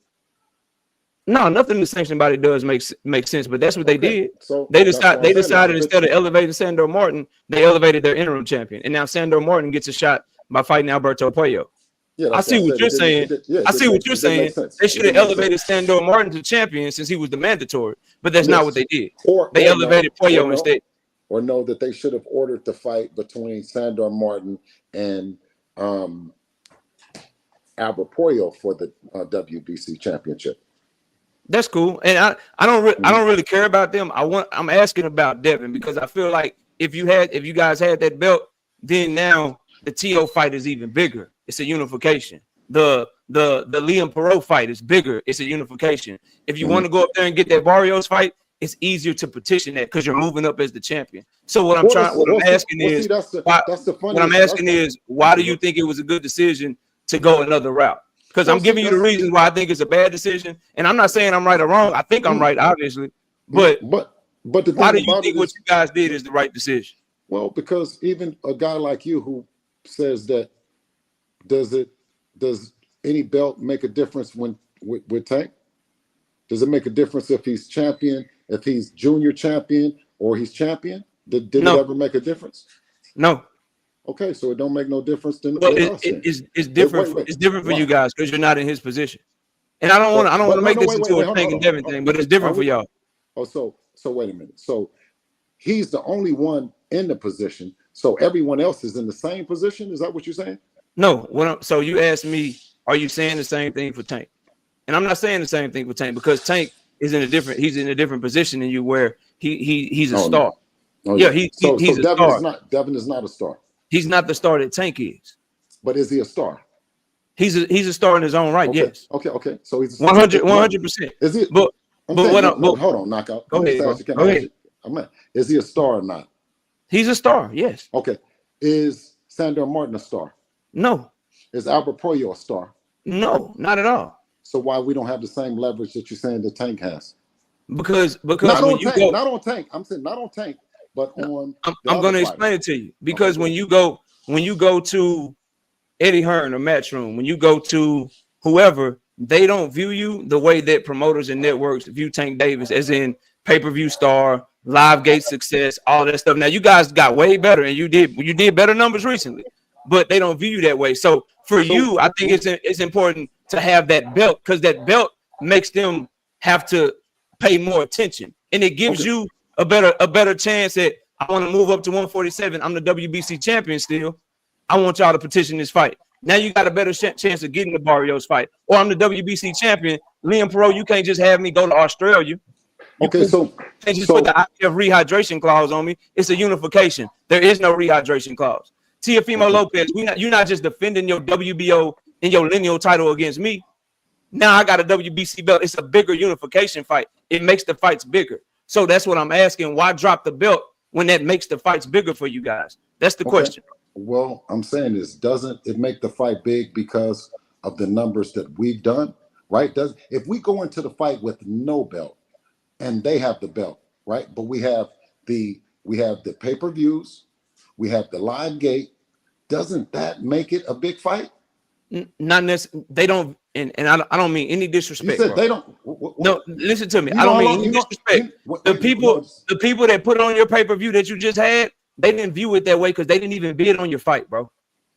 No, nothing the sanctioned body does make sense, but that's what they did. So they decided instead of elevating Sandor Martin, they elevated their interim champion, and now Sandor Martin gets a shot by fighting Alberto Pollo. Yeah, I see what you're saying. I see what you're saying. They should have elevated Sandor Martin to champion since he was the mandatory, but that's not what they did. They elevated Pollo instead. Or know that they should have ordered the fight between Sandor Martin and Albert Pollo for the WBC championship. That's cool, and I don't really care about them. I'm asking about Devin because I feel like if you guys had that belt, then now the TO fight is even bigger. It's a unification. The Liam Perot fight is bigger. It's a unification. If you want to go up there and get that Barrios fight, it's easier to petition that because you're moving up as the champion. So what I'm asking is, why do you think it was a good decision to go another route? Because I'm giving you the reasons why I think it's a bad decision, and I'm not saying I'm right or wrong. I think I'm right, obviously, but why do you think what you guys did is the right decision? Well, because even a guy like you who says that, does any belt make a difference with Tank? Does it make a difference if he's champion, if he's junior champion, or he's champion? Did it ever make a difference? No. Okay, so it don't make no difference. It's different. It's different for you guys because you're not in his position. And I don't want to make this into a Tank and Devin thing, but it's different for y'all. Oh, so wait a minute. So he's the only one in the position. So everyone else is in the same position. Is that what you're saying? No. So you asked me, are you saying the same thing for Tank? And I'm not saying the same thing for Tank because Tank is in a different position than you, where he's a star. No. Yeah, he's a star. Devin is not a star. He's not the star that Tank is. But is he a star? He's a star in his own right. Okay. Yes. Okay. So he's 100%. Is he? But hold on, knockout. Go ahead. Is he a star or not? He's a star. Yes. Okay. Is Sandor Martin a star? No. Is Albert Puello a star? No, not at all. So why we don't have the same leverage that you're saying the Tank has? Because not when on you Tank, go, not on Tank. I'm saying not on Tank, but on. I'm going to explain it to you. Because when you go to Eddie Hearn or Matchroom, when you go to whoever, they don't view you the way that promoters and networks view Tank Davis, as in pay-per-view star, live gate success, all that stuff. Now you guys got way better, and you did better numbers recently, but they don't view you that way. So for you, I think it's important to have that belt, because that belt makes them have to pay more attention, and it gives you a better chance that I want to move up to 147. I'm the WBC champion still. I want y'all to petition this fight. Now you got a better chance of getting the Barrios fight. Or I'm the WBC champion. Liam Perot, you can't just have me go to Australia. Okay, so can't just put the IPF rehydration clause on me. It's a unification. There is no rehydration clause. Teofimo Lopez, you're not just defending your WBO and your lineal title against me. Now I got a WBC belt. It's a bigger unification fight. It makes the fights bigger. So that's what I'm asking. Why drop the belt when that makes the fights bigger for you guys? That's the question. Well, I'm saying is, doesn't it make the fight big because of the numbers that we've done, right? If we go into the fight with no belt and they have the belt, right? But we have the pay-per-views, we have the live gate, doesn't that make it a big fight? Not necessarily. They don't, and I don't mean any disrespect. You said bro. they don't. No, listen to me. I don't mean any disrespect. The people that put on your pay-per-view that you just had, they didn't view it that way because they didn't even bid on your fight, bro.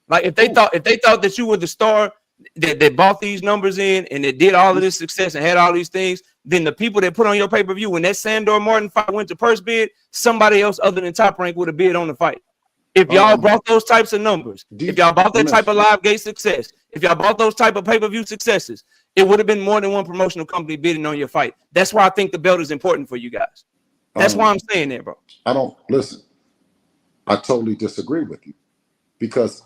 Like if they thought that you were the star that bought these numbers in and that did all of this success and had all these things, then the people that put on your pay-per-view, when that Sandor Martin fight went to purse bid, somebody else other than Top Rank would have bid on the fight. If y'all brought those types of numbers, if y'all bought that type of live gate success, if y'all bought those type of pay-per-view successes, it would have been more than one promotional company bidding on your fight. That's why I think the belt is important for you guys. That's why I'm saying that, bro. I don't listen. I totally disagree with you, because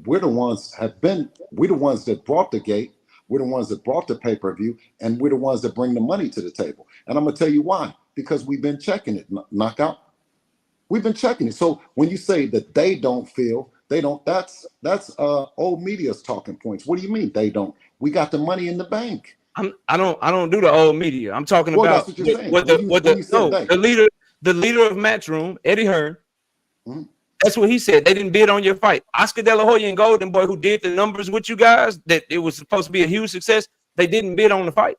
we're the ones that brought the gate, we're the ones that brought the pay-per-view, and we're the ones that bring the money to the table. And I'm gonna tell you why. Because we've been checking it, knockout. We've been checking it. So when you say that they don't feel, that's old media's talking points. What do you mean they don't? We got the money in the bank. I don't do the old media. I'm talking about that's what you're saying. the leader of Matchroom, Eddie Hearn. That's what he said. They didn't bid on your fight. Oscar De La Hoya and Golden Boy, who did the numbers with you guys, that it was supposed to be a huge success, they didn't bid on the fight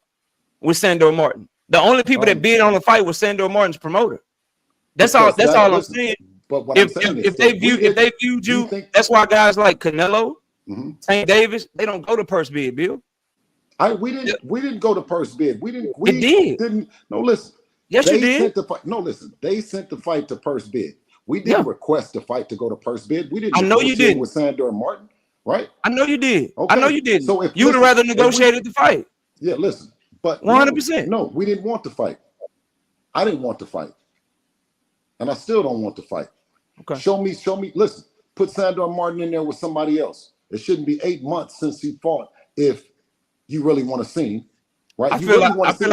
with Sandor Martin. The only people that bid on the fight was Sandor Martin's promoter. That's all I'm saying. But what if they viewed you, that's why guys like Canelo, Tank Davis, they don't go to purse bid, Bill. We didn't go to purse bid. We didn't. No, listen. Yes, you did. Listen. They sent the fight to purse bid. We didn't request the fight to go to purse bid. We didn't. I know you did with Sandor Martin, right? I know you did. Okay. I know you did. So if you would have rather negotiated the fight. Yeah, listen. But 100%. No, we didn't want the fight. I didn't want the fight, and I still don't want the fight. Okay. Show me. Listen, put Sandor Martin in there with somebody else. It shouldn't be 8 months since he fought. If you really want to see him, right? I feel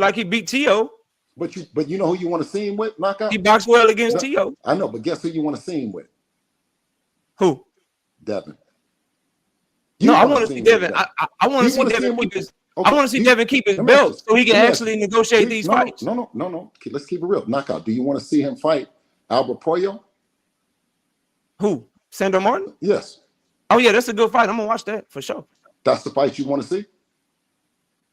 like he beat Tio. But you know who you want to see him with? Knockout. He boxed well against Tio. I know, but guess who you want to see him with? Who? Devin. I want to see Devin. I want to see Devin keep his. I want to see Devin keep his belt so he can actually negotiate these fights. No. Let's keep it real. Knockout. Do you want to see him fight Albert Puello? Who? Sandor Martin? Yes. Oh yeah, that's a good fight. I'm gonna watch that for sure. That's the fight you want to see?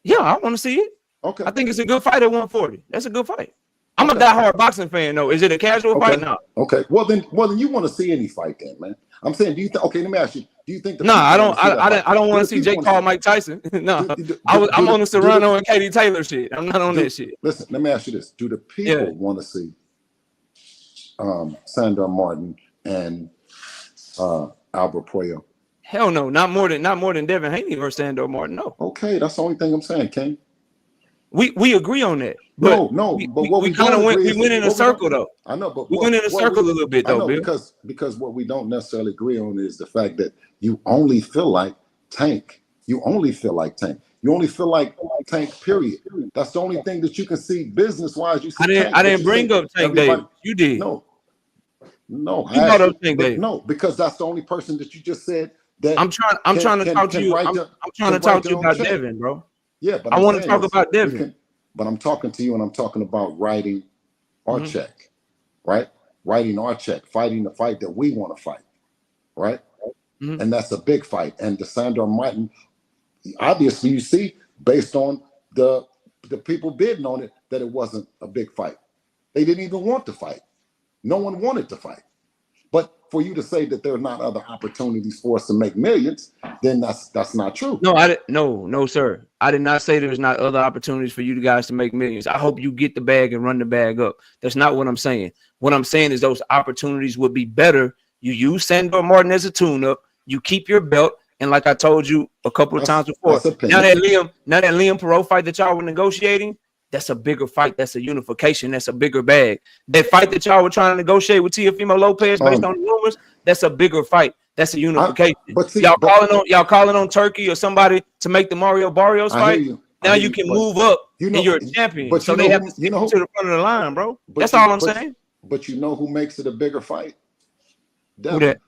Yeah, I want to see it. Okay. I think it's a good fight at 140. That's a good fight. I'm a diehard boxing fan though. Is it a casual fight now? Okay. Well then you want to see any fight then, man. I'm saying, do you think? Okay, let me ask you. Do you think? I don't want to see Jake Paul, Mike Tyson. No, I'm on the Serrano and Katie Taylor shit. I'm not on that shit. Listen, let me ask you this: do the people want to see Sandor Martin and Albert Puello? Hell no, not more than Devin Haney or Sandor Martin. No. Okay, that's the only thing I'm saying, King. We agree on that. But we kind of went in a circle though. I know, but we went in a circle a little bit though, Bill. Because what we don't necessarily agree on is the fact that you only feel like Tank. You only feel like Tank. You only feel like Tank. Period. That's the only thing that you can see business wise. You see. I didn't bring up Tank Davis. You did. No. No, You I know asked those you, things, but Dave. no, because that's the only person that you just said that I'm trying to talk to you. I'm trying to talk to you about Devin, bro. Yeah, but I I'm want to saying talk is about we Devin. can, but I'm talking to you and I'm talking about writing our Mhm. check, right? Writing our check, fighting the fight that we want to fight, right? Mhm. And that's a big fight. And DeSandre Martin, obviously, you see, based on the people bidding on it, that it wasn't a big fight. They didn't even want to fight. No one wanted to fight. But for you to say that there are not other opportunities for us to make millions, then that's not true. No, no, sir. I did not say there's not other opportunities for you guys to make millions. I hope you get the bag and run the bag up. That's not what I'm saying. What I'm saying is those opportunities would be better. You use Sandor Martin as a tune-up. You keep your belt. And like I told you a couple of times before, now that Liam Perot fight that y'all were negotiating, that's a bigger fight. That's a unification. That's a bigger bag. That fight that y'all were trying to negotiate with Teofimo Lopez based on the rumors, that's a bigger fight. That's a unification. Y'all calling on Turkey or somebody to make the Mario Barrios fight. Now you can move up and you're a champion. So they have to stick you to the front of the line, bro. That's all I'm saying. But you know who makes it a bigger fight? Who that?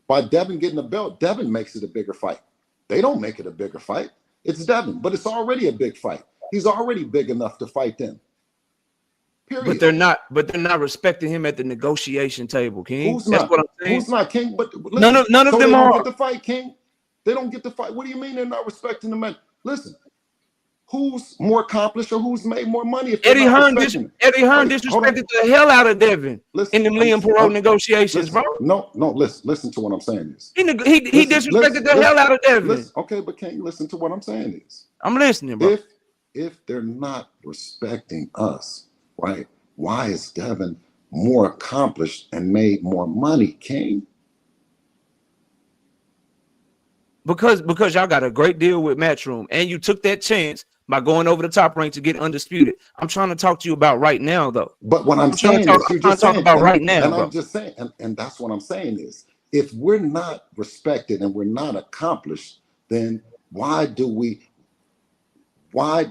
By Devin getting the belt, Devin makes it a bigger fight. They don't make it a bigger fight. It's Devin, but it's already a big fight. He's already big enough to fight them. Period. But they're not respecting him at the negotiation table, King. Who's That's not? what I'm saying. Who's not, King? But listen, none of so them they are. don't get the fight, King. They don't get the fight. What do you mean they're not respecting the man? Listen, who's more accomplished or who's made more money? If Eddie Hearn disrespected the hell out of Devin in the Liam Perot negotiations, bro. No, listen to what I'm saying is. He disrespected the hell out of Devin. Okay, but can't you listen to what I'm saying is? I'm listening, bro. If they're not respecting us, right? Why is Devin more accomplished and made more money, King? Because y'all got a great deal with Matchroom and you took that chance by going over the top rank to get undisputed. I'm trying to talk to you about right now, though. But what I'm saying is, I'm trying to talk about right now, and bro. I'm just saying, and that's what I'm saying is, if we're not respected and we're not accomplished, then why do we have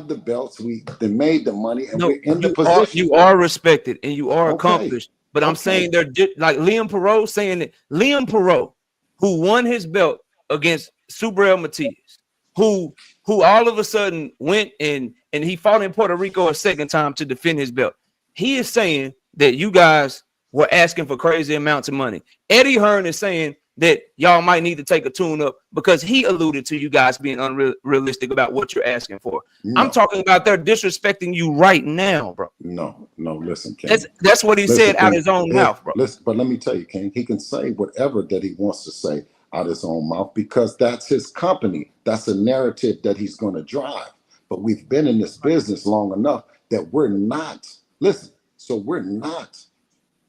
the belts? We made the money and we're in the position. You are respected and you are accomplished. But I'm saying they're like Liam Perot saying that Liam Perot, who won his belt against Subriel Matias, who all of a sudden went and he fought in Puerto Rico a second time to defend his belt. He is saying that you guys were asking for crazy amounts of money. Eddie Hearn is saying that y'all might need to take a tune up because he alluded to you guys being unrealistic about what you're asking for. No. I'm talking about they're disrespecting you right now, bro. No, listen, King. That's what he said out of his own mouth, bro. Listen, but let me tell you, King, he can say whatever that he wants to say out of his own mouth because that's his company. That's a narrative that he's going to drive. But we've been in this business long enough that we're not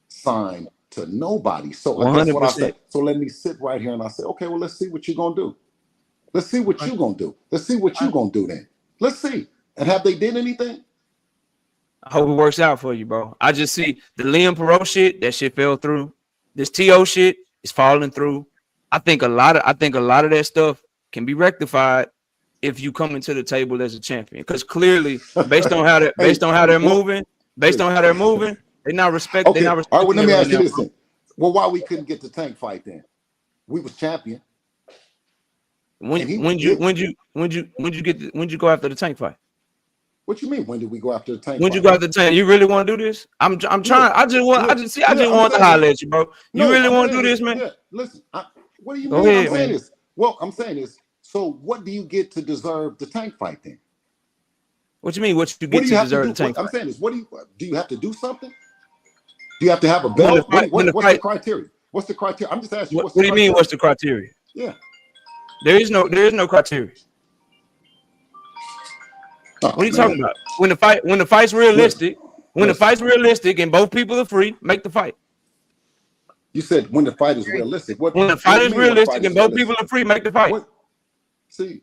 signed to nobody. So that's what I say. So let me sit right here and I say, okay, well, let's see what you're gonna do. Let's see what you're gonna do. Let's see what you're gonna do then. Let's see. And have they did anything? I hope it works out for you, bro. I just see the Liam Perot shit, that shit fell through. This TO shit is falling through. I think a lot of that stuff can be rectified if you come into the table as a champion. Because clearly, based on how they're moving, they're not respecting. Okay. All right, well, let me ask you this then. Well, why we couldn't get the Tank fight then? We was champion. When you go after the Tank fight? What you mean? When did we go after the Tank? When you go after the Tank? You really want to do this? I'm trying. I just want to holler at you, bro. You really want to do this, man? Yeah. Listen. What do you mean? I'm saying is. So what do you get to deserve the Tank fight then? What you mean? What you get to deserve the Tank fight? I'm saying is, do you have to do something? Do you have to have a belt? What's the criteria? What's the criteria? I'm just asking. What do you mean? What's the criteria? Yeah. There is no criteria. What are you talking about? When the fight's realistic, and both people are free, make the fight. You said when the fight is realistic. When the fight is realistic and both people are free, make the fight.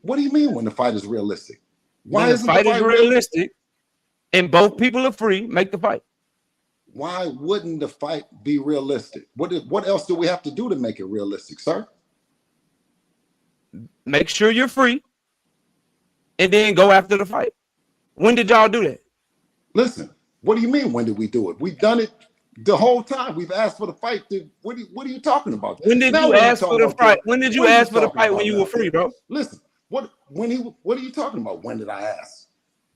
What do you mean when the fight is realistic? Why isn't the fight is realistic and both people are free, make the fight? Why wouldn't the fight be realistic? What else do we have to do to make it realistic, sir? Make sure you're free and then go after the fight. When did y'all do that? Listen, What do you mean? When did we do it? We've done it the whole time. We've asked for the fight. What are you talking about? When did Now you what are ask for the about, fight? Ted? When did you What are ask for the talking fight when about you now, were free, Ted? bro? Listen, what are you talking about? When did I ask?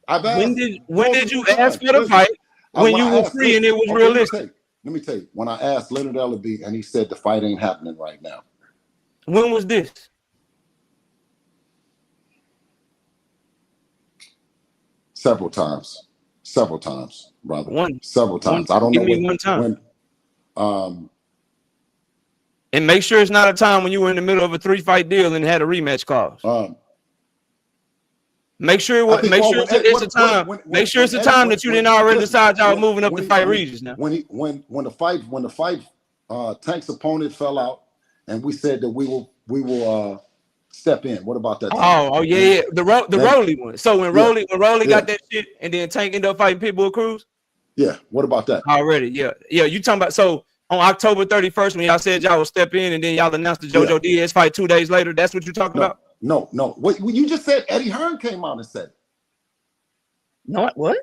I've When asked did you multiple ask times. for the Listen, fight when when you I were asked, free and listen, it was okay, realistic? let me tell you. When I asked Leonard LDB and he said the fight ain't happening right now. When was this? Several times, brother. Several One. times. I don't Give know me one time. when. And make sure it's not a time when you were in the middle of a 3-fight deal and had a rematch clause. Make sure it's a time. Make sure it's a time that you didn't already decide y'all moving up to fight Regis now. When the fight Tank's opponent fell out, and we said that we will step in. What about that time? Oh yeah. The Rolly one. So when Rolly got that shit and then Tank ended up fighting Pitbull Cruz. Yeah. What about that? Already. Yeah. You talking about so on October 31st when y'all said y'all would step in and then y'all announced the JoJo Diaz fight 2 days later. That's what you're talking about? No. What you just said? Eddie Hearn came out and said. No. What?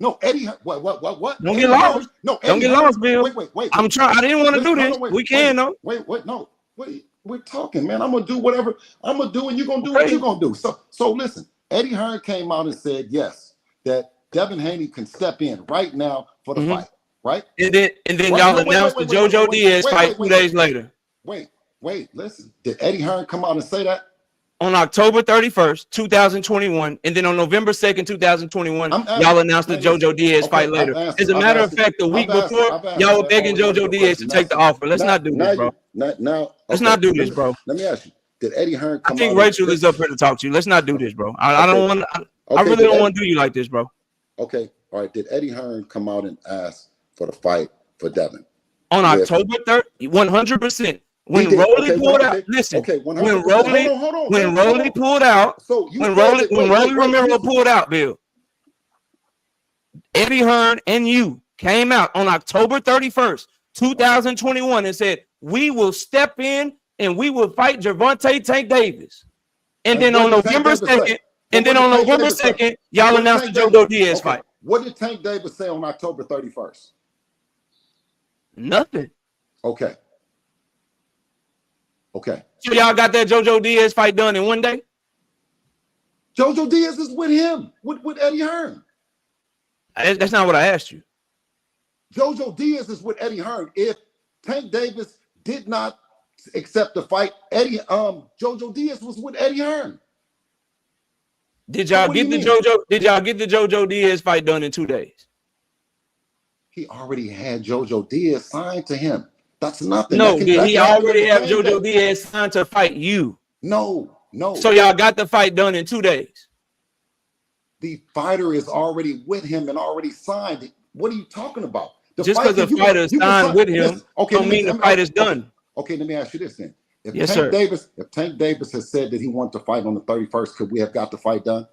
No, Eddie. What? Don't get lost. No, don't get lost, Bill. Wait. I'm trying. I didn't want to do this. We can though. Wait. No. Wait. We're talking, man. I'm gonna do whatever I'm gonna do, and you're gonna do what you're gonna do. So listen. Eddie Hearn came out and said yes, that Devin Haney can step in right now for the fight, right? And then y'all announced the JoJo Diaz fight 2 days later. Wait. Listen. Did Eddie Hearn come out and say that? On October 31st, 2021, and then on November 2nd, 2021, y'all announced the JoJo Diaz fight later. As a matter of fact, the week before, y'all were begging JoJo Diaz to take the offer. Let's not do this, bro. Let's not do this, bro. Let me ask you: did Eddie Hearn come out? I think Rachel is up here to talk to you. Let's not do this, bro. I don't want. I really don't want to do you like this, bro. Okay, all right. Did Eddie Hearn come out and ask for the fight for Devin on October 3rd? 100%. When Rolly pulled out, listen. When Rolly pulled out, when Rolly Romero pulled out, Bill, Eddie Hearn and you came out on October 31st, 2021, and said we will step in and we will fight Gervonta Tank Davis. And then on November 2nd, y'all announced the JoJo Diaz fight. What did Tank Davis say on October 31st? Nothing. Okay. So y'all got that JoJo Diaz fight done in one day? JoJo Diaz is with him, with Eddie Hearn. That's not what I asked you. JoJo Diaz is with Eddie Hearn. If Tank Davis did not accept the fight, JoJo Diaz was with Eddie Hearn. Did y'all get the JoJo Diaz fight done in 2 days? He already had JoJo Diaz signed to him. That's nothing. No, did he already have JoJo Diaz signed to fight you? No. So y'all got the fight done in 2 days. The fighter is already with him and already signed. What are you talking about? Just because the fighter signed with him, don't mean the fight is done. Okay, let me ask you this then. If Tank Davis has said that he wanted to fight on the 31st, could we have got the fight done?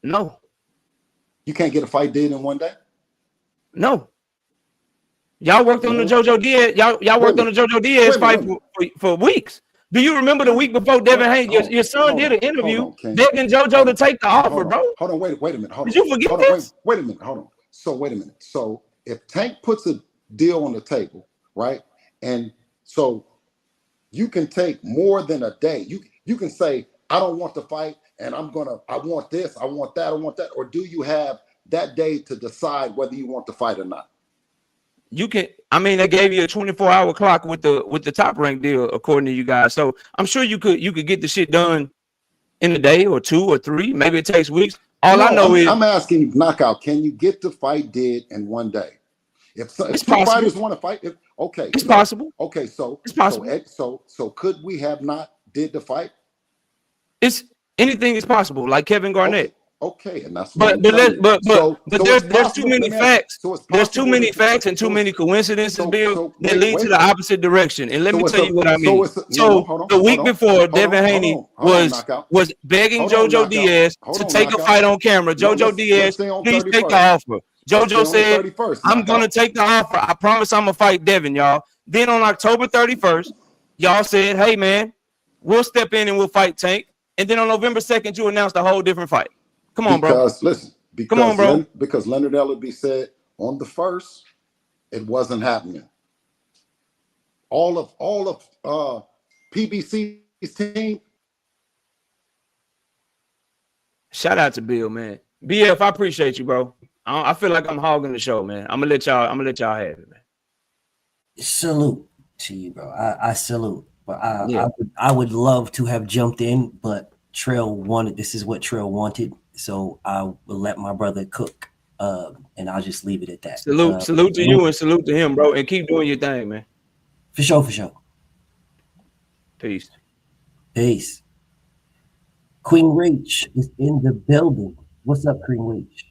No. You can't get a fight done in one day? No. Y'all worked on the JoJo Diaz. Y'all worked on the JoJo Diaz fight for weeks. Do you remember the week before Devin Haney? Your son did an interview begging JoJo to take the offer, bro. Hold on, wait a minute. Did you forget this? Wait a minute. Hold on. So wait a minute. So if Tank puts a deal on the table, right? And so you can take more than a day. You can say, I don't want to fight, and I want this, I want that. Or do you have that day to decide whether you want to fight or not? You can. I mean, they gave you a 24-hour clock with the Top Rank deal, according to you guys. So I'm sure you could get the shit done in a day or 2 or 3. Maybe it takes weeks. I know is I'm asking you, knockout. Can you get the fight did in one day? If two fighters want to fight, it's possible. Okay, so it's possible. So could we have not did the fight? Anything is possible, like Kevin Garnett. Okay, and that's but there's too many facts. There's too many facts and too many coincidences, Bill, that lead to the opposite direction. And let me tell you what I mean. So the week before, Devin Haney was begging JoJo Diaz to take a fight on camera. JoJo Diaz, please take the offer. JoJo said, I'm gonna take the offer. I promise I'm gonna fight Devin, y'all. Then on October 31st, y'all said, hey man, we'll step in and we'll fight Tank. And then on November 2nd, you announced a whole different fight. Come on, bro. Because Come on, bro. because Leonard Ellerby said on the first, it wasn't happening. All of PBC's team. Shout out to Bill, man. BF, I appreciate you, bro. I feel like I'm hogging the show, man. I'm gonna let y'all have it, man. Salute to you, bro. I salute. But Yeah. I would love to have jumped in, but Trail wanted. This is what Trail wanted, so I will let my brother cook, and I'll just leave it at that. Salute to you and salute to him, bro. And keep doing your thing, man. For sure. Peace. Peace. Queen Rach is in the building. What's up, Queen Rach?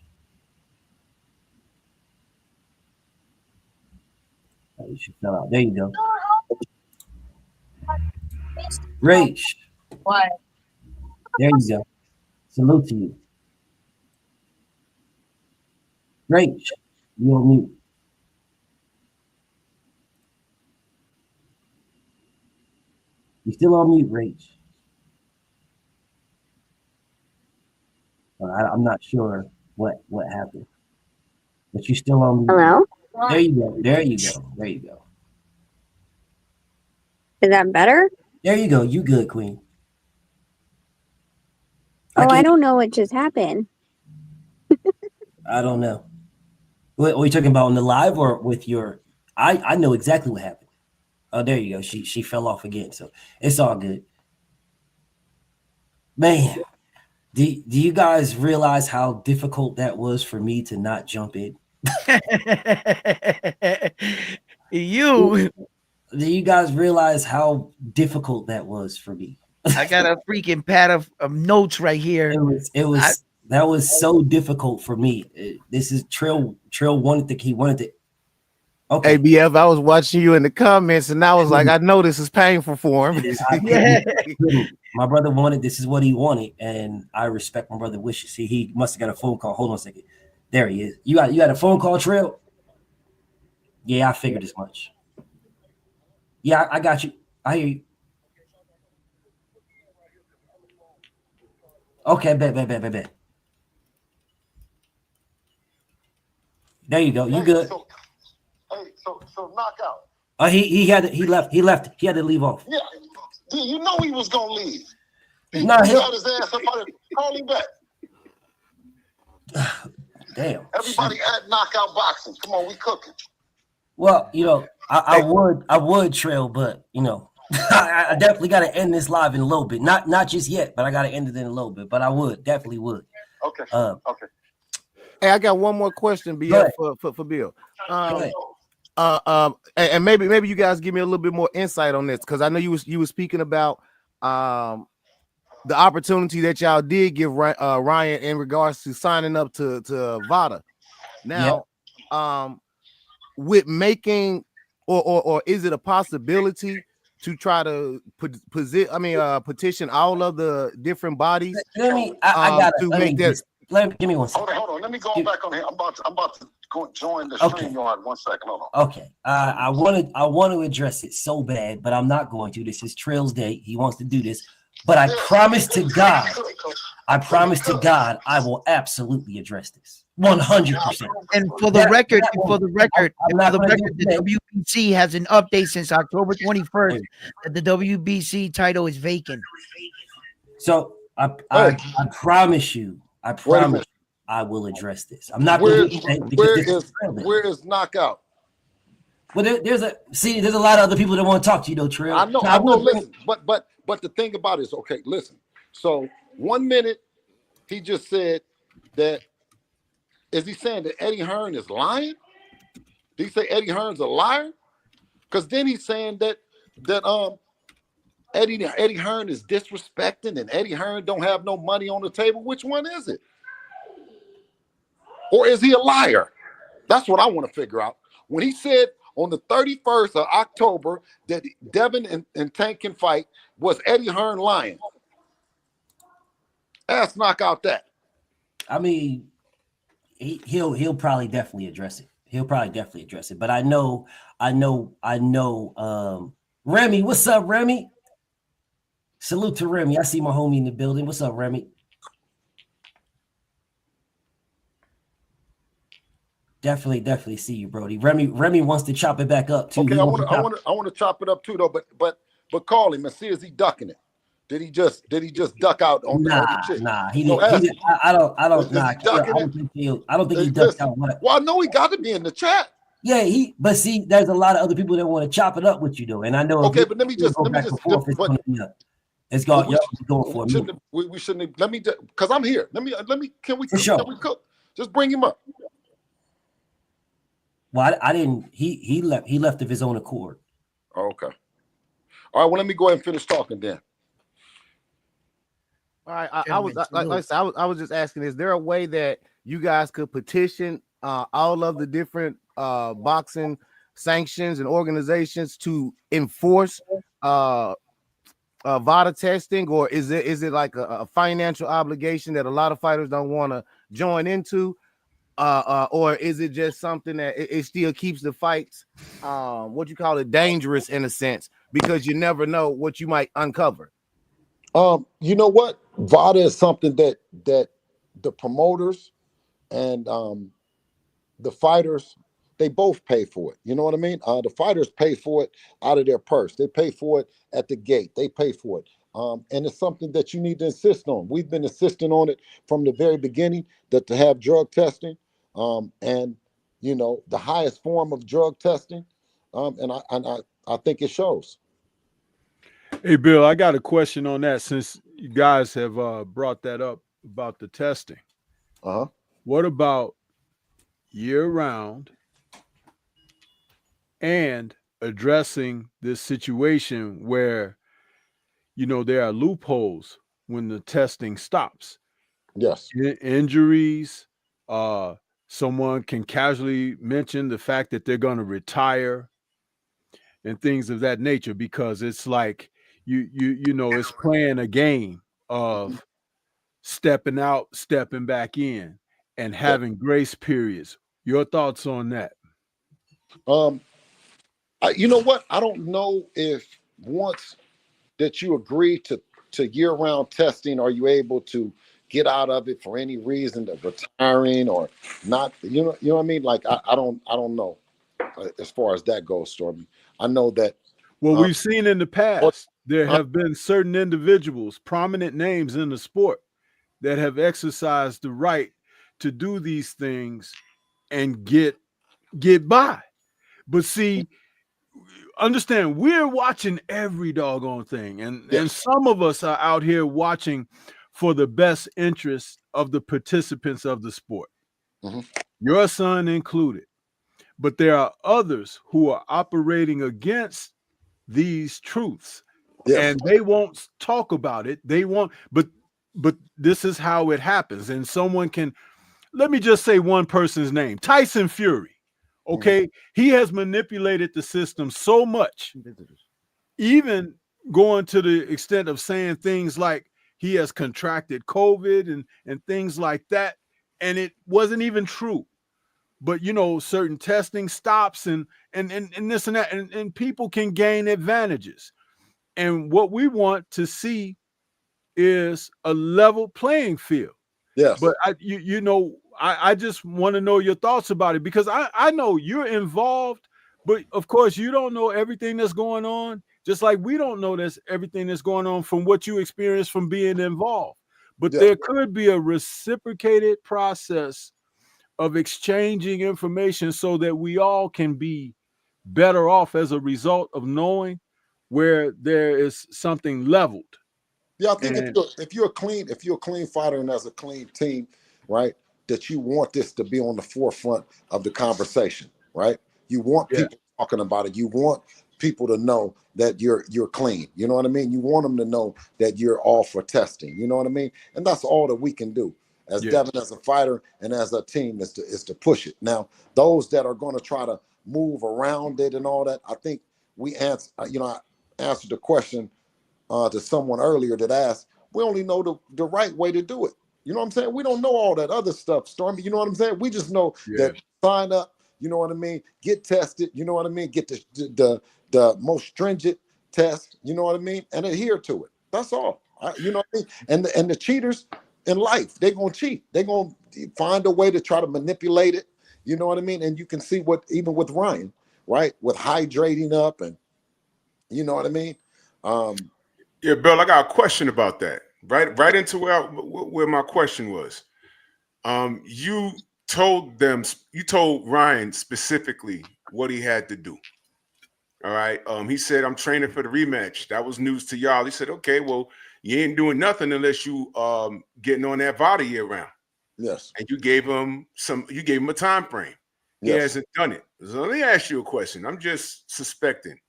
Oh, you should fill out. There you go. Rach. What? There you go. Salute to you. Rach, you on mute. You still on mute, Rach. I'm not sure what happened, but you're still on mute. Hello? There you go. There you go. There you go. Is that better? There you go. You good, Queen. Oh, I don't know what just happened. I don't know. What are you talking about on the live or with your? I know exactly what happened. Oh, there you go. She fell off again, so it's all good. Man, do you guys realize how difficult that was for me to not jump in? You. Do you guys realize how difficult that was for me? I got a freaking pad of notes right here. That was so difficult for me. This is Trail wanted to. Okay. Hey, BF, I was watching you in the comments, and I was like, I know this is painful for him. My brother wanted. This is what he wanted, and I respect my brother's wishes. See, he must have got a phone call. Hold on a second. There he is. You got a phone call, Trail? Yeah, I figured as much. Yeah, I got you. I hear you. Okay, bet. There you go. You good? So knockout. He left. He had to leave off. Yeah, you know he was gonna leave. He Nah, got his ass up out of call him back. Damn. Everybody at knockout boxing. Come on, we cooking. Well, I would Trail, but I definitely got to end this live in a little bit. Not just yet, but I got to end it in a little bit. But I definitely would. Okay. Okay. Hey, I got one more question, BF, for Bill. And maybe you guys give me a little bit more insight on this, because I know you was speaking about the opportunity that y'all did give Ryan in regards to signing up to VADA. Now, with making or is it a possibility to try to petition all of the different bodies? Let me give me one second. Hold on. Let me go back on here. I'm about to go join the StreamYard. 1 second. Hold on. Okay. I want to address it so bad, but I'm not going to. This is Trail's day. He wants to do this. But I promise to God, I will absolutely address this. 100%. And for the record, the WBC has an update since October 21st that the WBC title is vacant. So I promise you, I will address this. I'm not going to. Where is knockout? Well, there's a lot of other people that want to talk to you, though, Trail. I know. Listen, but the thing about it is, okay, listen. So 1 minute he just said that. Is he saying that Eddie Hearn is lying? Did he say Eddie Hearn's a liar? Because then he's saying that Eddie Hearn is disrespecting and Eddie Hearn don't have no money on the table. Which one is it? Or is he a liar? That's what I want to figure out. When he said on the 31st of October that Devin and Tank can fight, was Eddie Hearn lying? Ask knockout that. I mean, he'll probably definitely address it. But I know. Remy, what's up, Remy? Salute to Remy. I see my homie in the building. What's up, Remy? Definitely see you, Brody. Remy wants to chop it back up too. Okay, I want to chop it up too though, but call him and see, is he ducking it? Did he just duck out on the shit? Nah, he No, didn't. I don't. I don't think he ducked listen, out. What? Well, I know he got to be in the chat. Yeah, but see, there's a lot of other people that want to chop it up with you though, and I know. Okay, but let me just it's going. Y'all going for me. We shouldn't. Let me, because I'm here. Let me. Can we cook? Just bring him up. Well, I didn't. He left of his own accord. Okay. All right. Well, let me go ahead and finish talking then. All right. I was just asking: is there a way that you guys could petition all of the different boxing sanctions and organizations to enforce VADA testing, or is it like a financial obligation that a lot of fighters don't want to join into? Or is it just something that it still keeps the fights, dangerous in a sense, because you never know what you might uncover? You know what? VADA is something that the promoters and the fighters, they both pay for it. You know what I mean? The fighters pay for it out of their purse. They pay for it at the gate. They pay for it. And it's something that you need to insist on. We've been insisting on it from the very beginning, that to have drug testing, and the highest form of drug testing, and I think it shows. Hey, Bill, I got a question on that, since you guys have brought that up about the testing. What about year-round and addressing this situation where there are loopholes when the testing stops? Yes. Injuries, someone can casually mention the fact that they're going to retire and things of that nature, because it's like it's playing a game of stepping out, stepping back in, and having grace periods. Your thoughts on that? You know what? I don't know if once that you agree to year-round testing, are you able to get out of it for any reason, of retiring or not? You know what I mean? Like I don't know as far as that goes, Stormy. I know that. Well, we've seen in the past there have been certain individuals, prominent names in the sport, that have exercised the right to do these things and get by. But see, understand, we're watching every doggone thing, and some of us are out here watching for the best interest of the participants of the sport, your son included. But there are others who are operating against these truths, and they won't talk about it. They won't, but this is how it happens. And someone can, let me just say one person's name, Tyson Fury. Okay, he has manipulated the system so much, even going to the extent of saying things like he has contracted COVID and things like that, and it wasn't even true. But certain testing stops and this and that, and people can gain advantages. And what we want to see is a level playing field. Yes. But I just want to know your thoughts about it, because I know you're involved, but of course you don't know everything that's going on, just like we don't know everything that's going on from what you experienced from being involved. But there could be a reciprocated process of exchanging information so that we all can be better off as a result of knowing where there is something leveled. Yeah, I think if you're a clean fighter and as a clean team, right, that you want this to be on the forefront of the conversation, right? You want people talking about it. You want people to know that you're clean. You know what I mean? You want them to know that you're all for testing. You know what I mean? And that's all that we can do as Devin, as a fighter, and as a team, is to push it. Now, those that are going to try to move around it and all that, I think we answer. I answered the question to someone earlier that asked, we only know the right way to do it. You know what I'm saying? We don't know all that other stuff, Stormy. You know what I'm saying? We just know that sign up, you know what I mean? Get tested, you know what I mean? Get the most stringent test, you know what I mean? And adhere to it. That's all. You know what I mean? And the cheaters in life, they're going to cheat. They're going to find a way to try to manipulate it, You know what I mean? And you can see what, even with Ryan, right? With hydrating up and, you know what I mean? Yeah, Bill, I got a question about that. Right into where my question was. You told Ryan specifically what he had to do. All right. He said, I'm training for the rematch. That was news to y'all. He said, okay, well, you ain't doing nothing unless you getting on that body year round. Yes. And you gave him a time frame. He Yes. hasn't done it. So let me ask you a question. I'm just suspecting.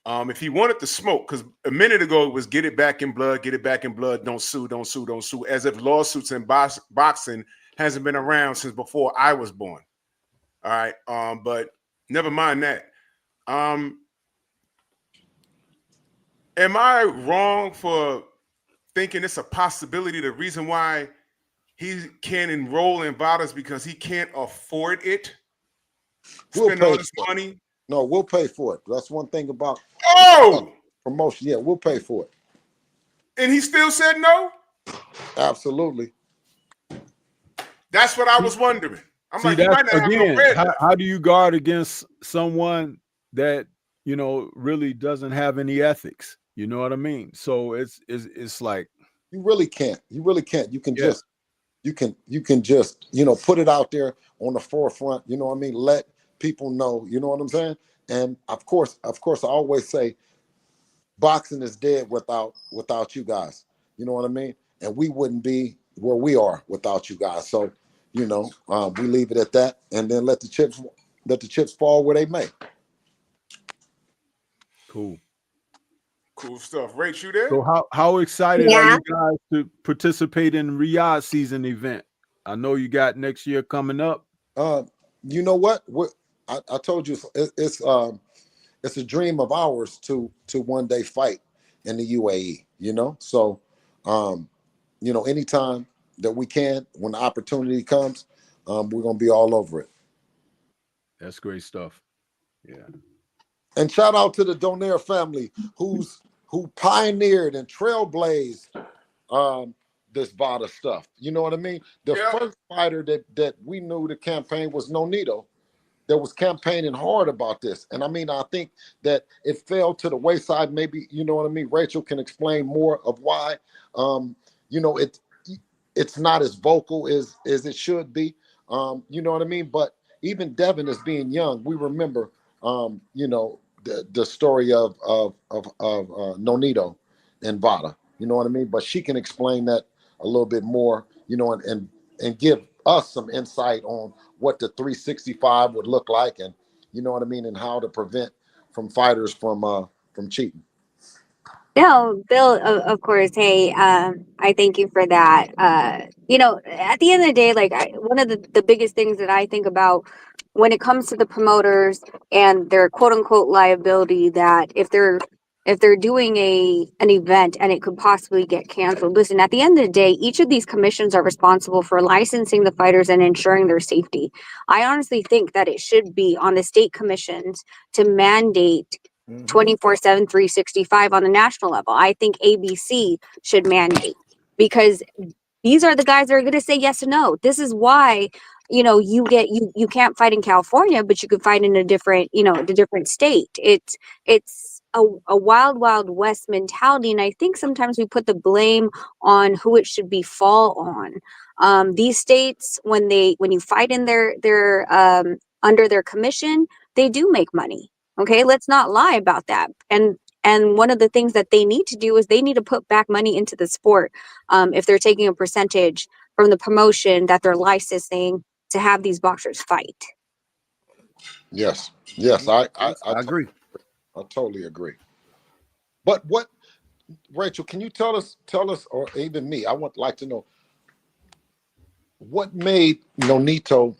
If he wanted to smoke, because a minute ago it was get it back in blood, don't sue, don't sue, don't sue, as if lawsuits in boxing hasn't been around since before I was born. All right. But never mind that. Am I wrong for thinking it's a possibility the reason why he can't enroll in VADAs because he can't afford it? Spend all this money? No, we'll pay for it. That's one thing about promotion. Yeah, we'll pay for it. And he still said no? Absolutely. That's what I was wondering. I'm like, he that's, might not have no again, bread. how do you guard against someone that, you know, really doesn't have any ethics? You know what I mean? So it's like, you really can't. You really can't. You can just you can just, you know, put it out there on the forefront, you know what I mean? Let people know, you know what I'm saying? And of course, I always say boxing is dead without you guys. You know what I mean? And we wouldn't be where we are without you guys. So, you know, we leave it at that, and then let the chips fall where they may. Cool stuff. Rach, you there? So how excited are you guys to participate in Riyadh season event? I know you got next year coming up. You know what? I told you it's a dream of ours to one day fight in the UAE. You know, so you know, anytime that we can, when the opportunity comes, we're gonna be all over it. That's great stuff. Yeah. And shout out to the Donaire family who pioneered and trailblazed this VADA stuff. You know what I mean? The first fighter that we knew the campaign was Nonito, that was campaigning hard about this. And I mean, I think that it fell to the wayside. Maybe, you know what I mean? Rachel can explain more of why. You know, it's not as vocal as it should be. You know what I mean? But even Devin as being young, we remember, you know, the story of Nonito and VADA. You know what I mean? But she can explain that a little bit more, you know, and give us some insight on what the 365 would look like, and you know what I mean, and how to prevent from fighters from cheating. No, Bill, of course. Hey, I thank you for that. You know, at the end of the day, like one of the biggest things that I think about when it comes to the promoters and their quote unquote liability, that if they're doing an event and it could possibly get canceled. Listen, at the end of the day, each of these commissions are responsible for licensing the fighters and ensuring their safety. I honestly think that it should be on the state commissions to mandate 24/7, 365 on the national level. I think ABC should mandate, because these are the guys that are going to say yes and no. This is why, you know, you can't fight in California, but you could fight in a different, you know, the different state. It's a wild west mentality, and I think sometimes we put the blame on who it should be fall on. These states, when you fight in their under their commission, they do make money. Okay, let's not lie about that. And one of the things that they need to do is they need to put back money into the sport, if they're taking a percentage from the promotion that they're licensing to have these boxers fight. Yes, I agree. I totally agree. But what, Rachel, can you tell us, or even me, I would like to know what made Nonito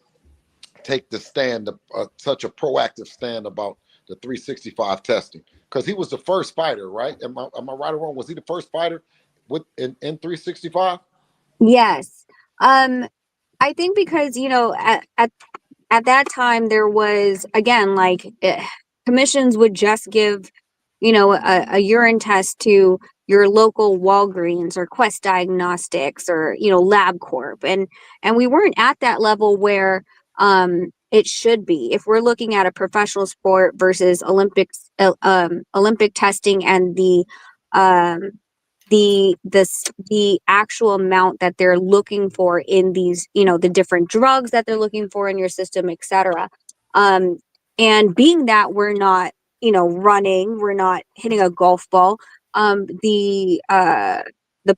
take the stand, such a proactive stand about the 365 testing, because he was the first fighter, right? Am I right or wrong? Was he the first fighter in 365? Yes. I think because, you know, at that time there was, again, like commissions would just give, you know, a urine test to your local Walgreens or Quest Diagnostics or, you know, LabCorp, and we weren't at that level where it should be. If we're looking at a professional sport versus Olympic testing and the actual amount that they're looking for in these, the different drugs that they're looking for in your system, etc. And being that we're not, running, we're not hitting a golf ball, the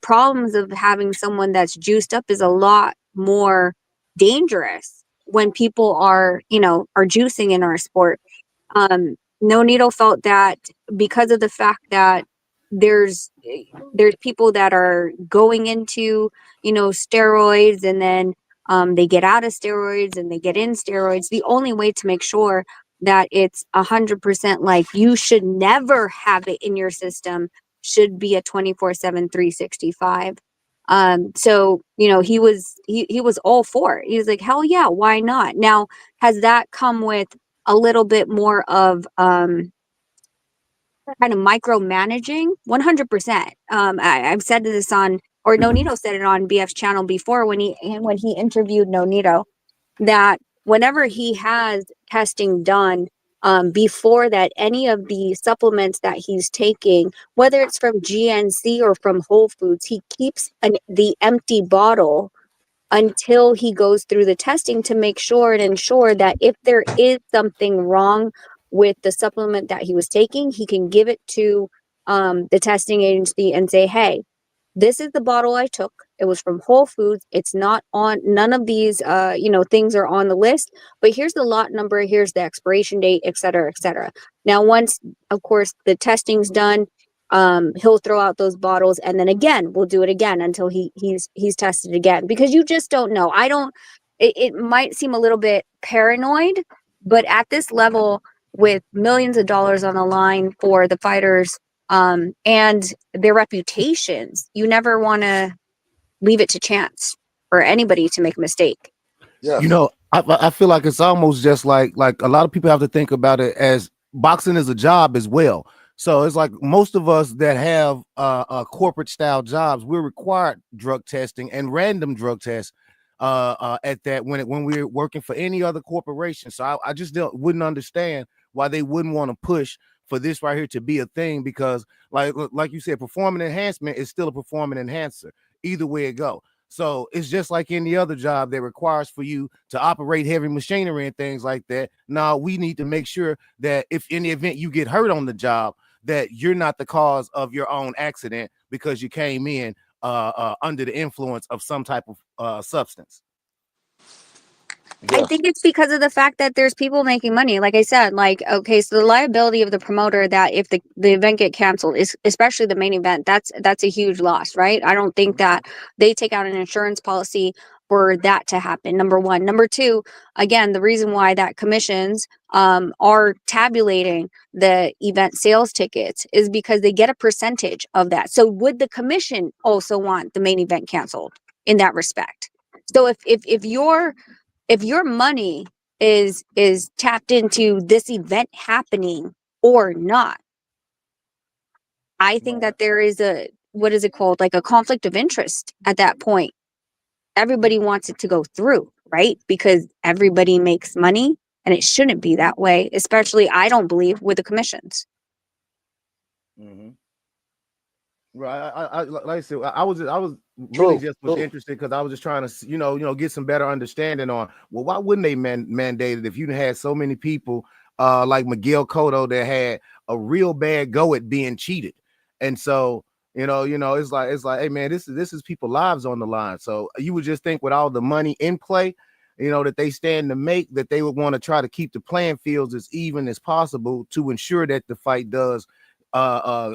problems of having someone that's juiced up is a lot more dangerous when people are juicing in our sport. Nonito felt that because of the fact that there's people that are going into steroids, and then they get out of steroids and they get in steroids. The only way to make sure that it's 100% like you should never have it in your system should be a 24/7 365. So he was all for it. He was like, hell yeah, why not? Now, has that come with a little bit more of kind of micromanaging? 100%. I've said this or Nonito said it on BF's channel before when he interviewed Nonito, that whenever he has testing done, before that, any of the supplements that he's taking, whether it's from GNC or from Whole Foods, he keeps the empty bottle until he goes through the testing to make sure and ensure that if there is something wrong with the supplement that he was taking, he can give it to the testing agency and say, hey, this is the bottle I took. It was from Whole Foods. It's not on, none of these, things are on the list, but here's the lot number, here's the expiration date, et cetera, et cetera. Now, once, of course, the testing's done, he'll throw out those bottles, and then again, we'll do it again until he's tested again, because you just don't know. It might seem a little bit paranoid, but at this level, with millions of dollars on the line for the fighters, and their reputations, you never want to leave it to chance for anybody to make a mistake. Yes. I feel like it's almost just like a lot of people have to think about it as boxing is a job as well. So it's like most of us that have corporate style jobs, we're required drug testing and random drug tests at that when we're working for any other corporation. So I just wouldn't understand why they wouldn't want to push for this right here to be a thing, because like you said, performance enhancement is still a performance enhancer either way it go. So it's just like any other job that requires for you to operate heavy machinery and things like that. Now we need to make sure that if in the event you get hurt on the job, that you're not the cause of your own accident because you came in under the influence of some type of substance. I think it's because of the fact that there's people making money. Like I said, okay, so the liability of the promoter, that if the event get canceled, is especially the main event, that's a huge loss, right? I don't think that they take out an insurance policy for that to happen. Number one. Number two, again, the reason why that commissions are tabulating the event sales tickets is because they get a percentage of that. So would the commission also want the main event canceled in that respect? So if your money is tapped into this event happening or not, I think that there is what is it called? Like a conflict of interest at that point. Everybody wants it to go through, right? Because everybody makes money, and it shouldn't be that way, especially, I don't believe, with the commissions. Mm-hmm. Right. I like I said, I was really just interested because I was just trying to get some better understanding on, well, why wouldn't they mandate it if you had so many people like Miguel Cotto that had a real bad go at being cheated, and so it's like hey man, this is people's lives on the line. So you would just think with all the money in play, that they stand to make, that they would want to try to keep the playing fields as even as possible to ensure that the fight does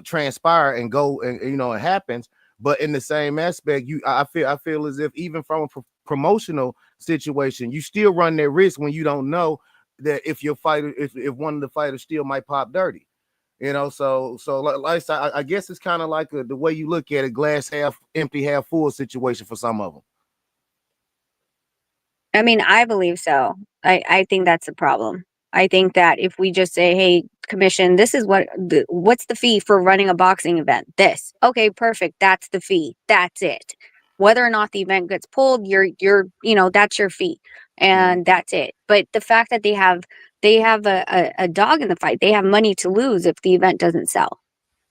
transpire and go, and it happens. But in the same aspect, I feel as if even from a promotional situation, you still run that risk when you don't know that if your fighter, if one of the fighters still might pop dirty, so like I guess it's kind of like the way you look at it, glass half empty, half full situation for some of them. I mean, I believe so. I think that's the problem. I think that if we just say, hey, commission, this is what's the fee for running a boxing event? This. Okay, perfect. That's the fee. That's it. Whether or not the event gets pulled, you're that's your fee. and that's it. But the fact that they have a dog in the fight, they have money to lose if the event doesn't sell.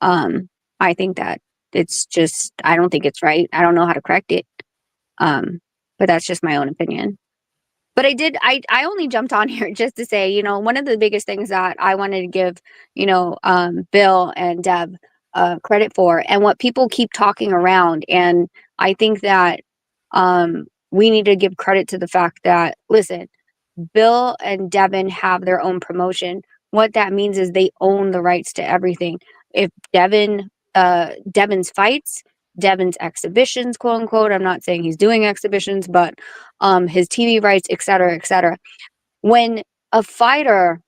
I think that it's just, I don't think it's right. I don't know how to correct it. But that's just my own opinion. But I only jumped on here just to say, one of the biggest things that I wanted to give, Bill and Deb credit for, and what people keep talking around. And I think that we need to give credit to the fact that, listen, Bill and Devin have their own promotion. What that means is they own the rights to everything. If Devin's fights, Devin's exhibitions, quote unquote, I'm not saying he's doing exhibitions, but his TV rights, et cetera, et cetera. When a fighter,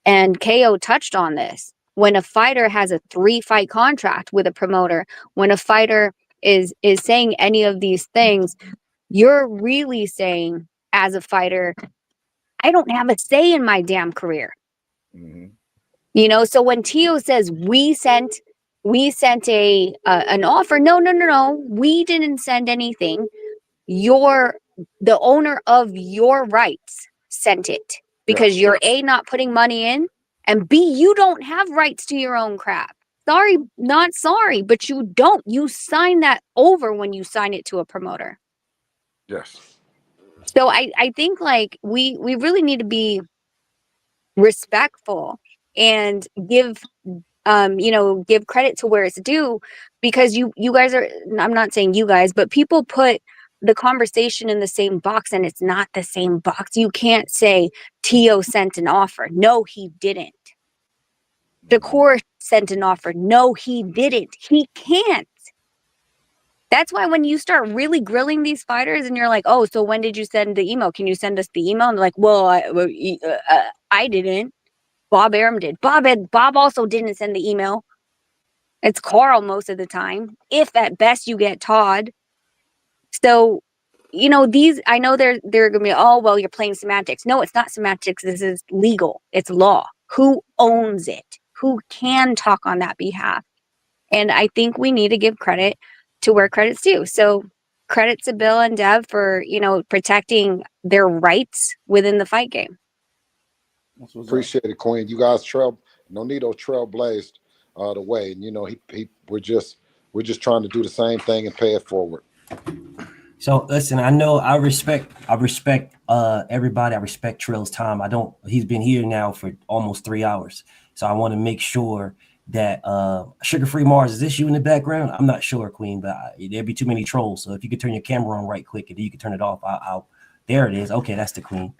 and KO touched on this, when a fighter has a 3-fight contract with a promoter, when a fighter is saying any of these things, you're really saying, as a fighter, I don't have a say in my damn career. So when Tio says we sent an offer, no, we didn't send anything. The owner of your rights sent it, because you're A, not putting money in, and B, you don't have rights to your own crap. Sorry, not sorry, but you don't. You sign that over when you sign it to a promoter. Yes. So I think like we really need to be respectful and give credit to where it's due, because you guys are, I'm not saying you guys, but people put the conversation in the same box, and it's not the same box. You can't say Tio sent an offer. No, he didn't. Shakur sent an offer. No, he didn't. He can't. That's why when you start really grilling these fighters and you're like, oh, so when did you send the email? Can you send us the email? And they're like, well, I didn't. Bob Arum did. Bob also didn't send the email. It's Carl most of the time. If at best you get Todd. So, I know they're going to be, oh, well, you're playing semantics. No, it's not semantics. This is legal. It's law. Who owns it? Who can talk on that behalf? And I think we need to give credit to where credit's due. So credit to Bill and Dev for, protecting their rights within the fight game. Appreciate it, Queen. You guys Nonito trailblazed the way, and we're just trying to do the same thing and pay it forward. So listen, I know I respect everybody. I respect Trill's time. He's been here now for almost 3 hours. So I want to make sure that Sugar Free Mars, is this you in the background? I'm not sure, Queen, but there'd be too many trolls. So if you could turn your camera on right quick and then you can turn it off, there it is. Okay, that's the Queen.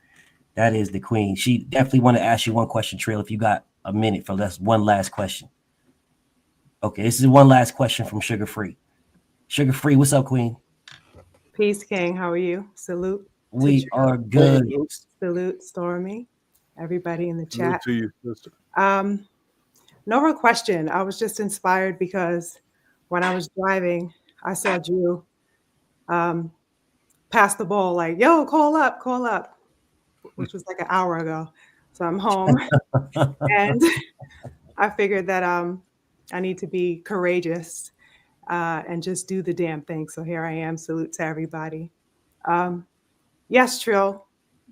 That is the Queen. She definitely want to ask you one question, Trill, if you got a minute for one last question. Okay, this is one last question from Sugar Free. Sugar Free, what's up, Queen? Peace, King. How are you? Salute. We are good. Salute, Stormy. Everybody in the chat. Salute to you, sister. No real question. I was just inspired because when I was driving, I saw Drew pass the ball like, yo, call up, which was like an hour ago. So I'm home and I figured that I need to be courageous and just do the damn thing. So here I am. Salute to everybody. Yes, Trill,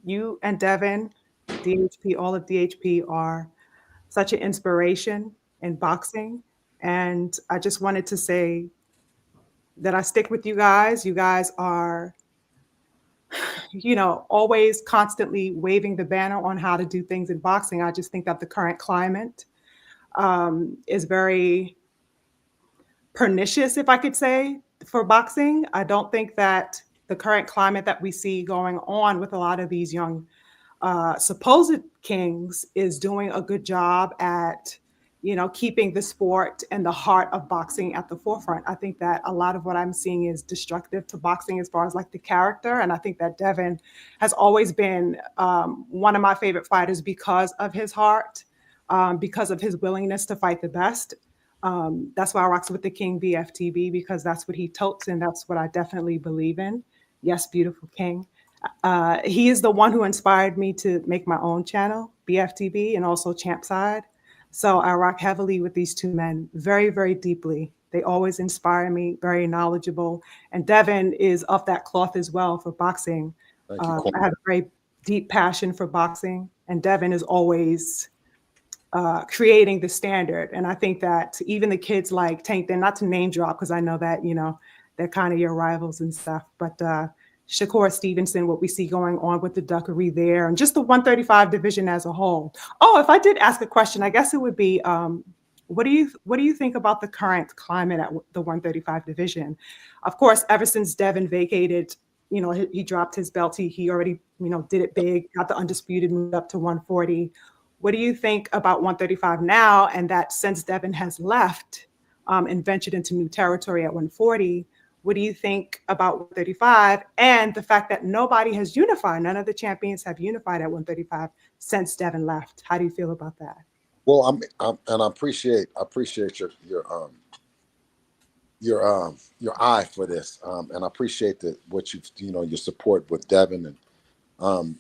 you and Devin, DHP, all of DHP are such an inspiration in boxing. And I just wanted to say that I stick with you guys. You guys are, always constantly waving the banner on how to do things in boxing. I just think that the current climate is very pernicious, if I could say, for boxing. I don't think that the current climate that we see going on with a lot of these young supposed kings is doing a good job at, keeping the sport and the heart of boxing at the forefront. I think that a lot of what I'm seeing is destructive to boxing as far as like the character. And I think that Devin has always been one of my favorite fighters because of his heart, because of his willingness to fight the best. That's why I rocks with the King BFTB, because that's what he totes and that's what I definitely believe in. Yes, beautiful King. He is the one who inspired me to make my own channel, BFTB, and also Champside. So I rock heavily with these two men very, very deeply. They always inspire me, very knowledgeable. And Devin is of that cloth as well for boxing. Thank you, I have a very deep passion for boxing, and Devin is always creating the standard. And I think that even the kids like Tank, they're not to name drop because I know that, they're kind of your rivals and stuff. But Shakur Stevenson, what we see going on with the duckery there, and just the 135 division as a whole. Oh, if I did ask a question, I guess it would be, what do you think about the current climate at the 135 division? Of course, ever since Devin vacated, he dropped his belt. He already, did it big, got the undisputed, moved up to 140. What do you think about 135 now? And that since Devin has left and ventured into new territory at 140, what do you think about 135 and the fact that nobody has unified? None of the champions have unified at 135 since Devin left. How do you feel about that? Well, and I appreciate your eye for this, and I appreciate what your support with Devin, and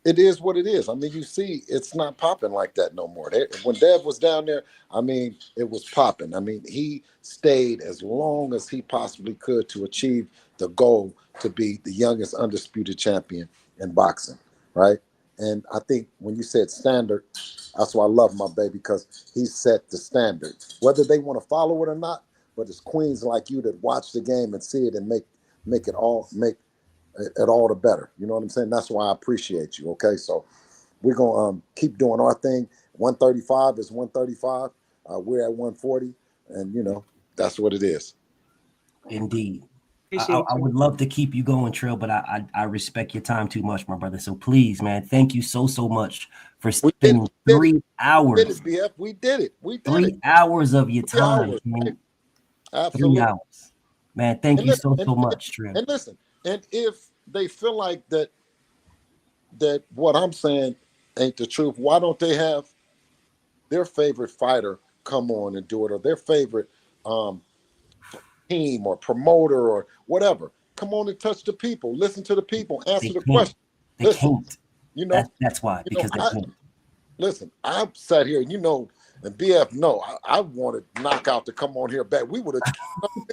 it is what it is. I mean, you see, it's not popping like that no more. When Dev was down there, I mean, it was popping. I mean, he stayed as long as he possibly could to achieve the goal to be the youngest undisputed champion in boxing, right? And I think when you said standard, that's why I love my baby, because he set the standard. Whether they want to follow it or not, but it's queens like you that watch the game and see it and make it all the better. You know what I'm saying? That's why I appreciate you. Okay, so we're gonna keep doing our thing. 135 is 135. We're at 140, and that's what it is. Indeed. I would love to keep you going, Trill, but I respect your time too much, my brother. So please, man, thank you so much for spending 3 hours. We did it. 3 hours of your time, man. Absolutely. 3 hours. Man, thank you so much, Trill. And listen, and if they feel like that what I'm saying ain't the truth, why don't they have their favorite fighter come on and do it, or their favorite team or promoter or whatever? Come on and touch the people, listen to the people, answer the question. They can't. That's why, because they can't. Listen, I've sat here, and BF, I wanted Knockout to come on here back. We would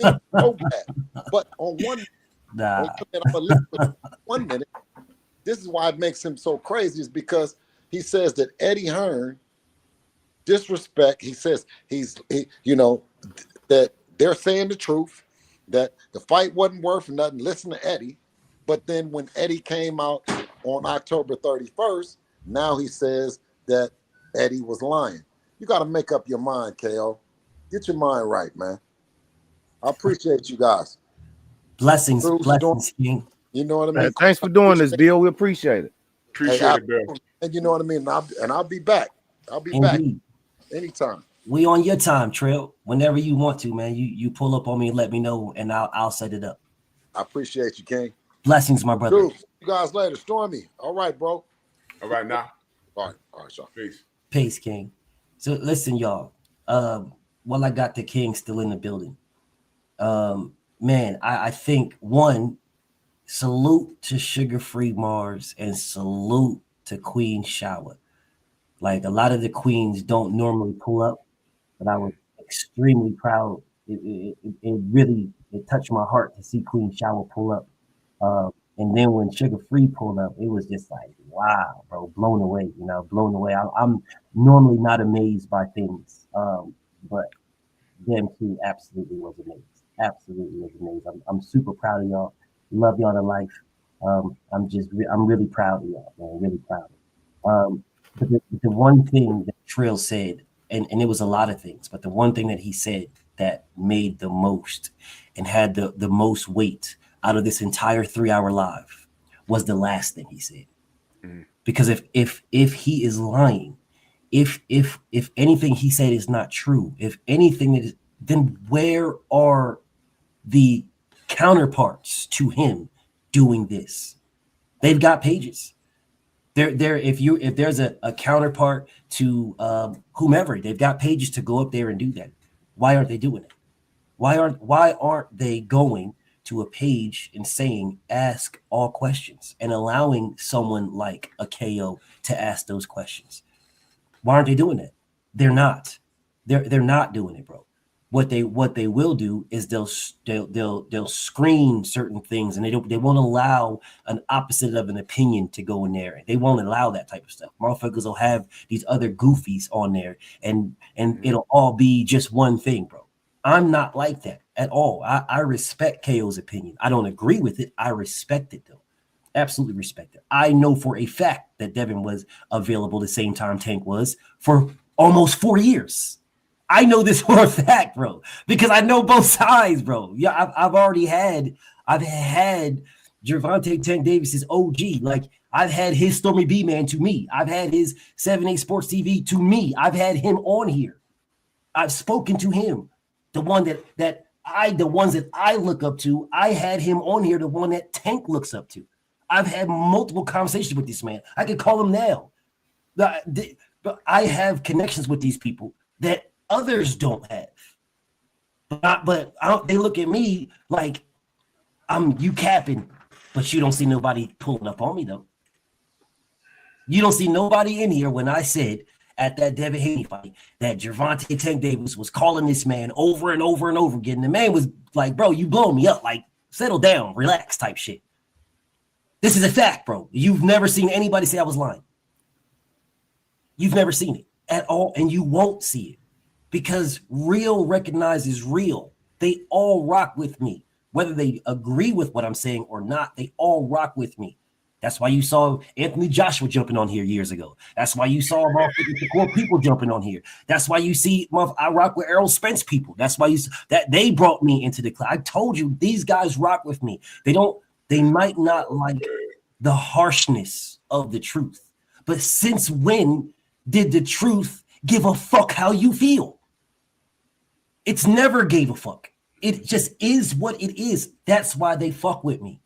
have so bad. But on one minute, this is why it makes him so crazy, is because he says that Eddie Hearn disrespect. He says that they're saying the truth, that the fight wasn't worth nothing. Listen to Eddie. But then when Eddie came out on October 31st, now he says that Eddie was lying. You got to make up your mind, KO. Get your mind right, man. I appreciate you guys. Blessings, King. You know what I mean? Thanks for doing this, Bill. We appreciate it. Appreciate it, Bill. And you know what I mean? I'll be back. I'll be back anytime. We on your time, Trill. Whenever you want to, man. You pull up on me and let me know, and I'll set it up. I appreciate you, King. Blessings, my brother. Dude, you guys later. Stormy. All right, bro. All right, now. All right, Sean. Peace, King. So listen, y'all. While I got the King still in the building, man, I think salute to Sugar Free Mars and salute to Queen Shower. Like, a lot of the queens don't normally pull up, but I was extremely proud. It really touched my heart to see Queen Shower pull up. And then when Sugar Free pulled up, it was just like, wow, bro, blown away, blown away. I'm normally not amazed by things, but them two absolutely was amazing. Absolutely was amazing. I'm super proud of y'all. Love y'all to life. I'm really proud of y'all, man, really proud. But the one thing that Trill said, and it was a lot of things, but the one thing that he said that made the most and had the most weight out of this entire 3-hour live was the last thing he said. Mm-hmm. Because if he is lying, if anything he said is not true, if anything that is, then where are the counterparts to him doing this? They've got pages. If there's a counterpart to whomever, they've got pages to go up there and do that. Why aren't they doing it? Why aren't they going to a page and saying ask all questions and allowing someone like a KO to ask those questions? Why aren't they doing it? They're not. They're not doing it, bro. What they will do is they'll screen certain things, and they won't allow an opposite of an opinion to go in there. They won't allow that type of stuff. Motherfuckers will have these other goofies on there, and it'll all be just one thing, bro. I'm not like that at all. I respect KO's opinion. I don't agree with it. I respect it though. Absolutely respect it. I know for a fact that Devin was available the same time Tank was for almost 4 years. I know this for a fact, bro, because I know both sides, bro. Yeah, I've had Gervonta Tank Davis's OG. Like, I've had his Stormy B Man to me. I've had his 7-8 Sports TV to me. I've had him on here. I've spoken to him. The ones that I look up to, I had him on here, the one that Tank looks up to. I've had multiple conversations with this man. I could call him now. But I have connections with these people that others don't have. But they look at me like you capping, but you don't see nobody pulling up on me though. You don't see nobody in here when I said at that Devin Haney fight that Gervonta Tank Davis was calling this man over and over and over again. The man was like, bro, you blowing me up. Like, settle down, relax type shit. This is a fact, bro. You've never seen anybody say I was lying. You've never seen it at all, and you won't see it. Because real recognizes real. They all rock with me. Whether they agree with what I'm saying or not, they all rock with me. That's why you saw Anthony Joshua jumping on here years ago. That's why you saw core people jumping on here. That's why you see I rock with Errol Spence people. That's why that they brought me into the club. I told you these guys rock with me. They might not like the harshness of the truth. But since when did the truth give a fuck how you feel? It's never gave a fuck. It just is what it is. That's why they fuck with me.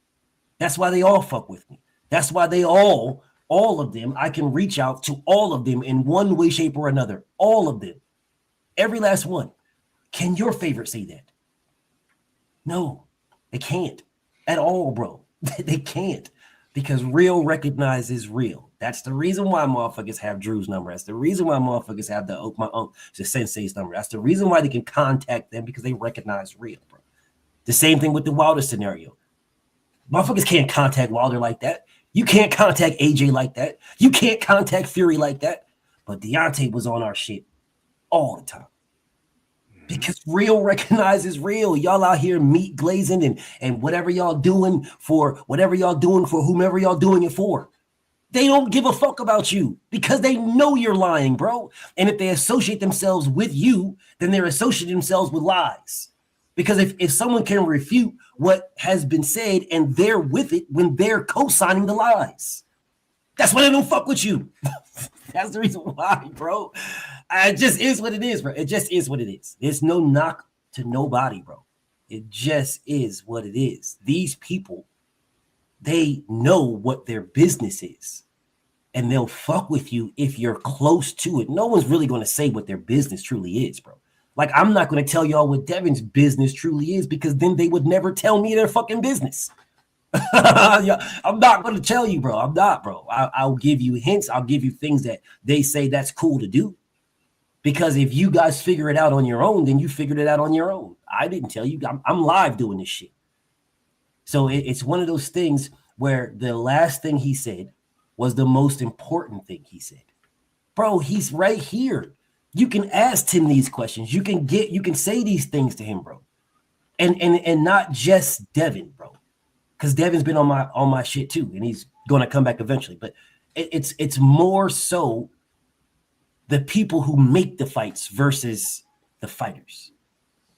That's why they all fuck with me. That's why they all of them, I can reach out to all of them in one way, shape, or another. All of them. Every last one. Can your favorite say that? No, they can't at all, bro. They can't. Because real recognizes real. That's the reason why motherfuckers have Drew's number. That's the reason why motherfuckers have the Sensei's number. That's the reason why they can contact them, because they recognize real, bro. The same thing with the Wilder scenario. Motherfuckers can't contact Wilder like that. You can't contact AJ like that. You can't contact Fury like that. But Deontay was on our shit all the time. Because real recognizes real. Y'all out here meat glazing and whatever y'all doing for whomever y'all doing it for. They don't give a fuck about you because they know you're lying, bro. And if they associate themselves with you, then they're associating themselves with lies. Because if someone can refute what has been said and they're with it when they're co-signing the lies, that's why they don't fuck with you. That's the reason why, bro. It just is what it is, bro. It just is what it is. There's no knock to nobody, bro. It just is what it is. These people, they know what their business is. And they'll fuck with you if you're close to it. No one's really going to say what their business truly is, bro. Like, I'm not going to tell y'all what Devin's business truly is, because then they would never tell me their fucking business. I'm not going to tell you, bro. I'm not, bro. I'll give you hints. I'll give you things that they say that's cool to do. Because if you guys figure it out on your own, then you figured it out on your own. I didn't tell you. I'm live doing this shit. So it's one of those things where the last thing he said was the most important thing he said. Bro, he's right here. You can ask him these questions. You can say these things to him, bro. And not just Devin, bro. Because Devin's been on my shit too, and he's going to come back eventually. But it's more so the people who make the fights versus the fighters.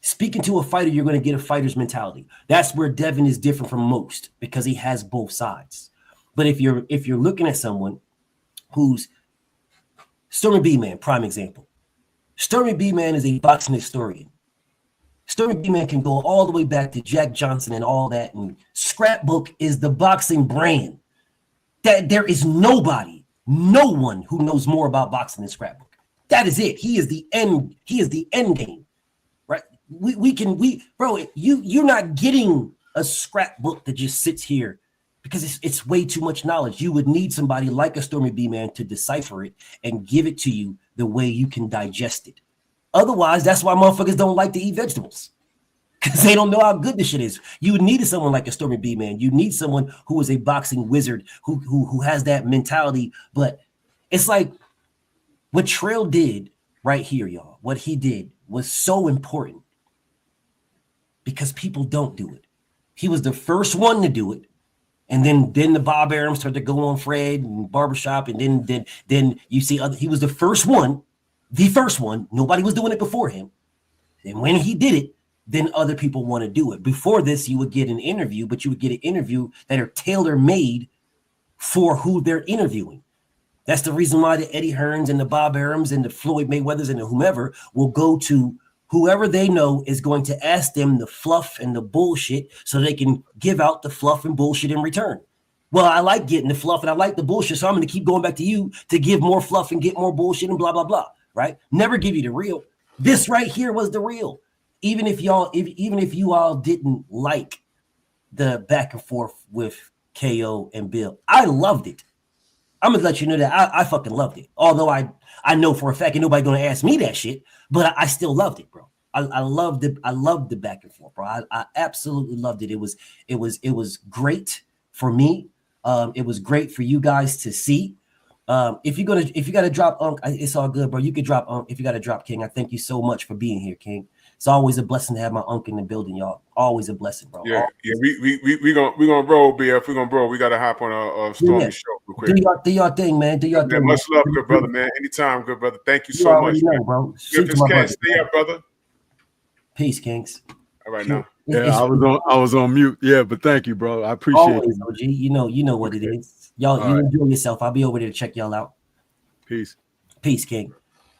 Speaking to a fighter, you're going to get a fighter's mentality. That's where Devin is different from most, because he has both sides. But if you're looking at someone who's Stormy B Man, prime example. Stormy B Man is a boxing historian. Stormy B Man can go all the way back to Jack Johnson and all that. And Scrapbook is the boxing brand. That there is no one who knows more about boxing than Scrapbook. That is it. He is the end. He is the end game, right? Bro. You're not getting a scrapbook that just sits here because it's way too much knowledge. You would need somebody like a Stormy B Man to decipher it and give it to you the way you can digest it. Otherwise, that's why motherfuckers don't like to eat vegetables. Because they don't know how good this shit is. You needed someone like a Stormy B, man. You need someone who is a boxing wizard, who has that mentality. But it's like what Trail did right here, y'all. What he did was so important because people don't do it. He was the first one to do it. And then the Bob Arams started to go on Fred and Barbershop. And then you see he was the first one. Nobody was doing it before him. And when he did it, then other people want to do it. Before this, you would get an interview, but you would get an interview that are tailor-made for who they're interviewing. That's the reason why the Eddie Hearns and the Bob Arams and the Floyd Mayweathers and the whomever will go to whoever they know is going to ask them the fluff and the bullshit so they can give out the fluff and bullshit in return. Well, I like getting the fluff and I like the bullshit, so I'm going to keep going back to you to give more fluff and get more bullshit and blah, blah, blah, right? Never give you the real. This right here was the real. Even if you all didn't like the back and forth with KO and Bill, I loved it. I'm gonna let you know that I fucking loved it. Although I know for a fact, and nobody gonna ask me that shit, but I still loved it, bro. I loved it. I loved the back and forth, bro. I absolutely loved it. It was great for me. It was great for you guys to see. If you gotta drop Unc, it's all good, bro. You could drop Unc if you gotta drop King. I thank you so much for being here, King. It's always a blessing to have my uncle in the building, y'all. Always a blessing, bro. Yeah, we gonna roll, BF. We gonna roll. We gotta hop on a Stormy show real quick. Do your thing, man. Do your thing. Much love, good brother, man. Anytime, good brother. Thank you so much, know, bro. Stay up, brother. Peace, Kings. All right now. Yeah, I was on mute. Yeah, but thank you, bro. I appreciate it. OG. You know what it is. Y'all, you enjoy yourself. I'll be over there to check y'all out. Peace, King.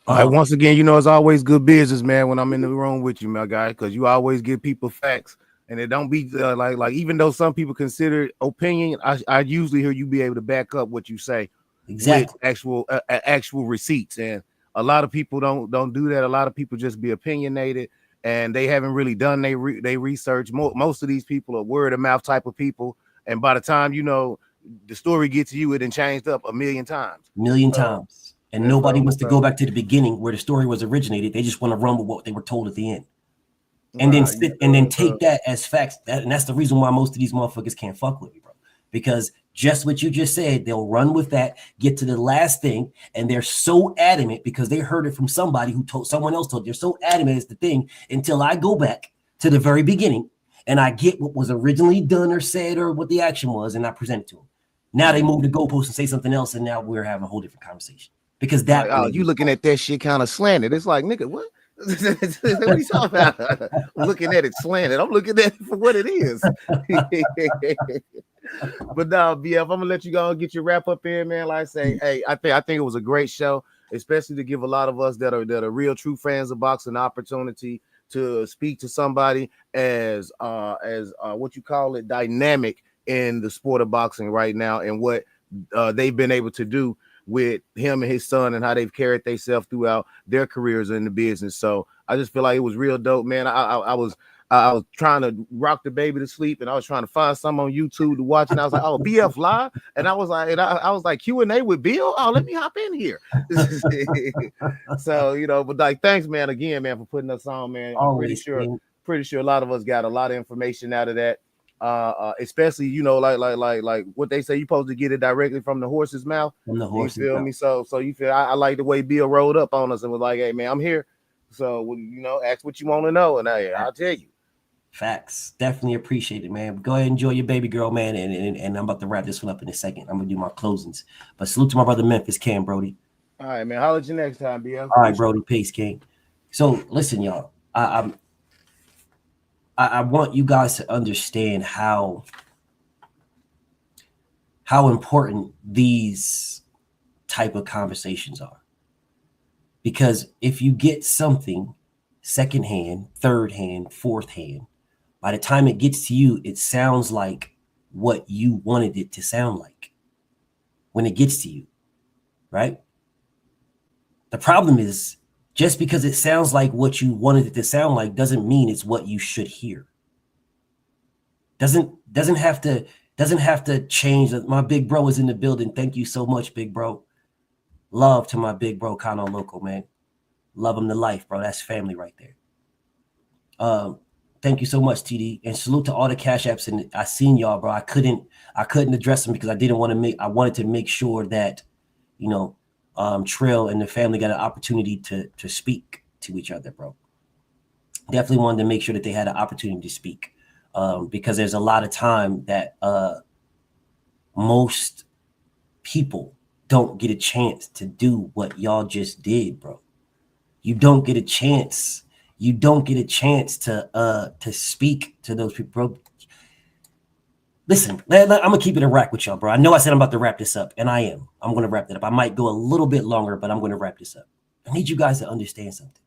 All right, once again, it's always good business, man, when I'm in the room with you, my guy, because you always give people facts, and it don't be like even though some people consider opinion, I usually hear you be able to back up what you say with actual receipts, and a lot of people don't do that. A lot of people just be opinionated, and they haven't really done they research. Most of these people are word of mouth type of people, and by the time the story gets to you, it done changed up a million times. And nobody wants to go back to the beginning where the story was originated. They just want to run with what they were told at the end. And then take that as facts. And that's the reason why most of these motherfuckers can't fuck with me, bro. Because just what you just said, they'll run with that, get to the last thing, and they're so adamant because they heard it from somebody who told someone else told. They're so adamant it's the thing until I go back to the very beginning and I get what was originally done or said or what the action was, and I present it to them. Now they move the goalpost and say something else, and now we're having a whole different conversation. Because that you looking at that shit kind of slanted. It's like, nigga, what? What are you talking about? I'm looking at it slanted. I'm looking at it for what it is. But now, BF, I'm gonna let you go and get your wrap up in, man. Like I say, hey, I think it was a great show, especially to give a lot of us that are real true fans of boxing an opportunity to speak to somebody as what you call it, dynamic in the sport of boxing right now, and what they've been able to do with him and his son and how they've carried themselves throughout their careers in the business. So I just feel like it was real dope, man. I was trying to rock the baby to sleep, and I was trying to find some on YouTube to watch, and I was like, oh, BF Live, and I was like Q&A with Bill. Oh, let me hop in here. So but like, thanks, man, again, man, for putting us on, man. I'm pretty sure a lot of us got a lot of information out of that. Especially like what they say, you supposed to get it directly from the horse's mouth. From the horse's mouth. Me? So you feel I like the way Bill rolled up on us and was like, hey man, I'm here. So ask what you want to know, and I'll tell you. Facts. Definitely appreciate it, man. Go ahead and enjoy your baby girl, man. And I'm about to wrap this one up in a second. I'm gonna do my closings. But salute to my brother Memphis Cam, Brody. All right, man. Holler at you next time, BL. All right, Brody. Peace, King. So listen, y'all. I want you guys to understand how important these type of conversations are. Because if you get something secondhand, third hand, fourth hand, by the time it gets to you, it sounds like what you wanted it to sound like when it gets to you, right? The problem is, just because it sounds like what you wanted it to sound like doesn't mean it's what you should hear. Doesn't have to change. My big bro is in the building. Thank you so much, big bro. Love to my big bro, Kano Loco, man. Love them to life, bro. That's family right there. Thank you so much, TD, and salute to all the Cash Apps. And I seen y'all, bro. I couldn't address them because I wanted to make sure that, you know, Trill and the family got an opportunity to speak to each other, bro. Definitely wanted to make sure that they had an opportunity to speak, because there's a lot of time that most people don't get a chance to do what y'all just did, bro. You don't get a chance. You don't get a chance to speak to those people, bro. Listen, I'm gonna keep it a rack with y'all, bro. I know I said I'm about to wrap this up, and I am. I'm gonna wrap it up. I might go a little bit longer, but I'm gonna wrap this up. I need you guys to understand something.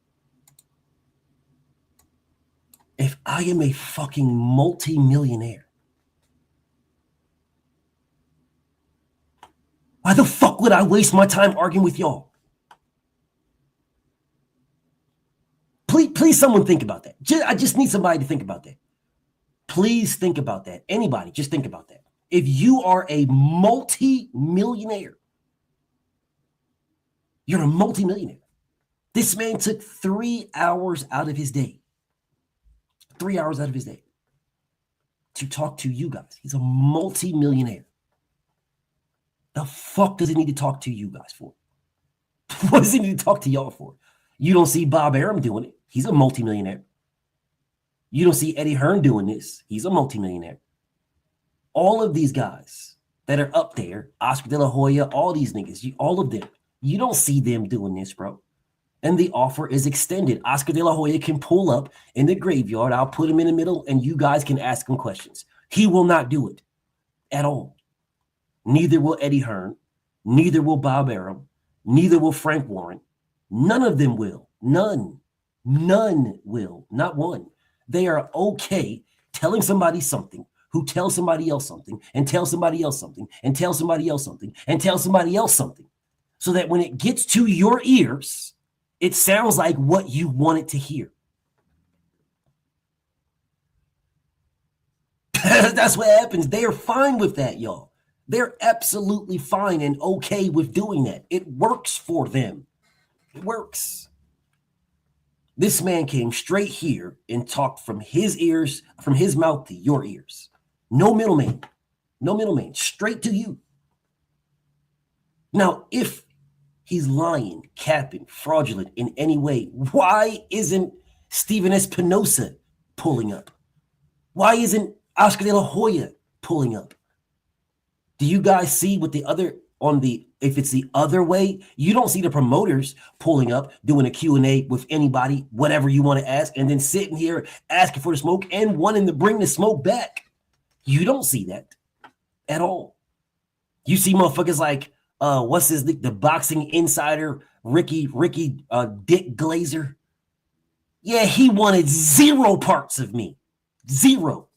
If I am a fucking multi-millionaire, why the fuck would I waste my time arguing with y'all? Please, someone think about that. I just need somebody to think about that. Please think about that. Anybody, just think about that. If you are a multi-millionaire, you're a multi-millionaire. This man took 3 hours out of his day. 3 hours out of his day to talk to you guys. He's a multi-millionaire. The fuck does he need to talk to you guys for? What does he need to talk to y'all for? You don't see Bob Arum doing it. He's a multi-millionaire. You don't see Eddie Hearn doing this. He's a multi-millionaire. All of these guys that are up there, Oscar De La Hoya, all these niggas, all of them, you don't see them doing this, bro. And the offer is extended. Oscar De La Hoya can pull up in the graveyard. I'll put him in the middle, and you guys can ask him questions. He will not do it at all. Neither will Eddie Hearn. Neither will Bob Arum. Neither will Frank Warren. None of them will. None will. Not one. They are okay telling somebody something who tells somebody else something and tells somebody else something and tells somebody else something and tells somebody else something. So that when it gets to your ears, it sounds like what you want it to hear. That's what happens. They are fine with that, y'all. They're absolutely fine and okay with doing that. It works for them. It works. This man came straight here and talked from his ears, from his mouth to your ears. No middleman. No middleman. Straight to you. Now, if he's lying, capping, fraudulent in any way, why isn't Stephen Espinosa pulling up? Why isn't Oscar De La Hoya pulling up? Do you guys see what the other if it's the other way, you don't see the promoters pulling up, doing a Q&A with anybody, whatever you want to ask, and then sitting here asking for the smoke and wanting to bring the smoke back. You don't see that at all. You see motherfuckers like, the boxing insider, Ricky Dick Glazer. Yeah, he wanted 0 parts of me. 0.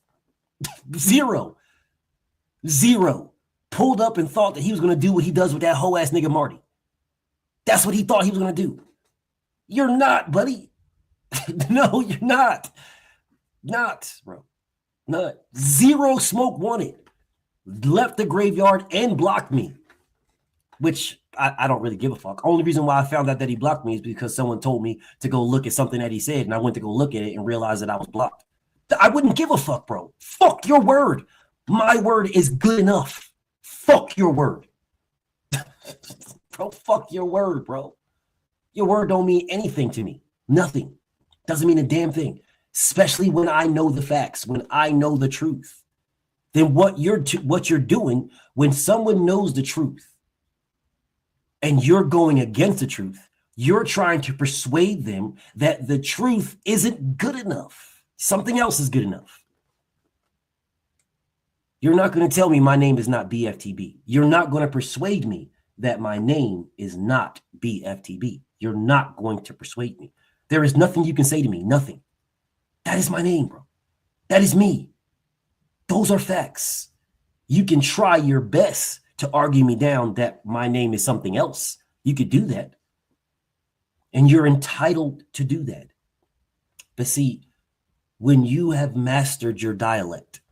0. 0. Pulled up and thought that he was going to do what he does with that whole ass nigga Marty. That's what he thought he was going to do. You're not, buddy. No, you're not. Not, bro. Not. 0 smoke wanted. Left the graveyard and blocked me. Which I don't really give a fuck. Only reason why I found out that he blocked me is because someone told me to go look at something that he said, and I went to go look at it and realized that I was blocked. I wouldn't give a fuck, bro. Fuck your word. My word is good enough. Fuck your word. Bro, fuck your word, bro. Your word don't mean anything to me. Nothing. Doesn't mean a damn thing. Especially when I know the facts, when I know the truth. Then what you're doing when someone knows the truth and you're going against the truth, you're trying to persuade them that the truth isn't good enough. Something else is good enough. You're not going to tell me my name is not BFTB. You're not going to persuade me that my name is not BFTB. You're not going to persuade me. There is nothing you can say to me. Nothing. That is my name, bro. That is me. Those are facts. You can try your best to argue me down that my name is something else. You could do that. And you're entitled to do that. But see, when you have mastered your dialect,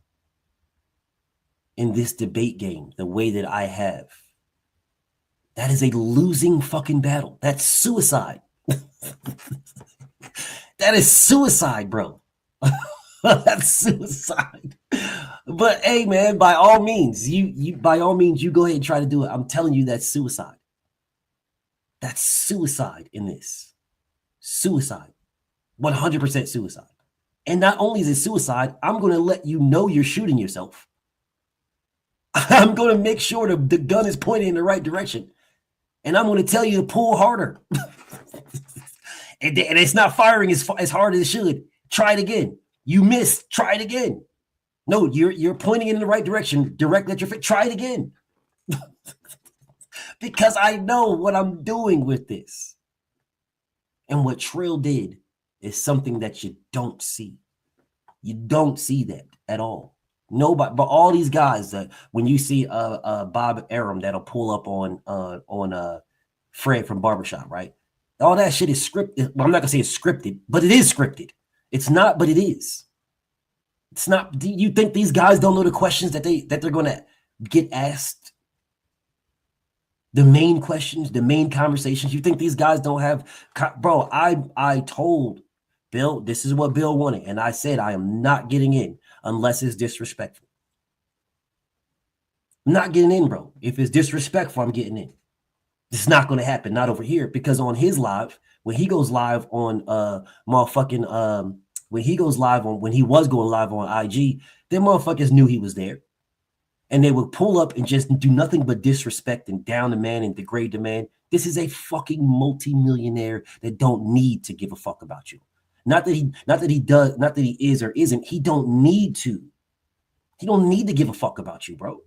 in this debate game, the way that I have, that is a losing fucking battle. That's suicide. That is suicide, bro. That's suicide. But hey, man, by all means, you by all means, you go ahead and try to do it. I'm telling you, that's suicide. That's suicide in this. Suicide. 100% suicide. And not only is it suicide, I'm going to let you know you're shooting yourself. I'm going to make sure the gun is pointing in the right direction. And I'm going to tell you to pull harder. and it's not firing as hard as it should. Try it again. You missed. Try it again. No, you're pointing in the right direction. Directly at your face. Try it again. Because I know what I'm doing with this. And what Trill did is something that you don't see. You don't see that at all. Nobody, but all these guys that when you see Bob Arum that'll pull up on Fred from Barbershop, right? All that shit is scripted. Well, I'm not gonna say it's scripted, but it is scripted. It's not, but it is. It's not. Do you think these guys don't know the questions that they're gonna get asked? The main questions, the main conversations. You think these guys don't have, bro? I told Bill, this is what Bill wanted. And I said, I am not getting in unless it's disrespectful. I'm not getting in, bro. If it's disrespectful, I'm getting in. It's not going to happen. Not over here. Because on his live, when he goes live on when he was going live on IG, them motherfuckers knew he was there. And they would pull up and just do nothing but disrespect and down the man and degrade the man. This is a fucking multi-millionaire that don't need to give a fuck about you. Not that he is or isn't. He don't need to. He don't need to give a fuck about you, bro.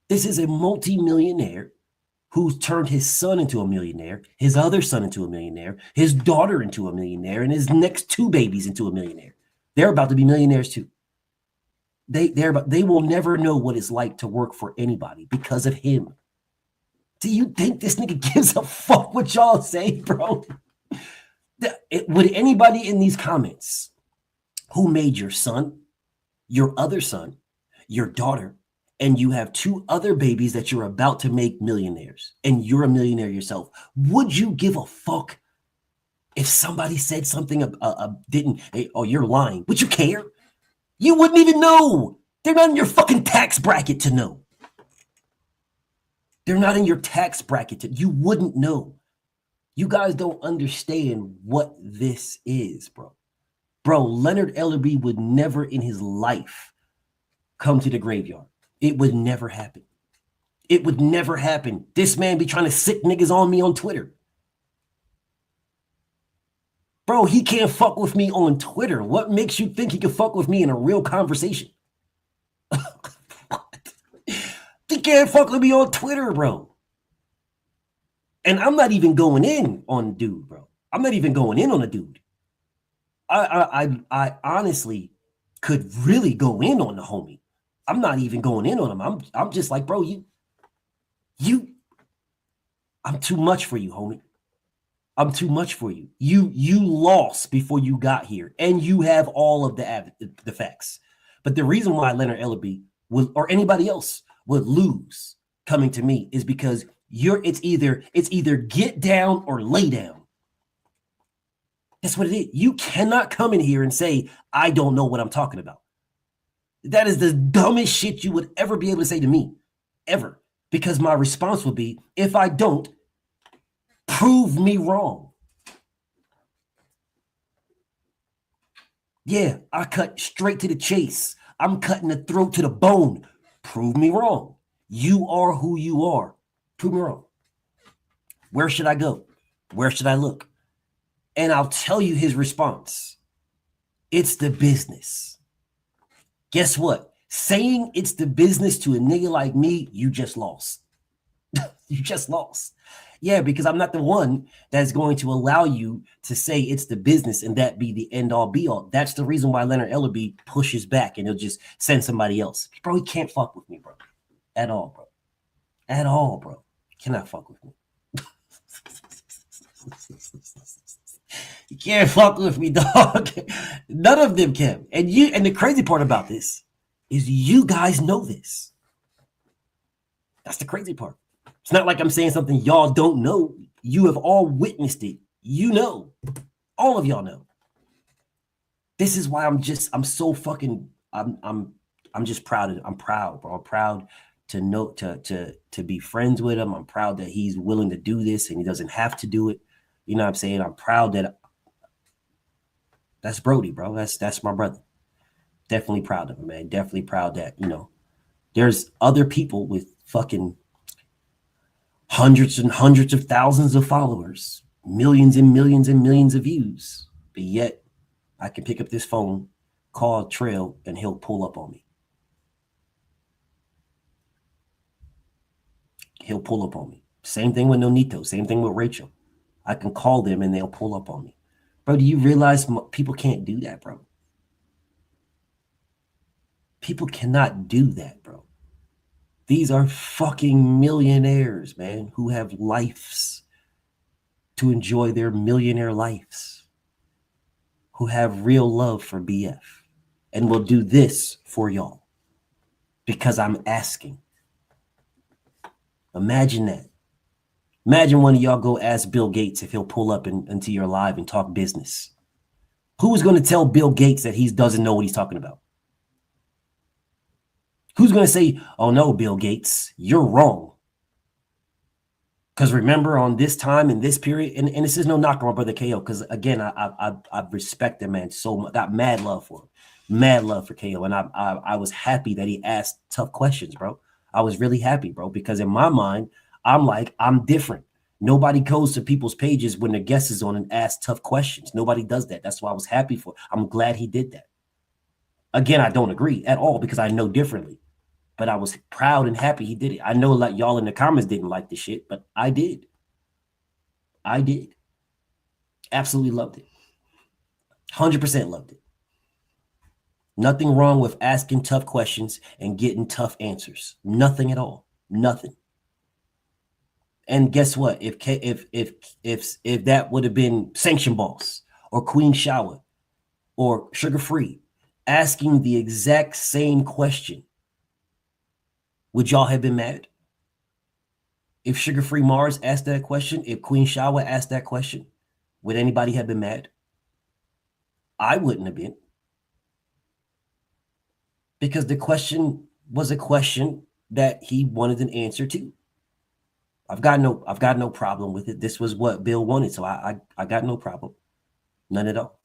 This is a multi-millionaire who's turned his son into a millionaire, his other son into a millionaire, his daughter into a millionaire, and his next two babies into a millionaire. They're about to be millionaires too. They will never know what it's like to work for anybody because of him. Do you think this nigga gives a fuck what y'all say, bro? Would anybody in these comments who made your son, your other son, your daughter, and you have two other babies that you're about to make millionaires, and you're a millionaire yourself, would you give a fuck if somebody said something you're lying? Would you care? You wouldn't even know. They're not in your fucking tax bracket to know. They're not in your tax bracket you wouldn't know. You guys don't understand what this is, bro. Bro, Leonard Ellerby would never in his life come to the graveyard. It would never happen. It would never happen. This man be trying to sick niggas on me on Twitter. Bro, he can't fuck with me on Twitter. What makes you think he can fuck with me in a real conversation? He can't fuck with me on Twitter, bro. And I'm not even going in on dude, bro. I'm not even going in on a dude. I honestly could really go in on the homie. I'm not even going in on him. I'm just like, bro, I'm too much for you, homie. I'm too much for you. You lost before you got here, and you have all of the facts. But the reason why Leonard Ellerby will, or anybody else would lose coming to me is because it's either get down or lay down. That's what it is. You cannot come in here and say, I don't know what I'm talking about. That is the dumbest shit you would ever be able to say to me, ever. Because my response would be, if I don't, prove me wrong. Yeah, I cut straight to the chase. I'm cutting the throat to the bone. Prove me wrong. You are who you are. Prove me wrong. Where should I go? Where should I look? And I'll tell you his response. It's the business. Guess what? Saying it's the business to a nigga like me, you just lost. You just lost. Yeah, because I'm not the one that's going to allow you to say it's the business and that be the end all be all. That's the reason why Leonard Ellerby pushes back and he'll just send somebody else. Bro, he can't fuck with me, bro. At all, bro. At all, bro. Cannot fuck with me. You can't fuck with me, dog. None of them can. And the crazy part about this is you guys know this. That's the crazy part. It's not like I'm saying something y'all don't know. You have all witnessed it. You know, all of y'all know. This is why I'm so fucking, I'm just proud. I'm proud, bro. I'm proud to know, to be friends with him. I'm proud that he's willing to do this and he doesn't have to do it. You know what I'm saying? I'm proud that that's Brody, bro. That's my brother. Definitely proud of him, man. Definitely proud that, you know, there's other people with fucking hundreds and hundreds of thousands of followers, millions and millions and millions of views, but yet I can pick up this phone, call Trail, and he'll pull up on me. He'll pull up on me. Same thing with Nonito. Same thing with Rachel. I can call them and they'll pull up on me. Bro, do you realize people can't do that, bro? People cannot do that, bro. These are fucking millionaires, man, who have lives to enjoy their millionaire lives, who have real love for BF, and will do this for y'all because I'm asking. Imagine that. Imagine one of y'all go ask Bill Gates if he'll pull up into your live and talk business. Who's going to tell Bill Gates that he doesn't know what he's talking about? Who's going to say, oh no, Bill Gates, you're wrong? Because remember, on this time in this period, and this is no knock on my brother KO, because again, I respect the man so much. Got mad love for him, mad love for KO, and I was happy that he asked tough questions, bro. I was really happy, bro, because in my mind, I'm like, I'm different. Nobody goes to people's pages when the guest is on and asks tough questions. Nobody does that. That's why I was happy for. I'm glad he did that. Again, I don't agree at all because I know differently. But I was proud and happy he did it. I know like y'all in the comments didn't like the shit, but I did. I did. Absolutely loved it. 100% loved it. Nothing wrong with asking tough questions and getting tough answers. Nothing at all. Nothing. And guess what? If that would have been Sanction Boss or Queen Shower or Sugar Free asking the exact same question, would y'all have been mad? If Sugar Free Mars asked that question, if Queen Shawa asked that question, would anybody have been mad? I wouldn't have been. Because the question was a question that he wanted an answer to. I've got no problem with it. This was what Bill wanted, so I got no problem. None at all.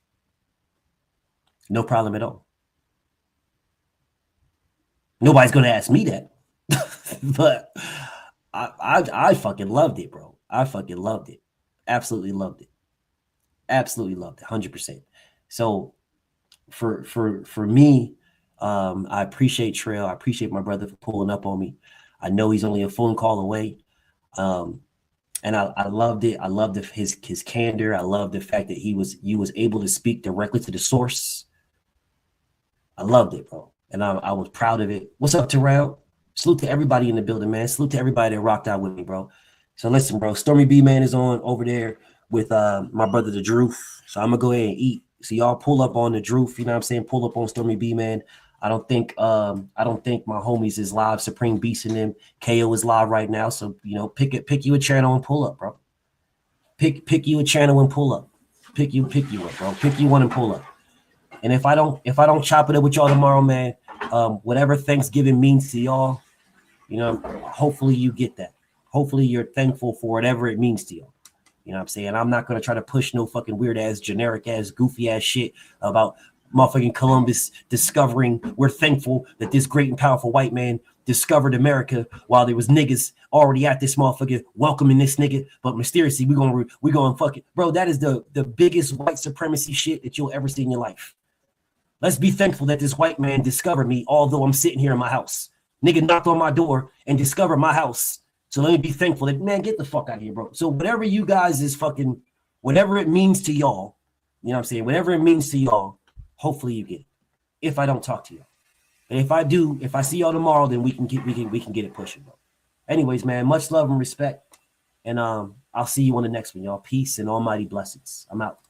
No problem at all. Nobody's gonna ask me that. But I fucking loved it, bro. I fucking loved it. Absolutely loved it. Absolutely loved it. 100%. So for me, I appreciate Trail. I appreciate my brother for pulling up on me. I know he's only a phone call away. And I loved it. I loved his candor. I loved the fact that he was able to speak directly to the source. I loved it, bro. And I was proud of it. What's up, Terrell? Salute to everybody in the building, man. Salute to everybody that rocked out with me, bro. So listen, bro. Stormy B Man is on over there with my brother the Droof. So I'm gonna go ahead and eat. So y'all pull up on the Droof, you know what I'm saying? Pull up on Stormy B Man. I don't think my homies is live. Supreme Beast in them. KO is live right now. So you know, pick you a channel and pull up, bro. Pick you a channel and pull up. Pick you up, bro. Pick you one and pull up. And if I don't chop it up with y'all tomorrow, man, whatever Thanksgiving means to y'all, you know, hopefully you get that. Hopefully you're thankful for whatever it means to you. You know what I'm saying? I'm not going to try to push no fucking weird ass, generic ass, goofy ass shit about motherfucking Columbus discovering. We're thankful that this great and powerful white man discovered America while there was niggas already at this motherfucker welcoming this nigga. But mysteriously, we're going fuck it. Bro, that is the biggest white supremacy shit that you'll ever see in your life. Let's be thankful that this white man discovered me, although I'm sitting here in my house. Nigga knocked on my door and discovered my house. So let me be thankful that, man, get the fuck out of here, bro. So whatever you guys is fucking, whatever it means to y'all, you know what I'm saying? Whatever it means to y'all, hopefully you get it. If I don't talk to you. And if I do, if I see y'all tomorrow, then we can get it pushing, bro. Anyways, man, much love and respect. And I'll see you on the next one, y'all. Peace and almighty blessings. I'm out.